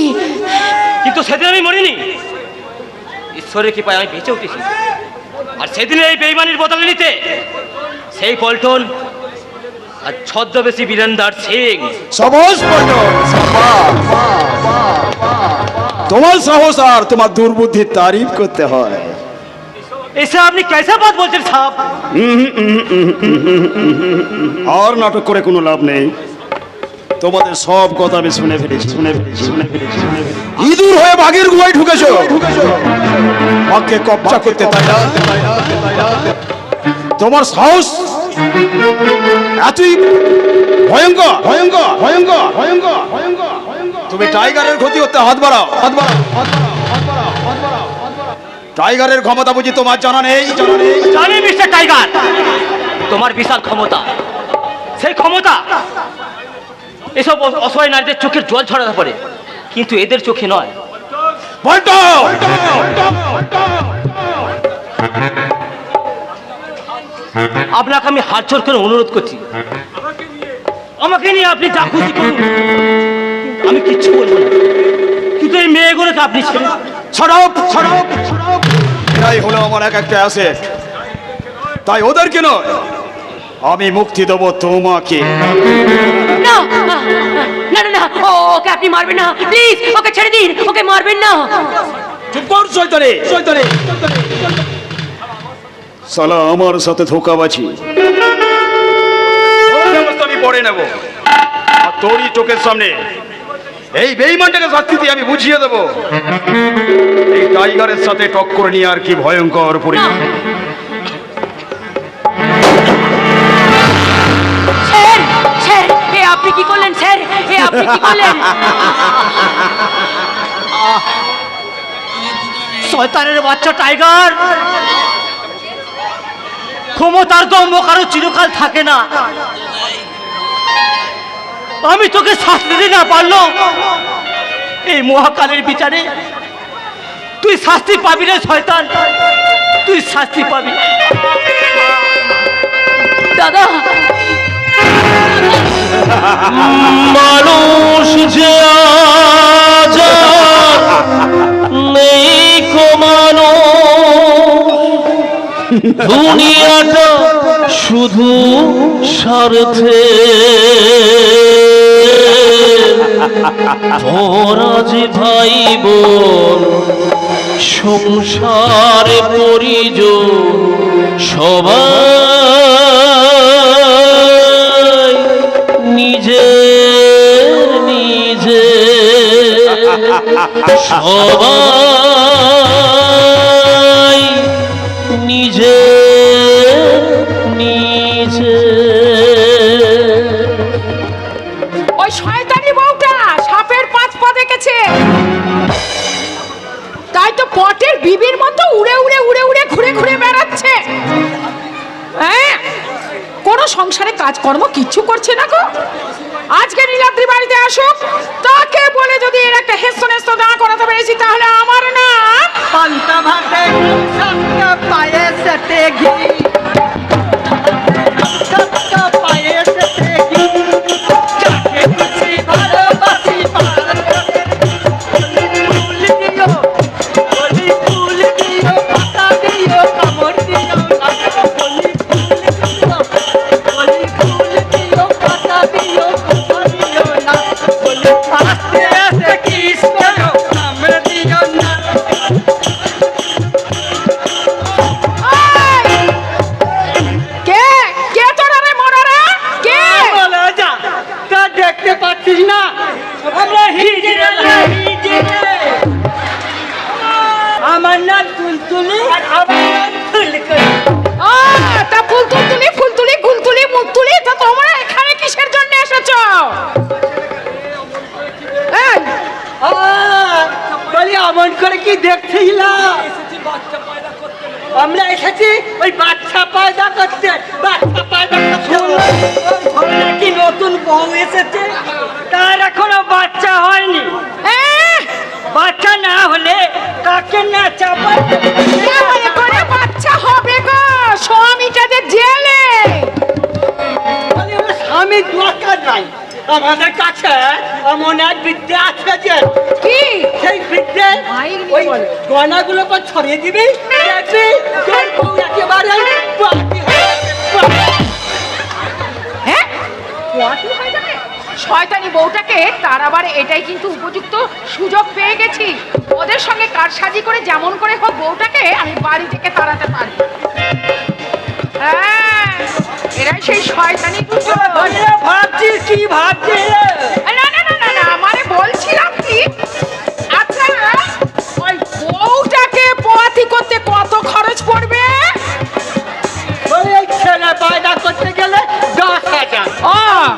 কিন্তু সেদিন আমি মরিনি, ঈশ্বরের কৃপায় আমি বেঁচে উঠেছি। আর সেদিন এই বেইমানির বদলে নিতে সেই পল্টন আর ছদ্মবেশী বীরেন্দার সিং। সাবাস পল্টন, তোমার সাহস আর তোমার দুর্বুদ্ধির তারিফ করতে হয়। এসে আপনি কেসে বাত বলছেন সাহেব? আর নাটক করে কোনো লাভ নেই। তোমাদের সব কথা আমি শুনে ফেলেছি। ইঁদুর হয়ে বাঘের গুহায় ঢুকেছো, বাঘকে কবজা করতে, তাই না? তোমার সাহস এতই ভয়ঙ্কর। তুমি টাইগারের ক্ষতি করতে হাত বাড়াও। টাইগারের ক্ষমতা বুঝি তোমার জানা নেই? জানি মিস্টার টাইগার, তোমার বিশাল ক্ষমতা। সেই ক্ষমতা এসব অসহায় নারীদের চোখের জল ছড়াতে পারে, কিন্তু এদের চোখে নয়। আপনাকে আমি হাত জোর করে অনুরোধ করছি, আমাকে নিয়ে আপনি যা খুশি করুন, আমি কিচ্ছু বলবো না। কিন্তু এই মেয়েগুলোকে আপনি ছড়াও। এরাই হলো আমার একটা অ্যাসেট, তাই ওদেরকে নয়, আমি মুক্তি দেবো তোমাকে। না না না, ওকে আপনি মারবেন না, প্লিজ ওকে ছেড়ে দিন, ওকে মারবেন না। চুপ কর শয়তানে। শালা আমার সাথে ধোঁকাবাজি, আমি পড়ে নেব। আর তোরই চোখের সামনে এই বেঈমানটাকে শাস্তি দিয়ে আমি বুঝিয়ে দেবো এই টাইগারের সাথে টক্কর নিয়ে আর কি ভয়ঙ্কর পরিণাম। আপনি আপনি কি করলেন স্যার? এ আপনি কি করলেন? শয়তানের বাচ্চা টাইগার, ক্ষমতার দম্ভ কারো চিরকাল থাকে না। আমি তোকে শাস্তি দিতে না পারলো এই মহাকালের বিচারে তুই শাস্তি পাবি রে শয়তান, তুই শাস্তি পাবি। দাদা, মানুষ যে আজাদ নেই কমানো, দুনিয়াটা শুধু স্বার্থে পরাজ ভাই বোন সংসারে পরিজন সবাই নিজে নিজে, সবাই নিজে নিজে। ওই শয়তানি বউটা সাপের 5 পা দেখেছে, তাই তো পটের বিবির মতো উড়ে উড়ে উড়ে উড়ে ঘুরে ঘুরে বেড়াচ্ছে। হ্যাঁ, কোনো সংসারে কাজকর্ম কিচ্ছু করছে না গো। আজকে নীলাদ্রি বাড়িতে আসুক, তাকে বলে যদি এর একটা হেস্ত নেস্ত দাঁড় করাতে পেরেছি, তাহলে আমার না পান্তা ভাতে সবটা পায়ে সেতে ঘি, সবটা পায়ে সেতে ঘি, যাকে খুশি ভালোবাসি পার করে। ফুল দিও, ফুল দিও, পাতা দিও, কামড় দিও না। ফুল দিও, পাতা দিও, কামড় দিও না। আস্তে আস্তে কিস করো, কামড় দিও না। কে কে তোরা রে মরারা? কে? বলো যা, তা দেখতে পাচ্ছিস না আমরা হিজড়ে না, হিজড়ে। আমার নাম তুলতুলি আর আমার নাম ফুলকলি। তা ফুলতুলি ফুলতুলি গুলতুলি মুলতুলি, তা তোমরা এখানে কিসের জন্য এসেছো? এই, বলি আমন করে কি দেখছিলাম? আমরা এসেছি ওই বাচ্চা পয়দা করতে, বাচ্চা পয়দা করতে। নাকি নতুন বউ এসেছে, তার এখনো বাচ্চা হয়নি। বাচ্চা না হলে কাকে না চাপা কেমন করে বাচ্চা হবে গো? স্বামীটা যে জেলে। স্বামী দরকার নাই, আমাদের কাছে এমন এক বিদ্যা আছে যে কি? সেই বিদ্যে ওই গয়নাগুলো পর ছড়িয়ে দিবি, দেখবি তোর বউ একেবারে বাকি হয়ে যাবে। হ্যাঁ, পোয়াতি হয়ে যাবে। শয়তানি বউটাকে তারাবার এটাই কিন্তু উপযুক্ত সুযোগ পেয়ে গেছি। ওদের সঙ্গে কারসাজি করে যেমন করে হোক বউটাকে আমি বাড়ি থেকে তাড়াতে পারি। হ্যাঁ, এরাই সেই শয়তানি দুটো। ভাবছিস কি ভাবছিস? না না না না না, মানে বলছিলাম কি, আচ্ছা ওই বউটাকে পোয়াতি করতে কত খরচ পড়বে? ওই ছেলে পয়দা করতে গেলে 10,000,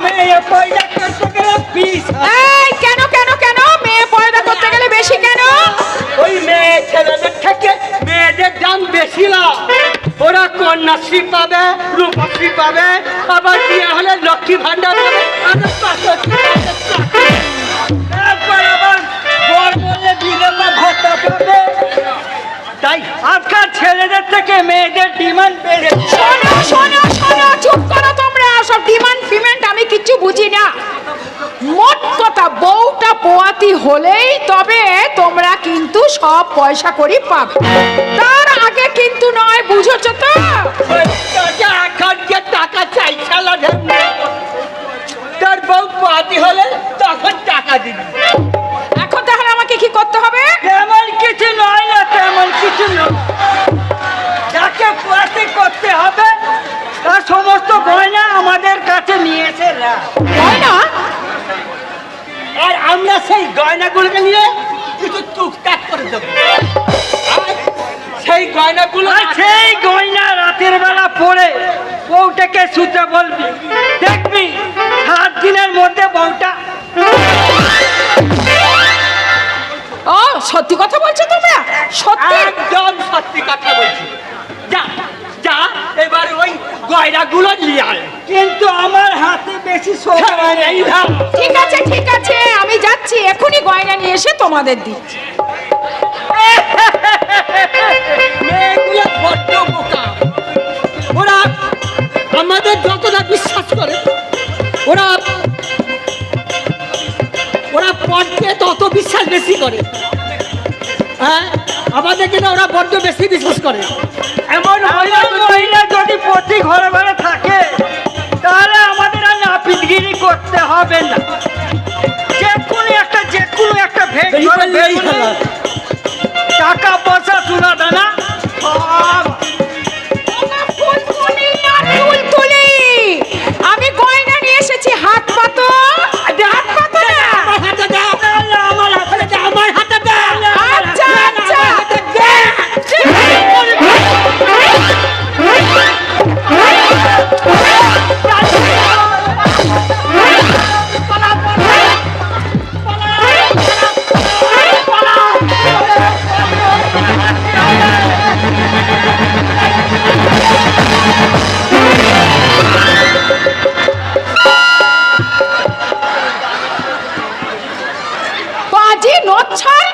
মেয়ে পয়দা করতে গেলে 20,000। এই কেন কেন কেন মেয়ে পয়দা করতে গেলে বেশি কেন? ওই মেয়ে ছেলেদের থেকে মেয়েদের দাম বেশি না। ওরা কন্যাশ্রী পাবে, রূপশ্রী পাবে, আবার বিয়ে হলে লক্ষ্মী ভান্ডার পাবে, তারপর আবার বর বললে বিধবা ভাতা পাবে। তাই আজকাল ছেলেদের থেকে মেয়েদের ডিমান্ড বেড়েছে। শোনো শোনো শোনো, চুপ করো তোমরা। সব ডিমান্ড ফিমেন্ট আমি কিচ্ছু বুঝি না। মোট কথা, বউটা পোয়াতি হলেই তবে তোমরা কিন্তু সব পয়সা করি পাবে, তার আগে কিন্তু নয়, বুঝেছো তো? এখন যে টাকা চাই শালা ঢেমনি। তার বউ পোয়াতি হলে তখন টাকা দিবি। এখন তাহলে আমাকে কি করতে হবে? তেমন কিছু নয় না, তেমন কিছু নয়। যাকে পোয়াতি করতে হবে তার সমস্ত গয়না আমাদের কাছে নিয়ে এসে রাখ। গয়না? আর আমরা সেই গয়নাগুলোকে নিয়ে কিছু টুকটাক করে দেবো। আর সেই গয়নাগুলো, সেই গয়না রাতের বেলা পরে বউটাকে শুতে বলবি, দেখবি 7 দিনের মধ্যে সত্যি কথা বলছো তোমরা? সত্যি? একদম সত্যি কথা বলছি। যা যা এবার ওই গয়নাগুলো নিয়ে আয়। কিন্তু আমার হাতে বেশি সময় নেই ভাই। ঠিক আছে ঠিক আছে, আমি যাচ্ছি, এখনই গয়না নিয়ে এসে তোমাদের দিচ্ছি। মেয়েগুলো বড্ড বোকা। ওরা আমাদের যতটা বিশ্বাস করে, ওরা পড়তে তত বিশ্বাস বেশি করে। হ্যাঁ, আমাদের কিন্তু ওরা বড্ড বেশি বিশ্বাস করে। এমন মহিলা যদি প্রতি ঘরে ঘরে থাকে, তাহলে আমাদের আর নাপিতগিরি করতে হবে না। যে কোনো একটা ভেঙে টাকা পয়সা সোনা দানা সব। ফুলতুলি আর ফুলতুলি, আমি গয়না নিয়ে এসেছি, হাত পাতো। হাত পাতো না। আমার হাতে দে, আমার হাতে দে। আচ্ছা আচ্ছা। বাজি নচ্ছার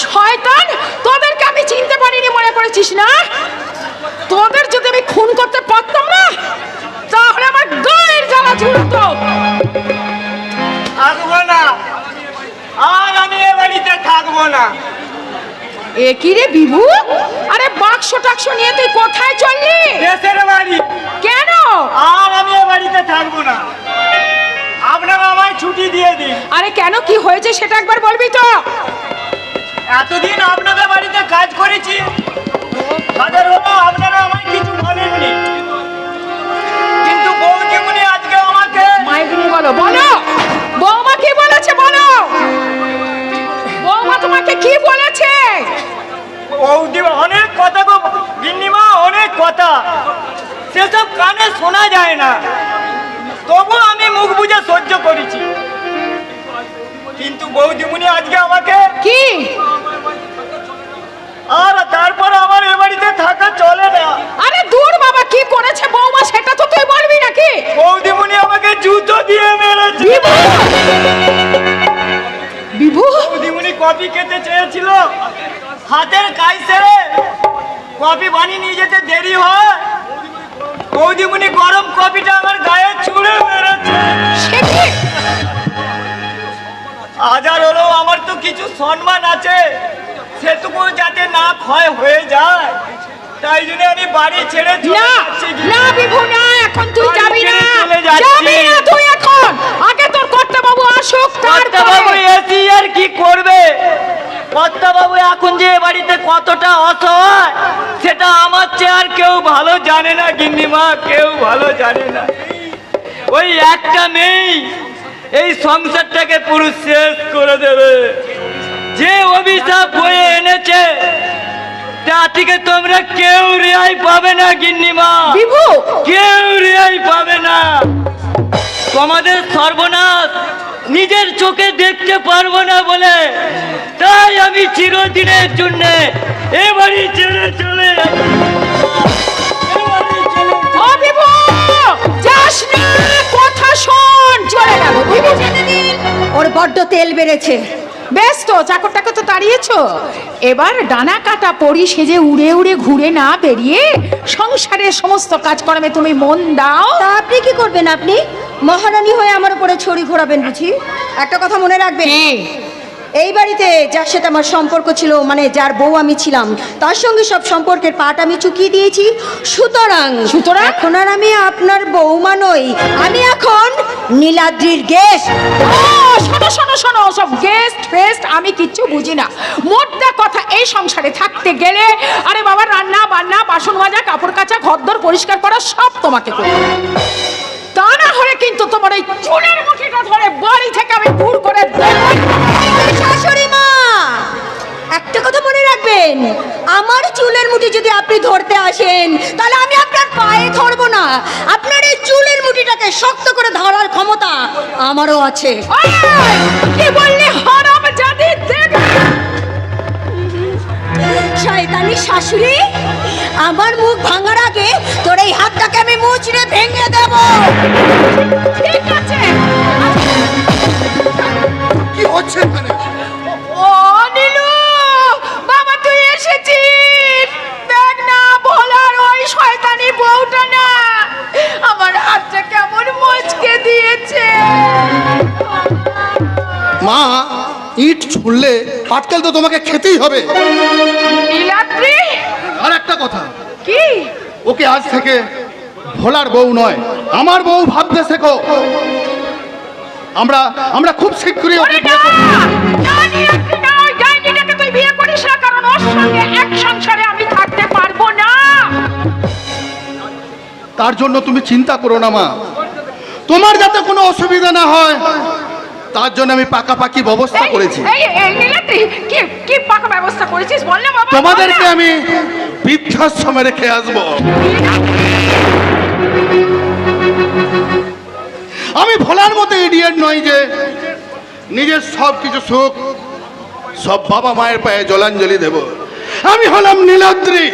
শয়তান, তোদেরকে আমি চিনতে পারিনি মনে করেছিস না? তোদের যদি আমি খুন করতে পারতাম না, তাহলে আমার গায়ের জ্বালা ঝুলতো। থাকবো না, আর আমি এ বাড়িতে থাকবো না। এ কি রে বিভু? আরে বাক্স টাক্স নিয়ে তুই কোথায় চললি? দেশের বাড়ি। কেন? আর আমি এ বাড়িতে থাকবো না। আপনারা আমায় ছুটি দিয়ে দিন। আরে কেন, কি হয়েছে সেটা একবার বলবি তো? এতদিন আপনাদের বাড়িতে কাজ করেছি, তাদের হলো আপনারা আমায় কিছু বলেননি। কিন্তু বৌদিমণি আজকে আমাকে মাইকিনি বলো, বলো বৌমা কি বলেছে, বলো বৌমা তোমাকে কি বলেছে? বৌদি অনেক কথা গো গিন্নিমা, অনেক কথা, সেসব কানে শোনা যায় না। তবু আমি মুখ বুজে সহ্য করেছি। কিন্তু বৌদিমণি আজকে আমাকে কি? আর তারপর আমার এ বাড়িতে থাকা চলে না। আরে দূর বাবা, কি করেছে বৌমা সেটা তো তুই বলবি নাকি? বৌদিমণি আমাকে জুতো দিয়ে মেরেছে। বিভু, বিভু, বৌদিমণি কফি খেতে চেয়েছিল, হাতের কাজ সেরে কফি বানিয়ে নিয়ে যেতে দেরি হয়, বৌদিমণি গরম কফিটা আমার গায়ে ছুঁড়ে মেরেছে। সে কি? হাজার হলো আমার তো কিছু সম্মান আছে, সেটুকু যাতে না ক্ষয় হয়ে যায়, তাই জন্য আমি বাড়ি ছেড়ে চলে না যাচ্ছি। না বিভু না, এখন তুই বাড়ি যাবি না, ছেড়ে চলে যাচ্ছি। যাবি না তুই এখন। আগে তোর কর্তাবাবু আসুক, কর্তাবাবু তারপরে এসি আর কি করবে? কর্তাবাবু এখন যে এ বাড়িতে কতটা অসহায়, সেটা আমার চেয়ে আর কেউ ভালো জানে না গিন্নিমা, কেউ ভালো জানে না। ওই একটা মেয়ে এই সংসারটাকে পুরো শেষ করে দেবে। যে অভিশাপ বয়ে এনেছে, তা থেকে তোমরা কেউ রেহাই পাবে না গিন্নিমা, বিভু, কেউ রেহাই পাবে না। তোমাদের সর্বনাশ নিজের চোখে দেখতে পারবো না বলে, তাই আমি চিরদিনের জন্য এ বাড়ি ছেড়ে চলে যাবো। ও বিভু, যাস না, কথা শোন। চলে গেল বিভু। ওর বড্ড তেল বেড়েছে। বেশ তো, চাকরটাকে তো তাড়িয়েছো, এবার ডানা কাটা পরি সেজে উড়ে উড়ে ঘুরে না বেরিয়ে সংসারের সমস্ত কাজকর্মে তুমি মন দাও। তা আপনি কি করবেন? আপনি মহারানী হয়ে আমার উপরে ছড়ি ঘোরাবেন বুঝি? একটা কথা মনে রাখবেন, কি? এই বাড়িতে যার সাথে আমার সম্পর্ক ছিল, মানে যার বউ আমি ছিলাম, তার সঙ্গে সব সম্পর্কের পাট আমি চুকিয়ে দিয়েছি। সুতরাং এখন আর আমি আপনার বৌমা নই, আমি এখন নীলাদ্রির গেস্ট। ও, শোনো শোনো শোনো, সব গেস্ট ফেস্ট আমি কিচ্ছু বুঝি না। মোদ্দা কথা, এই সংসারে থাকতে গেলে আরে বাবা, রান্না বান্না, বাসন মাজা, কাপড় কাচা, ঘরদোর পরিষ্কার করা সব তোমাকে করতে হবে। তা না হলে কিন্তু তোমার ওই চুলের মুঠিটা ধরে বাড়ি থেকে আমি দূর করে দেব। শাশুড়ি মা, একটা কথা মনে রাখবেন, আমার চুলের মুঠি যদি আপনি ধরতে আসেন, তাহলে আমি আপনার পায়ে ধরবো না, আপনার এই চুলের মুঠিটাকে শক্ত করে ধরার ক্ষমতা আমারও আছে। কি বললি? হারাম জাদি, দেখ শয়তানি শাশুড়ি, আমার মুখ ভাঙার আগে তোর এই হাতটাকে আমি মুচড়ে ভেঙে দেব। ঠিক আছে। কি হচ্ছে এখানে? ও নীলু, বাবা তুই এসেছিস? দেখ না, ভোলার ওই শয়তানি বউটা না আমার হাতটা কেমন মচকে দিয়েছে। মা, ইট ছুঁড়লে পাটকেল তো তোমাকে খেতেই হবে। নীলাদ্রি, আর একটা কথা, কি? ওকে আজ থেকে ভোলার বউ নয়, আমার বউ ভাবতে শেখো। আমরা খুব শীঘ্রই ওকে ওরে না, না নীলাদ্রি না, ওই ডাইনিটাকে তুই বিয়ে করিস না, কারণ ওর সঙ্গে এক সংসারে আমি থাকতে পারবো না। তার জন্য তুমি চিন্তা করো না মা, তোমার যাতে কোনো অসুবিধা না হয় তার জন্য আমি পাকাপাকি ব্যবস্থা করেছি। এই নীলাদ্রি, কি পাকা ব্যবস্থা করেছিস বল না বাবা। তোমাদেরকে আমি বৃদ্ধাশ্রমে রেখে আসবো। আমি ভোলার মতো ইডিয়েট নই যে নিজের সব কিছু সুখ সব বাবা মায়ের পায়ে জলাঞ্জলি দেব। আমি হলাম নীলাদ্রি,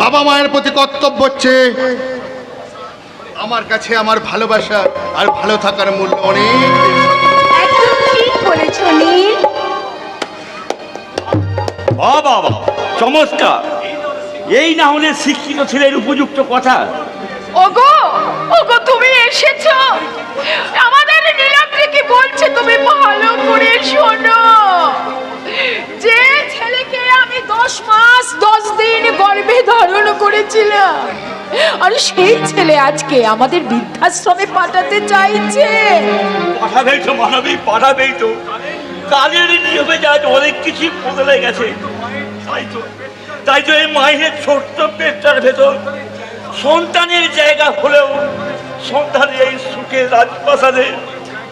বাবা মায়ের প্রতি কর্তব্য হচ্ছে আমার কাছে আমার ভালোবাসা আর ভালো থাকার মূল্য অনেক বেশি। একদম ঠিক বলেছ নীল। বাবা চমৎকার, এই না হলে শিক্ষিত ছেলের উপযুক্ত কথা। ওগো, ওগো তুমি এসেছো। আমাদের নীলাদ্রি কি বলছে তুমি ভালো করে শোনো। যে ছেলেকে আমি 10 মাস 10 দিন গর্ভে ধারণ করেছিলাম, আর সেই ছেলে আজকে আমাদের বৃদ্ধাশ্রমে পাঠাতে চাইছে। পাঠাবেই তো মানবী, পাঠাবেই তো। কালের নিয়মে যা অনেক কিছু বদলে গেছে। তাই তো এই মায়ের ছোট্ট পেটটার ভেতর সন্তানের জায়গা হলেও সন্তানের এই সুখের রাজপ্রাসাদে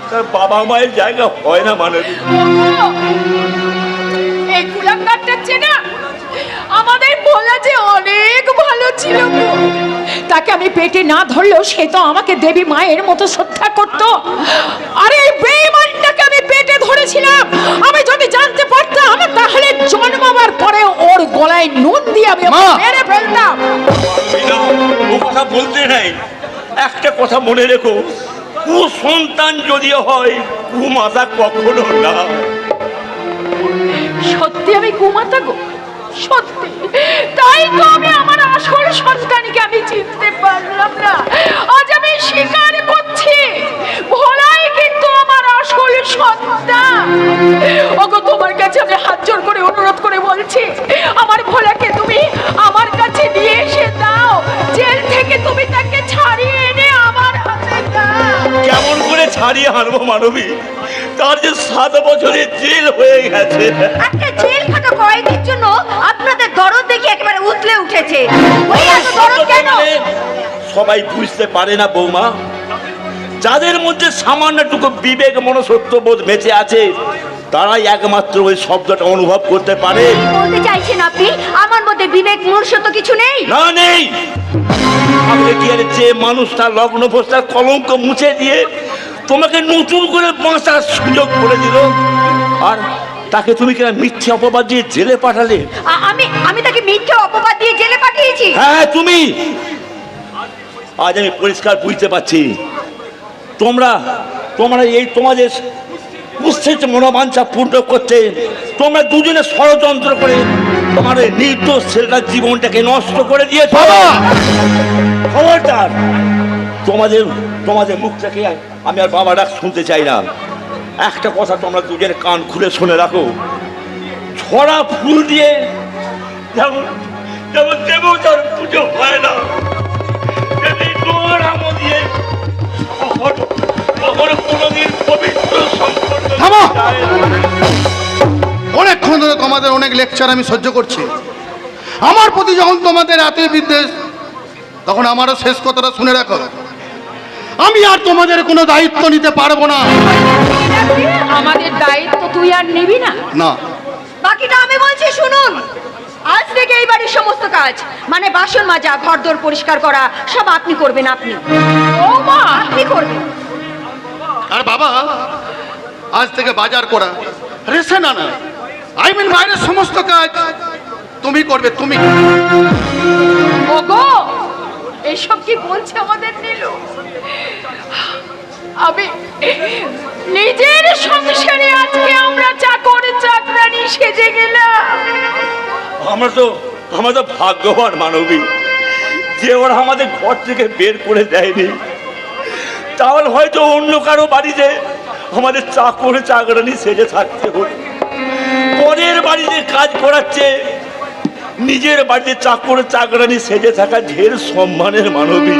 তার বাবা মায়ের জায়গা হয় না মানবী। এই কুলাঙ্গারটা চেনা, আমাদের ভোলা যে অনেক ভালো ছিল গো। তাকে আমি পেটে না ধরলেও সে তো আমাকে দেবী মায়ের মতো শ্রদ্ধা করত। আরে এই বেঈমানটাকে আমি পেটে ধরেছিলাম। আমি যদি জানতে পারতাম তাহলে জন্মাবার পরে ওর গলায় নুন দিয়ে আমি ওকে মেরে ফেলতাম। ও কথা বলতে নাই, একটা কথা মনে রেখো, কুসন্তান যদিও হয় কুমাতা কখনো না। সত্যি আমি কুমাতা গো, সত্যি। তাই তো আমি আমার আসল সন্তানকে আমি চিনতে পারলাম না। আজ আমি স্বীকার করছি, ভোলাই কিন্তু আমার আসল সন্তান। ওগো তোমার কাছে আমি হাত জোড় করে অনুরোধ করে বলছি, আমার ভোলাকে তুমি আমার কাছে নিয়ে এসে দাও। জেল থেকে তুমি তাকে ছাড়িয়ে এনে আমার হাতে দাও। কেমন করে ছাড়িয়ে আনবো মানবী? তার যে 7 বছরের জেল হয়ে গেছে। একটা জেল খাটা কয়েদির জন্য আপনাদের দরদ দেখে একেবারে উতলে উঠেছে। ওই এত দরদ কেন? সবাই বুঝতে পারে না বৌমা, যাদের মধ্যে সামান্যটুকু বিবেক মনসত্ববোধ বেঁচে আছে তারাই একমাত্র ওই শব্দটা অনুভব করতে পারে। বলতে চাইছেন আপনি আমার মধ্যে বিবেক মনুষ্যত্ব কিছু নেই? না, নেই। আপনি কি আর যে মানুষটা লগ্ন অবস্থার কলঙ্ক মুছে দিয়ে তোমাকে নতুন করে বাঁচার সুযোগ করে দিল, আর তাকে তুমি কিনা মিথ্যে অপবাদ দিয়ে জেলে পাঠালে? আমি তাকে মিথ্যে অপবাদ দিয়ে জেলে পাঠিয়েছি? হ্যাঁ তুমি। আজ আমি পরিষ্কার বুঝতে পারছি, তোমরা এই তোমাদের কুৎসিত মনোবাঞ্ছা পূর্ণ করতে তোমরা দুজনে ষড়যন্ত্র করে তোমার এই নির্দোষ ছেলেটার জীবনটাকে নষ্ট করে দিয়েছ। খবরদার, তোমাদের মুখ থেকে আমি আর বাবা ডাক শুনতে চাই না। একটা কথা তোমরা দুজনে কান খুলে শুনে রাখো, ছড়া ফুল দিয়ে যেমন দেবতার পুজো হয় না, তেমনি তোমার আমল দিয়ে কখনো কোনোদিন পবিত্র সম্পর্ক যায় না। অনেকক্ষণ ধরে তোমাদের অনেক লেকচার আমি সহ্য করছি। আমার প্রতি যখন তোমাদের এতই বিদ্বেষ, তখন আমারও শেষ কথাটা শুনে রাখো, আমি আর তোমাদের কোনো দায়িত্ব নিতে পারবো না। আমাদের দায়িত্ব তুই আর নিবি না? না। বাকিটা আমি বলছি শুনুন। আজ থেকে এই বাড়ির সমস্ত কাজ, মানে বাসন মাজা, ঘরদোর পরিষ্কার করা, সব আপনি করবেন। আপনি ও মা, আপনি করবেন। আর বাবা, আজ থেকে বাজার করা, রেশন আনা, আই মিন বাইরের সমস্ত কাজ তুমি করবে, তুমি। ওগো এসব কি বলছে আমাদের নীলু? আমি নিজের সংসারে আজকে আমরা চাকর চাকরানি সেজে গেলাম। আমরা তো ভাগ্যবান মানবী যে ওরা আমাদের ঘর থেকে বের করে দেয়নি। তাহলে হয়তো অন্য কারো বাড়িতে আমাদের চাকর চাকরানি সেজে থাকতে হতো। পরের বাড়িতে কাজ করাচ্ছে, নিজের বাড়িতে চাকর চাকরানি সেজে থাকা ঢের সম্মানের মানবী।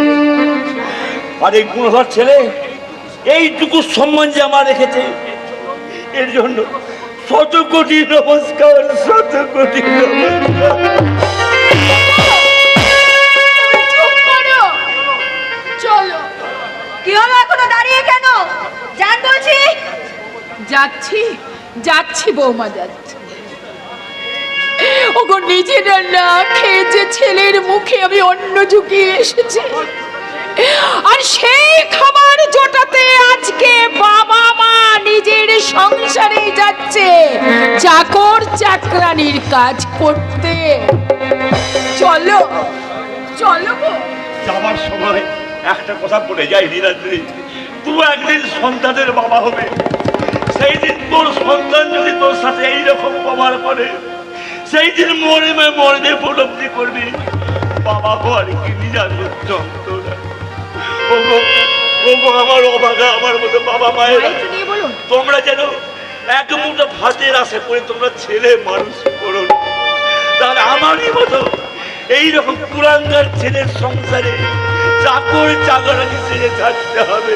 আর এই গুণধর ছেলে এইটুকু সম্মান যে আমার রেখেছে, এর জন্য শত কোটি নমস্কার, শত কোটি নমস্কার। চুপ করো, চলো। কি হলো, এখনো দাঁড়িয়ে কেন? যান বলছি। যাচ্ছি যাচ্ছি বৌমা, যাচ্ছি। ওগো নিজেরা না খেয়ে যে ছেলের মুখে আমি অন্ন ঝুঁকিয়ে এসেছি, আর সেই খাবার জোটাতে আজকে বাবা মা নিজের সংসারে যাচ্ছে চাকর চাকরানির কাজ করতে। চলো চলো গো। যাওয়ার সময় একটা কথা বলে যাই নীলাদ্রি, তুই একদিন সন্তানের বাবা হবে। সেই দিন তোর সন্তান যদি তোর সাথে এইরকম ব্যবহার করে, সেই দিন মরে উপলব্ধি করবি বাবা হওয়ার কি নির্যাতন যন্ত্রণা। ওগো ওগো আমার অভাগা, আমার মতো বাবা মায়ের, তোমরা যেন এক মুঠো ভাতের আশা করে তোমরা ছেলে মানুষ করো না। তাহলে আমারই মতো এইরকম কুলাঙ্গার ছেলের সংসারে চাকর চাকরানি ছেড়ে থাকতে হবে,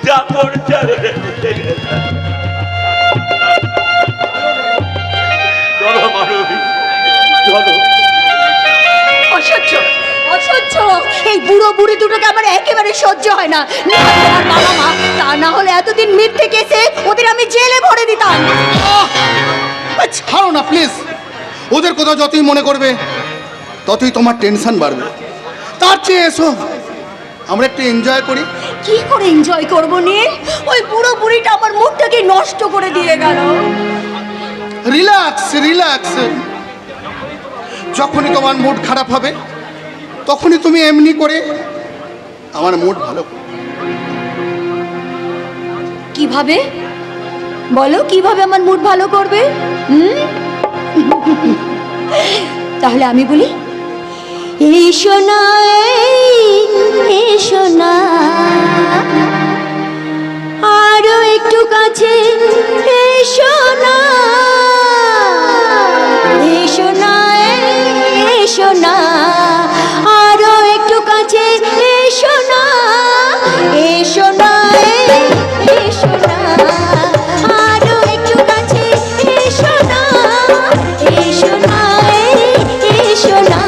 চাকর চাকরানি ছেড়ে থাকতে। চলো মানবী, চলো। অসহ্য অসহ্য, এই বুড়ো বুড়ি দুটোকে আমার একেবারে সহ্য হয় না। আর বাবা মা, তা না হলে এতদিন মিথ্যে কেসে ওদের আমি জেলে ভরে দিতাম। ছাড়ো না প্লিজ, ওদের কথা যতই মনে করবে ততই তোমার টেনশন বাড়বে। তার চেয়ে এসো আমরা একটু এনজয় করি। কি করে এনজয় করবো নীল? ওই বুড়ো বুড়িটা আমার মুডটাকে নষ্ট করে দিয়ে গেল। রিল্যাক্স রিল্যাক্স, যখনই তোমার মুড খারাপ হবে তখনই তুমি এমনি করে আমার মুড ভালো করবে। কিভাবে বলো, কিভাবে আমার মুড ভালো করবে? তাহলে আমি বলি, এসো না এসো না, আরো একটু কাছে এসো না, এসো না এসো না, আরো একটু কাছে এসো না, এসো না এসো না, আরো একটু কাছে এসো না, এসো না এসো না।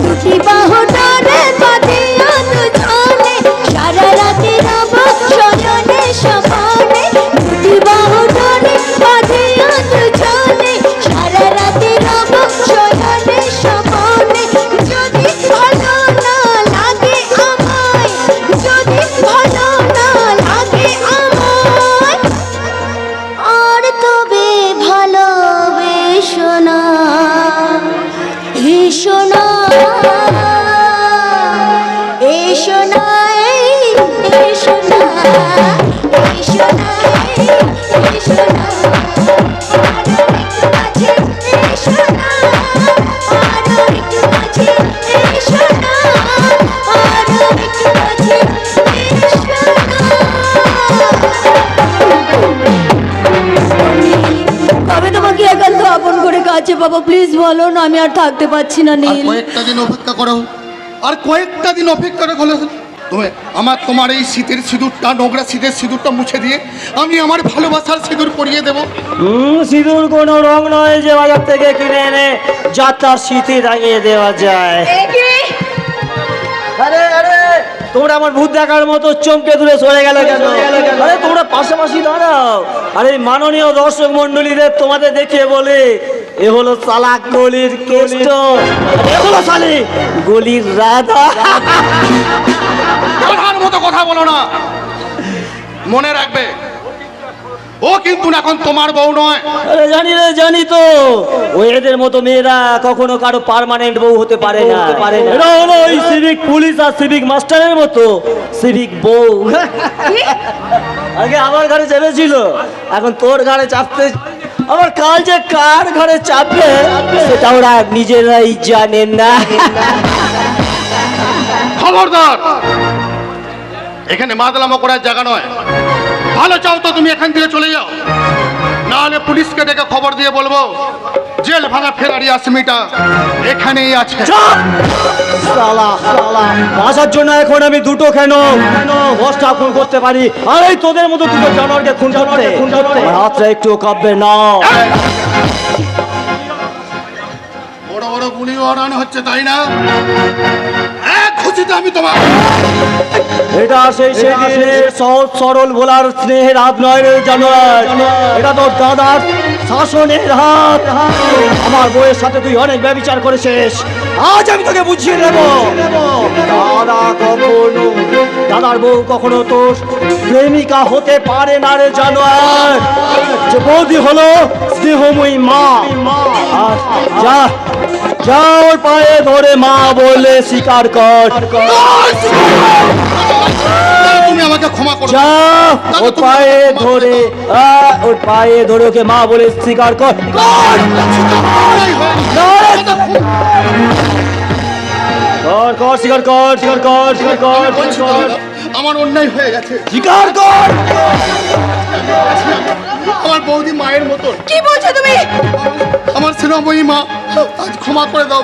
দুটি বাহু টানে বাঁধিয়া দুজনে, সারা রাতে রব শয়নে সপনে। দুটি বাহু টানে বাঁধিয়া দুজনে, সারা রাতে রব শয়নে সপনে। যদি ভালো না লাগে আমায়, যদি ভালো না লাগে আমায়, আর তবে ভালোবেসো না, এসো না এসো না এসো না, এসো না এসো না, আরো একটু কাছে এসো না, আরো একটু কাছে এসো না, আরো একটু কাছে এসো না। কবে তোমাকে একান্ত আপন করে কাছে পাবো? প্লিজ বলো না, আমি আর থাকতে পারছি না আর নীল। কয়েকটা দিন অপেক্ষা করো, আর কয়েকটা দিন অপেক্ষা করো। তুমি তোমার এই শীতের সিঁদুরটা, নোংরা শীতের সিঁদুরটা মুছে দিয়ে আমি আমার ভালোবাসার সিঁদুর পরিয়ে দেবো। সিঁদুর কোনো রং নয় যে বাজার থেকে কিনে এনে যাত্রার স্মৃতি দাঁড়িয়ে দেওয়া যায়। আরে আরে, তোমরা আমার ভূত দেখার মতো চমকে দূরে সরে গেল কেন? আরে তোমরা পাশাপাশি দাঁড়াও। আরে মাননীয় দর্শক মন্ডলীদের তোমাদের দেখিয়ে বলে এ হলো চালাক গলির কেষ্ট, এ হলো শালি গলির রাধা। কথার মতো কথা বলো না, মনে রাখবে ও কিন্তু এখন তোমার বউ নয়। আরে জানি রে, জানি তো, ওই এদের মতো মেয়েরা কখনো কারো পার্মানেন্ট বউ হতে পারে না। এটা হলো ওই সিভিক পুলিশ আর সিভিক মাস্টারের মতো সিভিক বউ। আগে আমার ঘরে চেপেছিল, এখন তোর ঘরে চাপতে, আমার কাল যে কার ঘরে চাপবে সেটা ওরা নিজেরাই জানেন না। খবরদার, এখানে মাদলামো করার জায়গা নয়। ভালো চাও তো তুমি এখান থেকে চলে যাও, নাহলে পুলিশকে ডেকে খবর দিয়ে বলবো জেল ভাঙা ফেরারি আসামিটা এখানেই আছে। সালা সালা বাঁচার জন্য এখন আমি দুটো কেন দশটা খুন করতে পারি, আর এই তোদের মতো দুটো জানোয়ারকে খুন করতে আমার হাতটা একটু কাঁপবে না। বড় বড় গুলি ওড়ানো হচ্ছে তাই না? এক খুশিতে আমি তোমার এটা সেই সেদিনের সহজ সরল ভোলার স্নেহের হাত নয় রে জানোয়ার, এটা তোর দাদার শাসনের হাত। আমার বউয়ের সাথে তুই অনেক ব্যভিচার করেছিস, আজ আমি তোকে বুঝিয়ে দেব। দাদার বউ কখনো তোর প্রেমিকা হতে পারে না রে জানোয়ার। যে বৌদি হলো স্নেহময়ী মা, আর যা যা ওর পায়ে ধরে মা বলে স্বীকার কর। তুমি আমাকে ক্ষমা করো। যা ওর পায়ে ধরে, ওর পায়ে ধরে ওকে মা বলে স্বীকার কর। কর কর স্বীকার কর, স্বীকার কর, স্বীকার কর, স্বীকার কর, আমার অন্যায় হয়ে গেছে। স্বীকার কর। আমার বৌদি মায়ের মতো, কি বলছো তুমি? আমার স্নেহময়ী মা, আজ ক্ষমা করে দাও।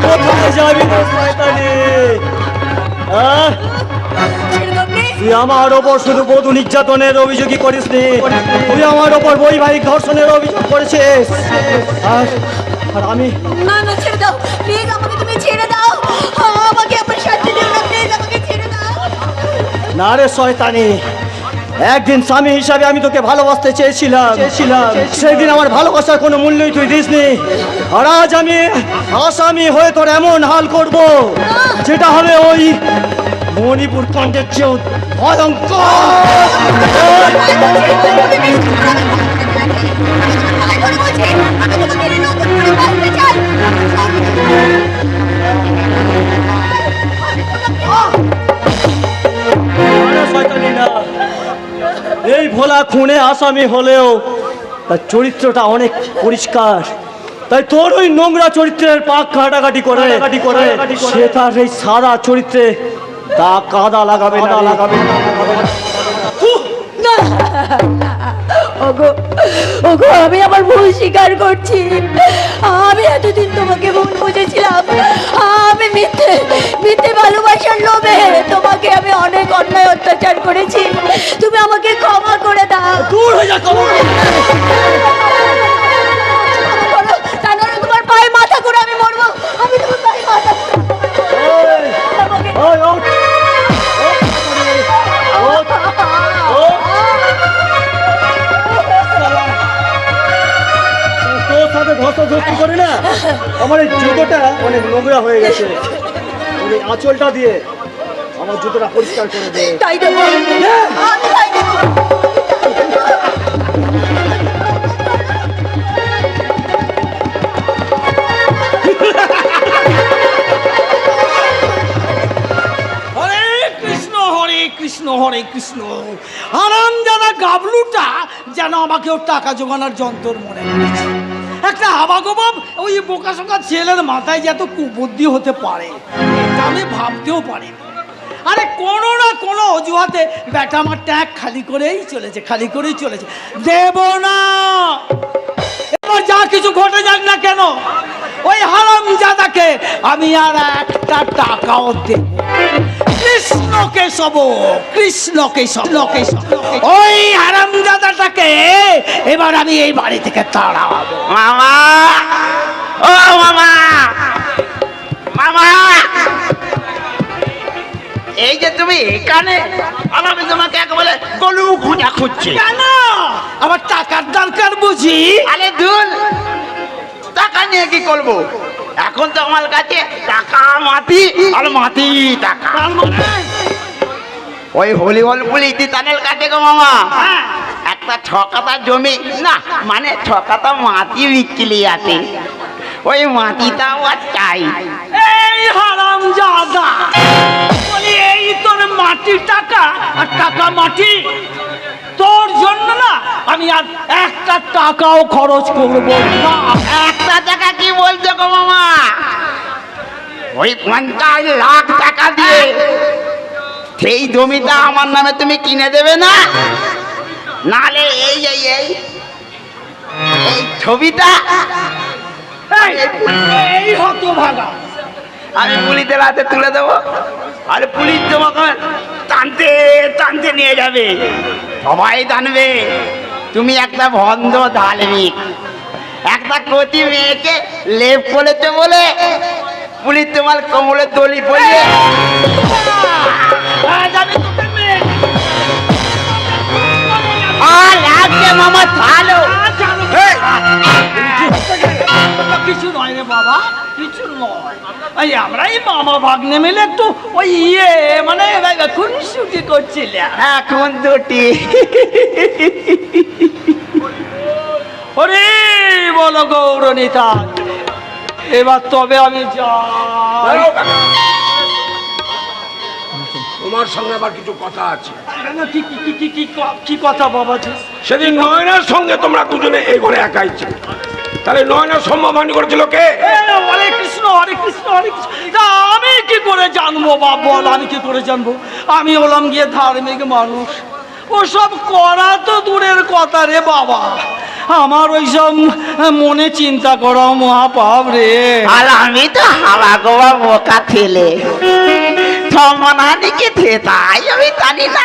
কোথায় যাবি রে শয়তানি? তুই আমার ওপর শুধু বধূ নির্যাতনের অভিযোগই করিস নি, তুই আমার ওপর বৈবাহিক ধর্ষণের অভিযোগ করেছিস। আর আমি না না, ছেড়ে দাও প্লিজ, আমাকে তুমি ছেড়ে দাও, আমাকে আমার শান্তি দিও না প্লিজ, আমাকে ছেড়ে দাও। না রে শয়তানি, একদিন স্বামী হিসাবে আমি তোকে ভালোবাসতে চেয়েছিলাম, সেদিন আমার ভালোবাসার কোনো মূল্যই তুই দিসনি। আর আজ আমি আসামি হয়ে তোর এমন হাল করব যেটা হবে ওই মণিপুর কাণ্ডের চেয়েও ভয়ঙ্কর। এই ভোলা খুনে আসামি হলেও তার চরিত্রটা অনেক পরিষ্কার, তাই তোর ওই নোংরা চরিত্রের পাক কাটাকাটি করে সে তার এই সাদা চরিত্রে তা কাদা লাগাবে না। ওগো ওগো, আমি আমার ভুল স্বীকার করছি। আমি এতদিন তোমাকে ভুল বুঝেছিলাম, আমি মিথ্যে মিথ্যে ভালোবাসার লোভে তোমাকে আমি অনেক অন্যায় অত্যাচার করেছি, তুমি আমাকে ক্ষমা করে দাও। দূর হয়ে যা, ক্ষমা করো। তা নাহলে তোমার পায়ে মাথা করে আমি মরবো, আমি তোমার পায়ে মাথা করে আমাকে- ওই, ওঠ। তোর সাথে ধস্তাধস্তি করে না আমার এই জুতোটা অনেক নোংরা হয়ে গেছে, ওই আঁচলটা দিয়ে আমার জুতোটা পরিষ্কার করে দে। তাই দেবো, আমি তাই দেবো। হরে কৃষ্ণ হরে কৃষ্ণ। হারামজাদা গাবলুটা যেন আমাকে ওর টাকা জোগানোর যন্ত্র মনে করেছে। একটা হাবাগোবাব ওই বোকাশোকা ছেলের মাথায় যে এত কুবুদ্ধি হতে পারে এটা আমি ভাবতেও পারি। আরে কোনো না কোনো অজুহাতে ব্যাটা আমার ট্যাগ খালি করেই চলেছে, দেব না। এবার যা কিছু ঘটে যাক না কেন, ওই হারামজাদাকে আমি আর একটা টাকাও দেব। কৃষ্ণ কেশব ওই হারামজাদাটাকে এবার আমি এই বাড়ি থেকে তাড়াবো। মামা, ও মামা, মামা, এই যে তুমি তুমি এখানে আর আমি তোমাকে একেবারে গলু খোঁজা খুঁজছি কেন আমার টাকার দরকার বুঝি? আরে দুল টাকা নিয়ে কি করবো? এখন তো আমার কাছে টাকা মাটি আর মাটি টাকা। তার মানে ওই হলি হল পুলিশ টানেল কাটে গো মামা, একটা ছকাতা জমি না মানে ছকাতা মাটি বিক্রি আছে, ওই মাটিটাও আর চাই। এই হারামজাদা, বলি এই তোর মাটির টাকা আর টাকা মাটি, তোর জন্য না আমি আর একটা টাকাও খরচ করব না। একটা টাকা কি বলছো গো মামা? ওই 50 লাখ টাকা দিয়ে সেই জমিটা আমার নামে তুমি কিনে দেবে না? নালে এই এই এই এই ছবিটা এই হতভাগা, আমি পুলিশের হাতে তুলে দেবো, আর পুলিশ তোমাকে টানতে টানতে নিয়ে যাবে, সবাই জানবে তুমি একটা ভন্ড ধার্মিক, একটা কচি মেয়েকে লেপ করেছে বলে পুলিশ তোমার কোমরে দড়ি পড়িয়ে আজ আমি তোকে মেরে আর লাগছে মামা ছাড়ো। কিছু নয় রে বাবা, কিছু নয়। এই আমরা এই মামা ভাগ্নে মিলে একটু ওই মানে খুনসুটি করছিলাম। এখন দুটি ওরে বলো গৌরনীতা, এবার তবে আমি যাই। তোমার সঙ্গে আবার কিছু কথা আছে। কি কথা বাবাজি? সেদিন নয়নার সঙ্গে তোমরা দুজনে এই ঘরে একাই ছিলে, তাহলে নয়না সম্ভাবনা করেছিল কে? হরে কৃষ্ণ হরে কৃষ্ণ হরে কৃষ্ণ। তা আমি কি করে জানবো বাবা, বল আমি কি করে জানবো? আমি হলাম গিয়ে ধার্মিক মানুষ, ওসব করা তো দূরের কথা রে বাবা, আমার ওইসব মনে চিন্তা করা মহাপাপ রে। আর আমি তো হাওয়া গোয়া বোকা ছেলে, থমনানিকে তাই আমি জানি না।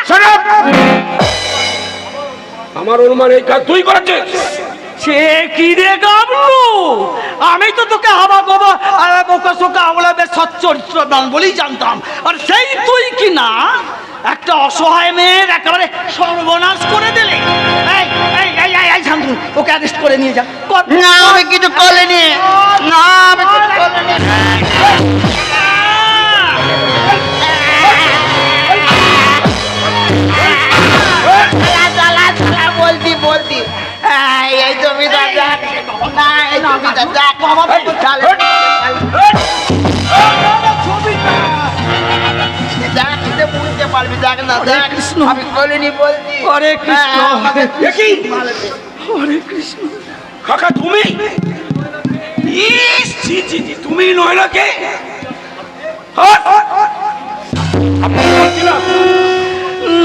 আমার অনুমান এই কাজ তুই করেছিস। সে কি রে গাবলু, আমি তো তোকে হাবা গোবা বোকা সোকা ওলাবে সচ্চরিত্র দান বলেই জানতাম, আর সেই তুই কি না একটা অসহায় মেয়ের একেবারে সর্বনাশ করে দিলে। এই এই এই এই এই শান্তু, ওকে অ্যারেস্ট করে নিয়ে যা। না আমি কিছু করিনি, না আমি কিছু করিনি। বলতি বলতি এই জমিটা দেখ না, এই জমিটা দেখ বুঝতে পারবি, দেখ না দেখ আমি বলিনি বলছি। হরে কৃষ্ণ দেখি হরে কৃষ্ণ। কাকা তুমি? ইস, জি জি জি, তুমি নয়না কে?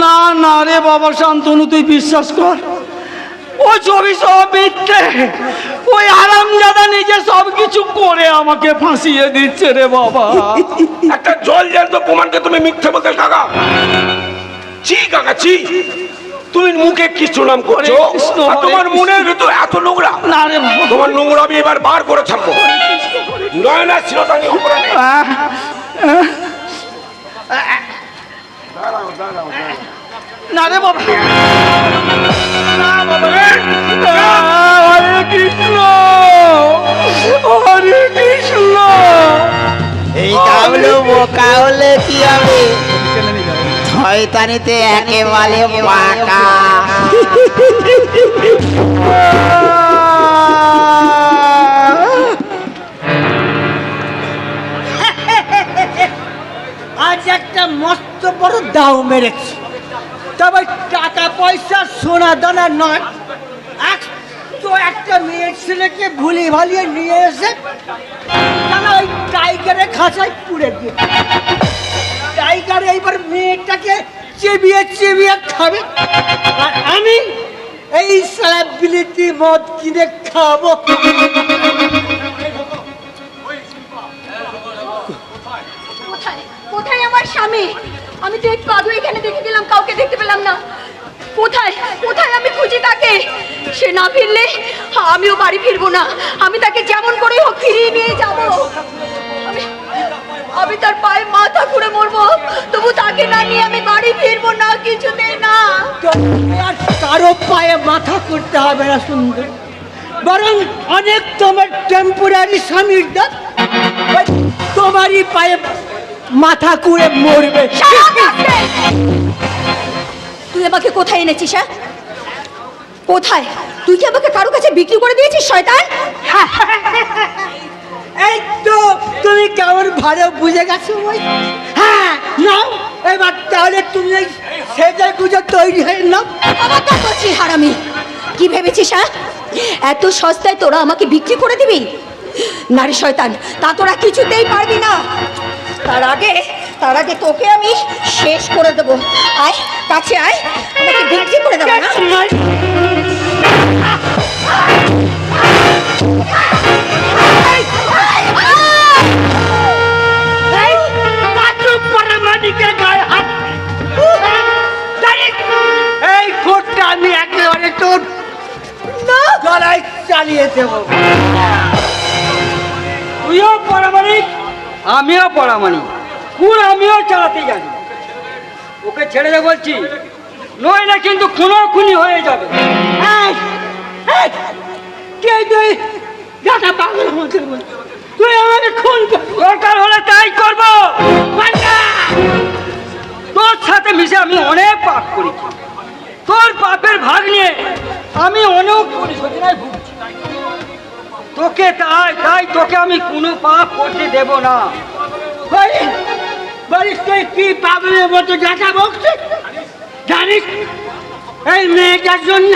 না না রে বাবা শান্তনু, তুই বিশ্বাস কর, ও ছবি সব মিথ্যে। ওই আরামজাদা নিজে সব কিছু করে আমাকে ফাঁসিয়ে দিচ্ছে রে বাবা। একটা জল জ্যান্ত প্রমাণকে তুমি মিথ্যে বলতে কাকা? ছি কাকা ছি, তুমি মুখে কিছু নাম করছো, হরে কৃষ্ণ, আর তোমার হরে মনের ভিতর এত নোংরা। না রে বাবা, তোমার নোংরা আমি এবার বার করে ছাড়বো। নয়না ছিল তাই অপরাধী। না রে বাবা, না বাবা রে। হরে কৃষ্ণ হরে কৃষ্ণ। এই গাবলু বোকা হলে কি হবে, শয়তানিতে একেবারে পাকা। আজ একটা মস্ত বড় দাও মেরেছি, তবে টাকা পয়সা সোনা দানা নয়, তো একটা মেয়ের ছেলেকে ভুলি ভালিয়ে নিয়ে এসে ওই টাইগারের খাঁচায় পুড়ে দিয়ে, টাইগার এইবার মেয়েটাকে চেবিয়ে চেবিয়ে খাবে, আর আমি এই সালা বিলিতি মদ কিনে খাবো। কোথায় আমার স্বামী? আমি তো একটু আগে এখানে দেখে গেলাম, কাউকে দেখতে পেলাম না। কোথায় কোথায় আমি খুঁজি তাকে, সে না ফিরলে আমিও বাড়ি ফিরবো না। আমি তাকে যেমন করে হোক ফিরিয়ে নিয়ে যাব। আমি তার পায়ে মাথা ঘুরে মরবো, তবু তাকে তোমাকে না নিয়ে আমি বাড়ি ফিরবো না, কিছুতেই না। আর কারো পায়ে মাথা করতে হবে না সুন্দর, বরং অনেক তোমার টেম্পোরারি স্বামীর দাঁত তোমারই পায়ে মাথা কুড়ে মরবে। তুই আমাকে কোথায় এনেছিস? হ্যাঁ, কোথায়? তুই কি আমাকে কারো কাছে বিক্রি করে দিয়েছিস শয়তান? এই তো তুমি কেমন ভালো বুঝে গেছো। হ্যাঁ নাও, এবার তাহলে তুমি সেজে গুজে তৈরি হয়ে নাও। আবার তা করছিস হারামি। কি ভেবেছিস? হ্যাঁ, এত সস্তায় তোরা আমাকে বিক্রি করে দিবি? নারী শয়তান, তা তোরা কিছুতেই পারবি না। তার আগে তোকে আমি শেষ করে দেবো। আয় কাছে আয়, আমাকে বিক্রি করে দেবো না। এই কোটটা আমি একেবারে তোর গলায় চালিয়ে দেবো। তুইও পরামানিক, আমিও পরামানিক, কুর আমিও চালাতে জানি। ওকে ছেড়ে দে বলছি, নইলে কিন্তু খুনোখুনি হয়ে যাবে। কে তুই? যাটা পাগল মতো বল, তুই আমাকে খুন দরকার হলে তাই করবো। তোর সাথে মিশে আমি অনেক পাপ করেছি, তোর পাপের ভাগ নিয়ে আমি অনেক পরিশোধনায় ভুগছি। তোকে তাই তোকে আমি কোনো পাপ করতে দেব না। বলিস তুই কি পাগলের মতো দেখা বকছিস? জানিস এই মেয়েটার জন্য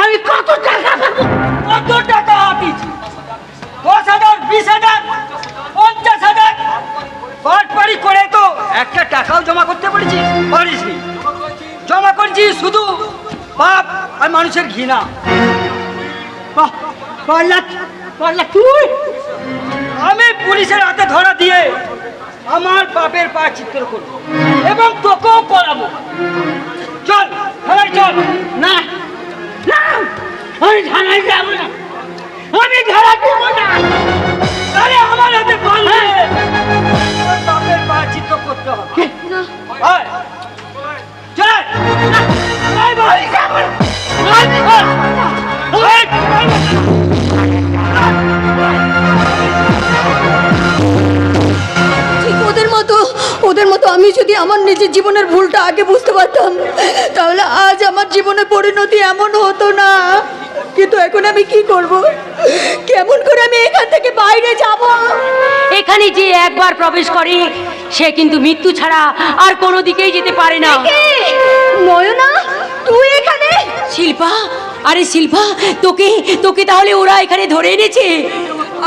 আমি কত টাকা পাবো? কত টাকা দিয়েছি? 10,000, 20,000, 50,000 বাটপাড়ি করে তো একটা টাকাও জমা করতে পারিসনি। জমা করছি শুধু পাপ আর মানুষের ঘৃণা। তুই আমি পুলিশের হাতে ধরা দিয়ে আমার পাপের প্রায়শ্চিত্ত করবো এবং তোকেও করাবো। চল থানায় চল। না না, আমি থানায় যাবো না, আমি ধরা দেব না। আরে আমার হাতে পারলে পাপের প্রায়শ্চিত্ত করতে হবে। আয় চল। আয় ভাই যাব না। ঠিক ওদের মতো আমি যদি আমার নিজের জীবনের ভুলটা আগে বুঝতে পারতাম, তাহলে আজ আমার জীবনের পরিণতি এমন হতো না। কিন্তু এখন আমি কি করব? কেমন করে আমি এখান থেকে বাইরে যাব? এখানে যে একবার প্রবেশ করে সে কিন্তু মৃত্যু ছাড়া আর কোনো দিকেই যেতে পারে না। নয়না, তুই এখানে? শিল্পা, আরে শিল্পা, তোকে তাহলে ওরা এখানে ধরে এনেছে?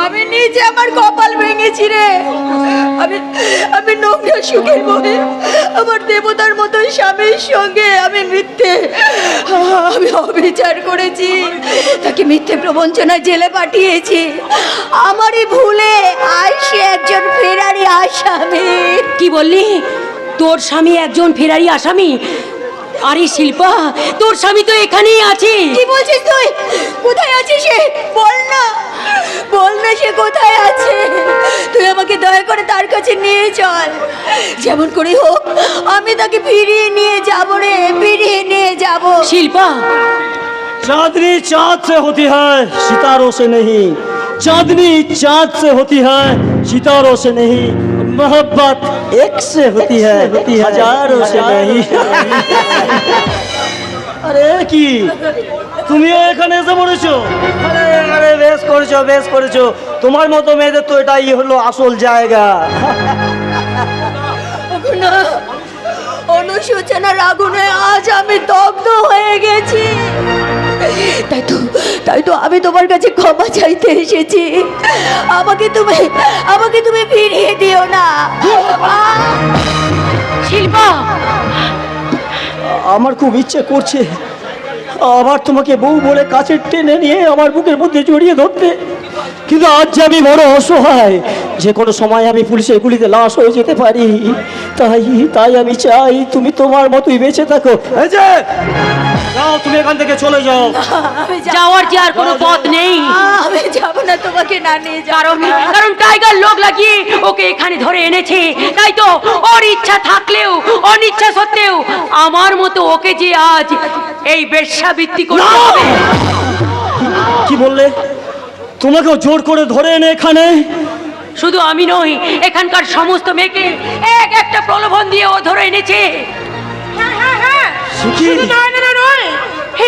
আমি নিজে আমার কপাল ভেঙেছি রে। আমি নোংরা সুখের বলে আমার দেবতার মতো স্বামীর সঙ্গে আমি অবিচার করেছি, তাকে মিথ্যে প্রবঞ্চনায় জেলে পাঠিয়েছি। আমারই ভুলে আজ সে একজন ফেরারি আসামি। কি বললি? তোর স্বামী একজন ফেরারি আসামি? আরে শিল্পা, তোর স্বামী তো এখানেই আছে। কি বলছিস তুই? কোথায় আছে সে? বল না সে কোথায় আছে? তুই আমাকে দয়া করে তার কাছে নিয়ে চল। যেমন করে হোক আমি তাকে ফিরিয়ে নিয়ে যাবো রে, ফিরিয়ে নিয়ে যাবো। শিল্পা, चांदनी चाँद से होती है सितारों से नहीं, चांदनी चाँद से होती है सितारों से नहीं, मोहब्बत एक से होती है हजारों से नहीं। আরে কি তুমিও এখানে এসে পড়েছো? আরে বেশ করেছো। তোমার মতো মেয়েদের তো এটাই হলো আসল জায়গা। অনুশোচনার আগুনে আজ আমি দগ্ধ হয়ে গেছি। তাই তো আমি তোমার কাছে ক্ষমা চাইতে এসেছি। আমাকে তুমি ফিরিয়ে দিও না। শিল্পা, আমার খুব ইচ্ছে করছে আবার তোমাকে বউ বলে কাছে টেনে নিয়ে আমার বুকের মধ্যে জড়িয়ে ধরতে, কিন্তু আজ যে আমি বড় অসহায়, যে কোনো সময় আমি পুলিশের গুলিতে লাশ হয়ে যেতে পারি। তাই আমি চাই তুমি তোমার মতোই বেঁচে থাকো। এই যে যাও তুমি এখান থেকে চলে যাও। আমি যাওয়ার যে আর কোনো পথ নেই, আমি যাব না, তোমাকে না নিয়ে যাব। কারণ টাইগার লোক লাগিয়ে ওকে এখানে ধরে এনেছে। তাই তো ওর ইচ্ছা থাকলেও অনিচ্ছা সত্ত্বেও আমার মতো ওকে যে আজ এই বেশ্যাবৃত্তি করতে হবে। কি বললে? তোমাকেও জোর করে ধরে এনে এখানে? শুধু আমি নই, এখানকার সমস্ত মেয়েকে এক একটা প্রলোভন দিয়ে ও ধরে এনেছে। হ্যাঁ হ্যাঁ হ্যাঁ, সুখী। শুধু নয় না নয়, হে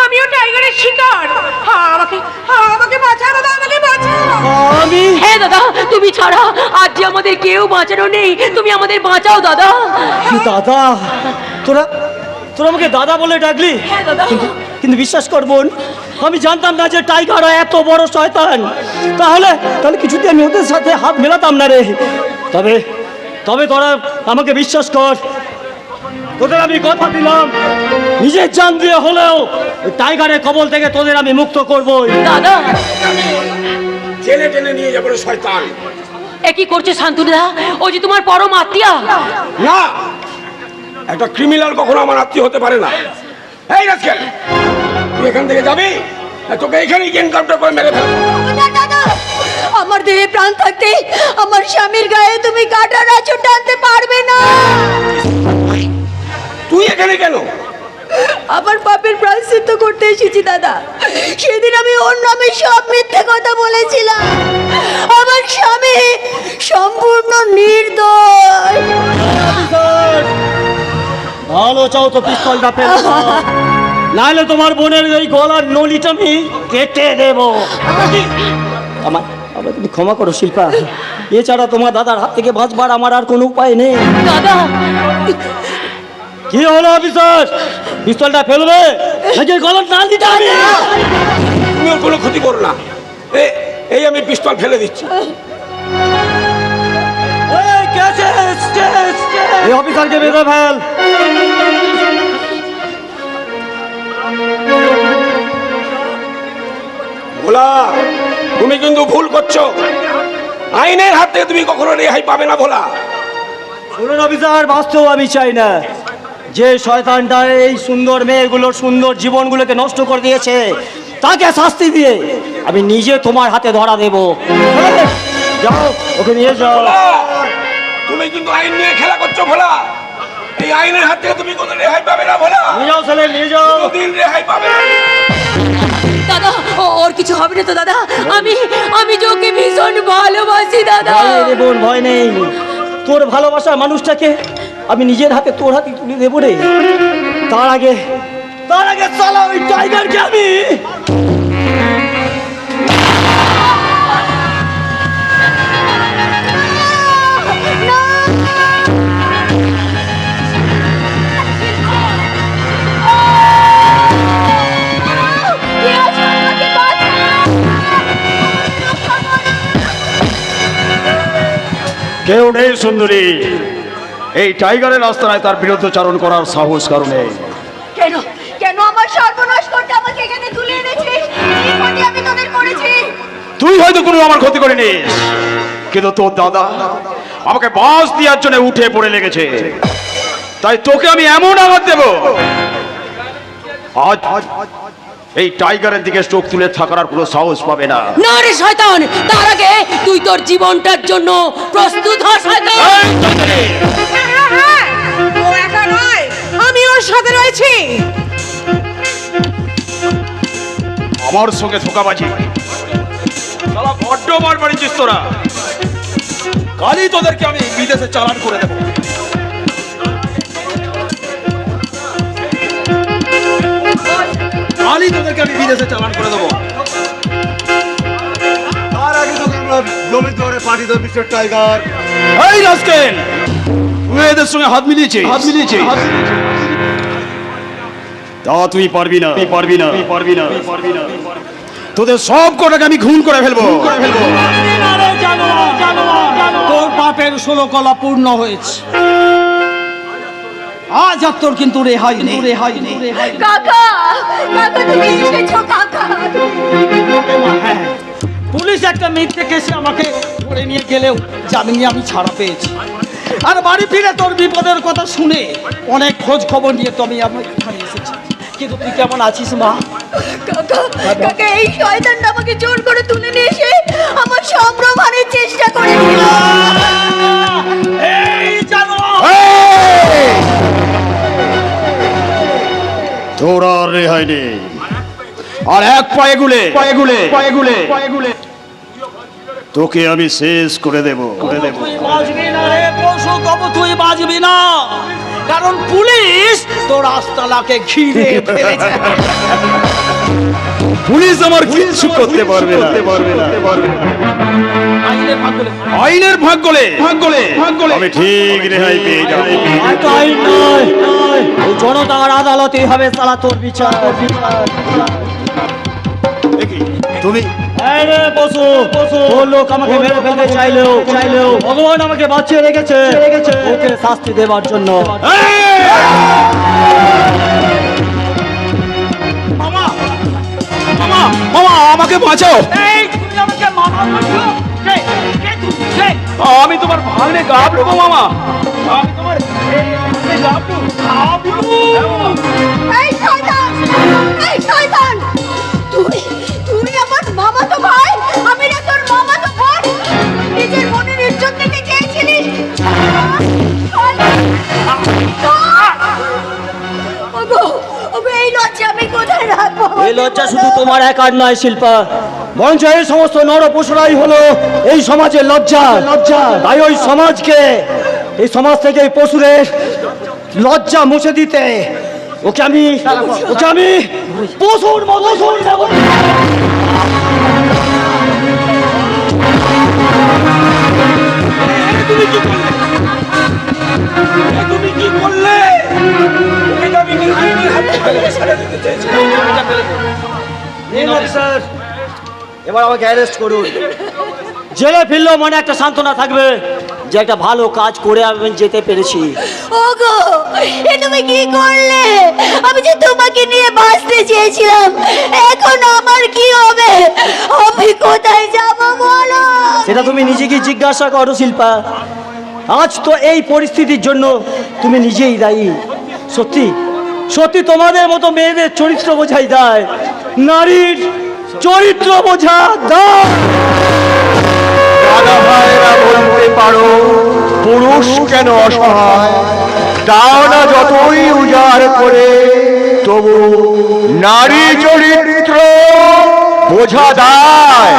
আমিও টাইগারের শিকার। হ্যাঁ, আমাকে বাঁচাও দাদা, আমাকে বাঁচাও। আমি হ্যাঁ দাদা, তুমি ছাড়া আজ যে আমাদের কেউ বাঁচানো নেই, তুমি আমাদের বাঁচাও দাদা। দাদা, তোরা তোরা আমাকে দাদা বলে ডাকলি? হ্যাঁ দাদা। কিন্তু বিশ্বাস কর বোন, আমি জানতাম না যে টাইগার এত বড় শয়তান। তাহলে কিছুতে আমি ওদের সাথে হাত মেলাতাম না রে। তবে তবে তোরা আমাকে বিশ্বাস কর, তোদের আমি কথা দিলাম, নিজের জান দিয়ে হলেও ওই টাইগারের কবল থেকে তোদের আমি মুক্ত করবই। দাদা, টেনে টেনে নিয়ে যাবো রে শয়তান। এ কি করছে শান্তনুদা? ও যে তোমার পরম আত্মীয়া। না, একটা ক্রিমিনাল কখনো আমার আত্মীয় হতে পারে না। এই রাস্কেল, তুই এখান থেকে যাবি, আর তোকে এখানেই এনকাউন্টার করে মেরে ফেলবো। দাদা, আমার দেহে প্রাণ থাকতে আমার স্বামীর গায়ে তুমি কাঁটার আঁচড় টানতে পারবে না। তুই এখানে কেন? আমার পাপের প্রায়শ্চিত্ত করতে এসেছি দাদা। সেদিন আমি ওর নামে সব মিথ্যে কথা বলেছিলাম। আমার স্বামী সম্পূর্ণ নির্দোষ। ভালো চাও তো পিস্তলটা ফেলে দাও, নাহলে তোমার বোনের এই গলার নলিটা আমি কেটে দেব। আমার তুমি ক্ষমা করো শিল্পা, এছাড়া তোমার দাদার হাত থেকে বাঁচবার আমার আর কোনো উপায় নেই। দাদা, কি হলো অফিসার? পিস্তলটা ফেলবে নাকি গলার নালিটা? তুমি ওর কোনো ক্ষতি করো না। এই আমি পিস্তল ফেলে দিচ্ছি। এই অফিসারকে বেঁধে ফেল। ভোলা, তুমি কিন্তু ভুল করছো। আইনের হাত থেকে তুমি কখনো রেহাই পাবে না ভোলা। শুনুন অফিসার, বাঁচতেও আমি চাই না। যে শয়তানটা এই সুন্দর মেয়েগুলোর সুন্দর জীবনগুলোকে নষ্ট করে দিয়েছে, তাকে শাস্তি দিয়ে আমি নিজে তোমার হাতে ধরা দেব। যাও, ওকে নিয়ে যাও। ভোলা, তুমি কিন্তু আইন নিয়ে খেলা করছো ভোলা। এই আইনের হাত থেকে তুমি কোনো রেহাই পাবে না ভোলা। নিয়ে যাও ছেলে, নিয়ে যাও। কোনোদিন রেহাই পাবে না। দাদা, ওর কিছু হবে না তো দাদা? আমি যে ওকে ভীষণ ভালোবাসি দাদা। ভয় নেই রে বোন, ভয় নেই। তোর ভালোবাসার মানুষটাকে আমি নিজের হাতে তোর হাতে তুলে দেবো রে। তার আগে চালা ওই টাইগারকে আমি। কেউ নেই সুন্দরী, এই টাইগারের আস্তানায় তার বিরুদ্ধচারণ করার সাহস কারণে। কেন কেন আমার সর্বনাশ করতে আমাকে এখানে তুলে এনেছিস? কি ক্ষতি আমি তোদের করেছি? তুই হয়তো কোনো আমার ক্ষতি করিনিস, কিন্তু তোর দাদা আমাকে বাঁশ দেওয়ার জন্য উঠে পড়ে লেগেছে। তাই তোকে আমি এমন আঘাত দেব, আজ এই টাইগারের দিকে চোখ তুলে থাকার আর কোনো সাহস পাবে না। না রে শয়তান, তার আগে তুই তোর জীবনটার জন্য প্রস্তুত হ শয়তান। ও একা নয়, আমি ওর সাথে রয়েছি। আমার সঙ্গে ধোকাবাজি, শালা বড্ড মার মারিছিস তোরা। কালই তোদেরকে আমি বিদেশে চালান করে দেবো। কালই তোদেরকে আমি বিদেশে চালান করে দেবো। তার আগে তো আমরা জমি ধরে পাঠিয়ে দেবো মিস্টার টাইগার। এই রাস্কেল, তুই এদের সঙ্গে হাত মিলিয়েছিস। তা তুই পারবি না। তোদের সব কটাকে আমি খুন করে ফেলবো। তোর পাপের 16 কলা পূর্ণ হয়েছে। আজ আর তোর কিন্তু রেহাই নেই। কাকা, কাকা তুমি এসেছো কাকা। পুলিশ একটা মিথ্যে কেসে আমাকে ধরে নিয়ে গেলেও জামিনে আমি ছাড়া পেয়েছি। আর বাড়ি ফিরে তোর বিপদের কথা শুনে অনেক খোঁজ খবর নিয়ে তো আমি এখানে এসেছি। কিন্তু তুই কেমন আছিস মা? কাকা কাকা এই শয়তানটা আমাকে জোর করে তুলে নিয়ে এসে আমার সম্ভ্রমানের চেষ্টা করেছিল। তোরা আর রেহাই নেই, আর এক পায়ে গুলে তোকে আমি শেষ করে দেব। তুই বাঁচবি না রে পশু কবু, তুই বাঁচবি না, কারণ পুলিশ তোর আস্তালাকে ঘিরে ফেলেছে। পুলিশ আমার কিচ্ছু করতে পারবে না। আইনের ভাগ গলে আমি ঠিক রেহাই পেয়ে যাব। হয়তো আইন নয়, ওই জনতার আদালতেই হবে সালা তোর বিচার। তুমি এই রে পশু, তোর লোক আমাকে মেরে ফেলতে চাইলেও ভগবান আমাকে বাঁচিয়ে রেখেছে ওকে শাস্তি দেওয়ার জন্য। মামা আমাকে বাঁচাও। আমি তোমার ভাগ্নে গাবলু গো মামা, আমি তোমার এই শয়তান, এই শয়তান, তুই আমার মামাতো ভাই, আমি না তোর মামাতো বোন। নিজের বোনের ইজ্জত নিতে চেয়েছিলি। ওগো এই লজ্জা আমি কোথায় রাখবো? এই লজ্জা শুধু তোমার একার নয় শিল্পা, বরঞ্চ এই সমস্ত নর পশুরাই হলো এই সমাজের লজ্জা। তাই ওই সমাজকে, এই সমাজ থেকে এই পশুরের লজ্জা মুছে দিতে ওকে আমি পশুর মতো দেব। তুমি কি করলে? আমি আইনের হাত থেকে ছেড়ে দিতে চেয়েছিলাম। স্যার, এবার আমাকে অ্যারেস্ট করুন। জেলে ফিরলেও মনে একটা সান্ত্বনা থাকবে যে একটা ভালো কাজ করে আমি যেতে পেরেছি। ওগো এ তুমি কি করলে? আমি যে তোমাকে নিয়ে বাঁচতে চেয়েছিলাম, এখন আমার কি হবে? আমি কোথায় যাব বলো? সেটা তুমি নিজেকে জিজ্ঞাসা করো শিল্পা। আজ তো এই পরিস্থিতির জন্য তুমি নিজেই দায়ী। সত্যি তোমাদের মতো মেয়েদের চরিত্র বোঝাই দায়, নারীর চরিত্র বোঝা দায়। দাদা ভাইরা বলতে পারো পুরুষ কেন অসহায়, তাও না যতই উজাড় করে তবু নারী চরিত্র বোঝা দায়।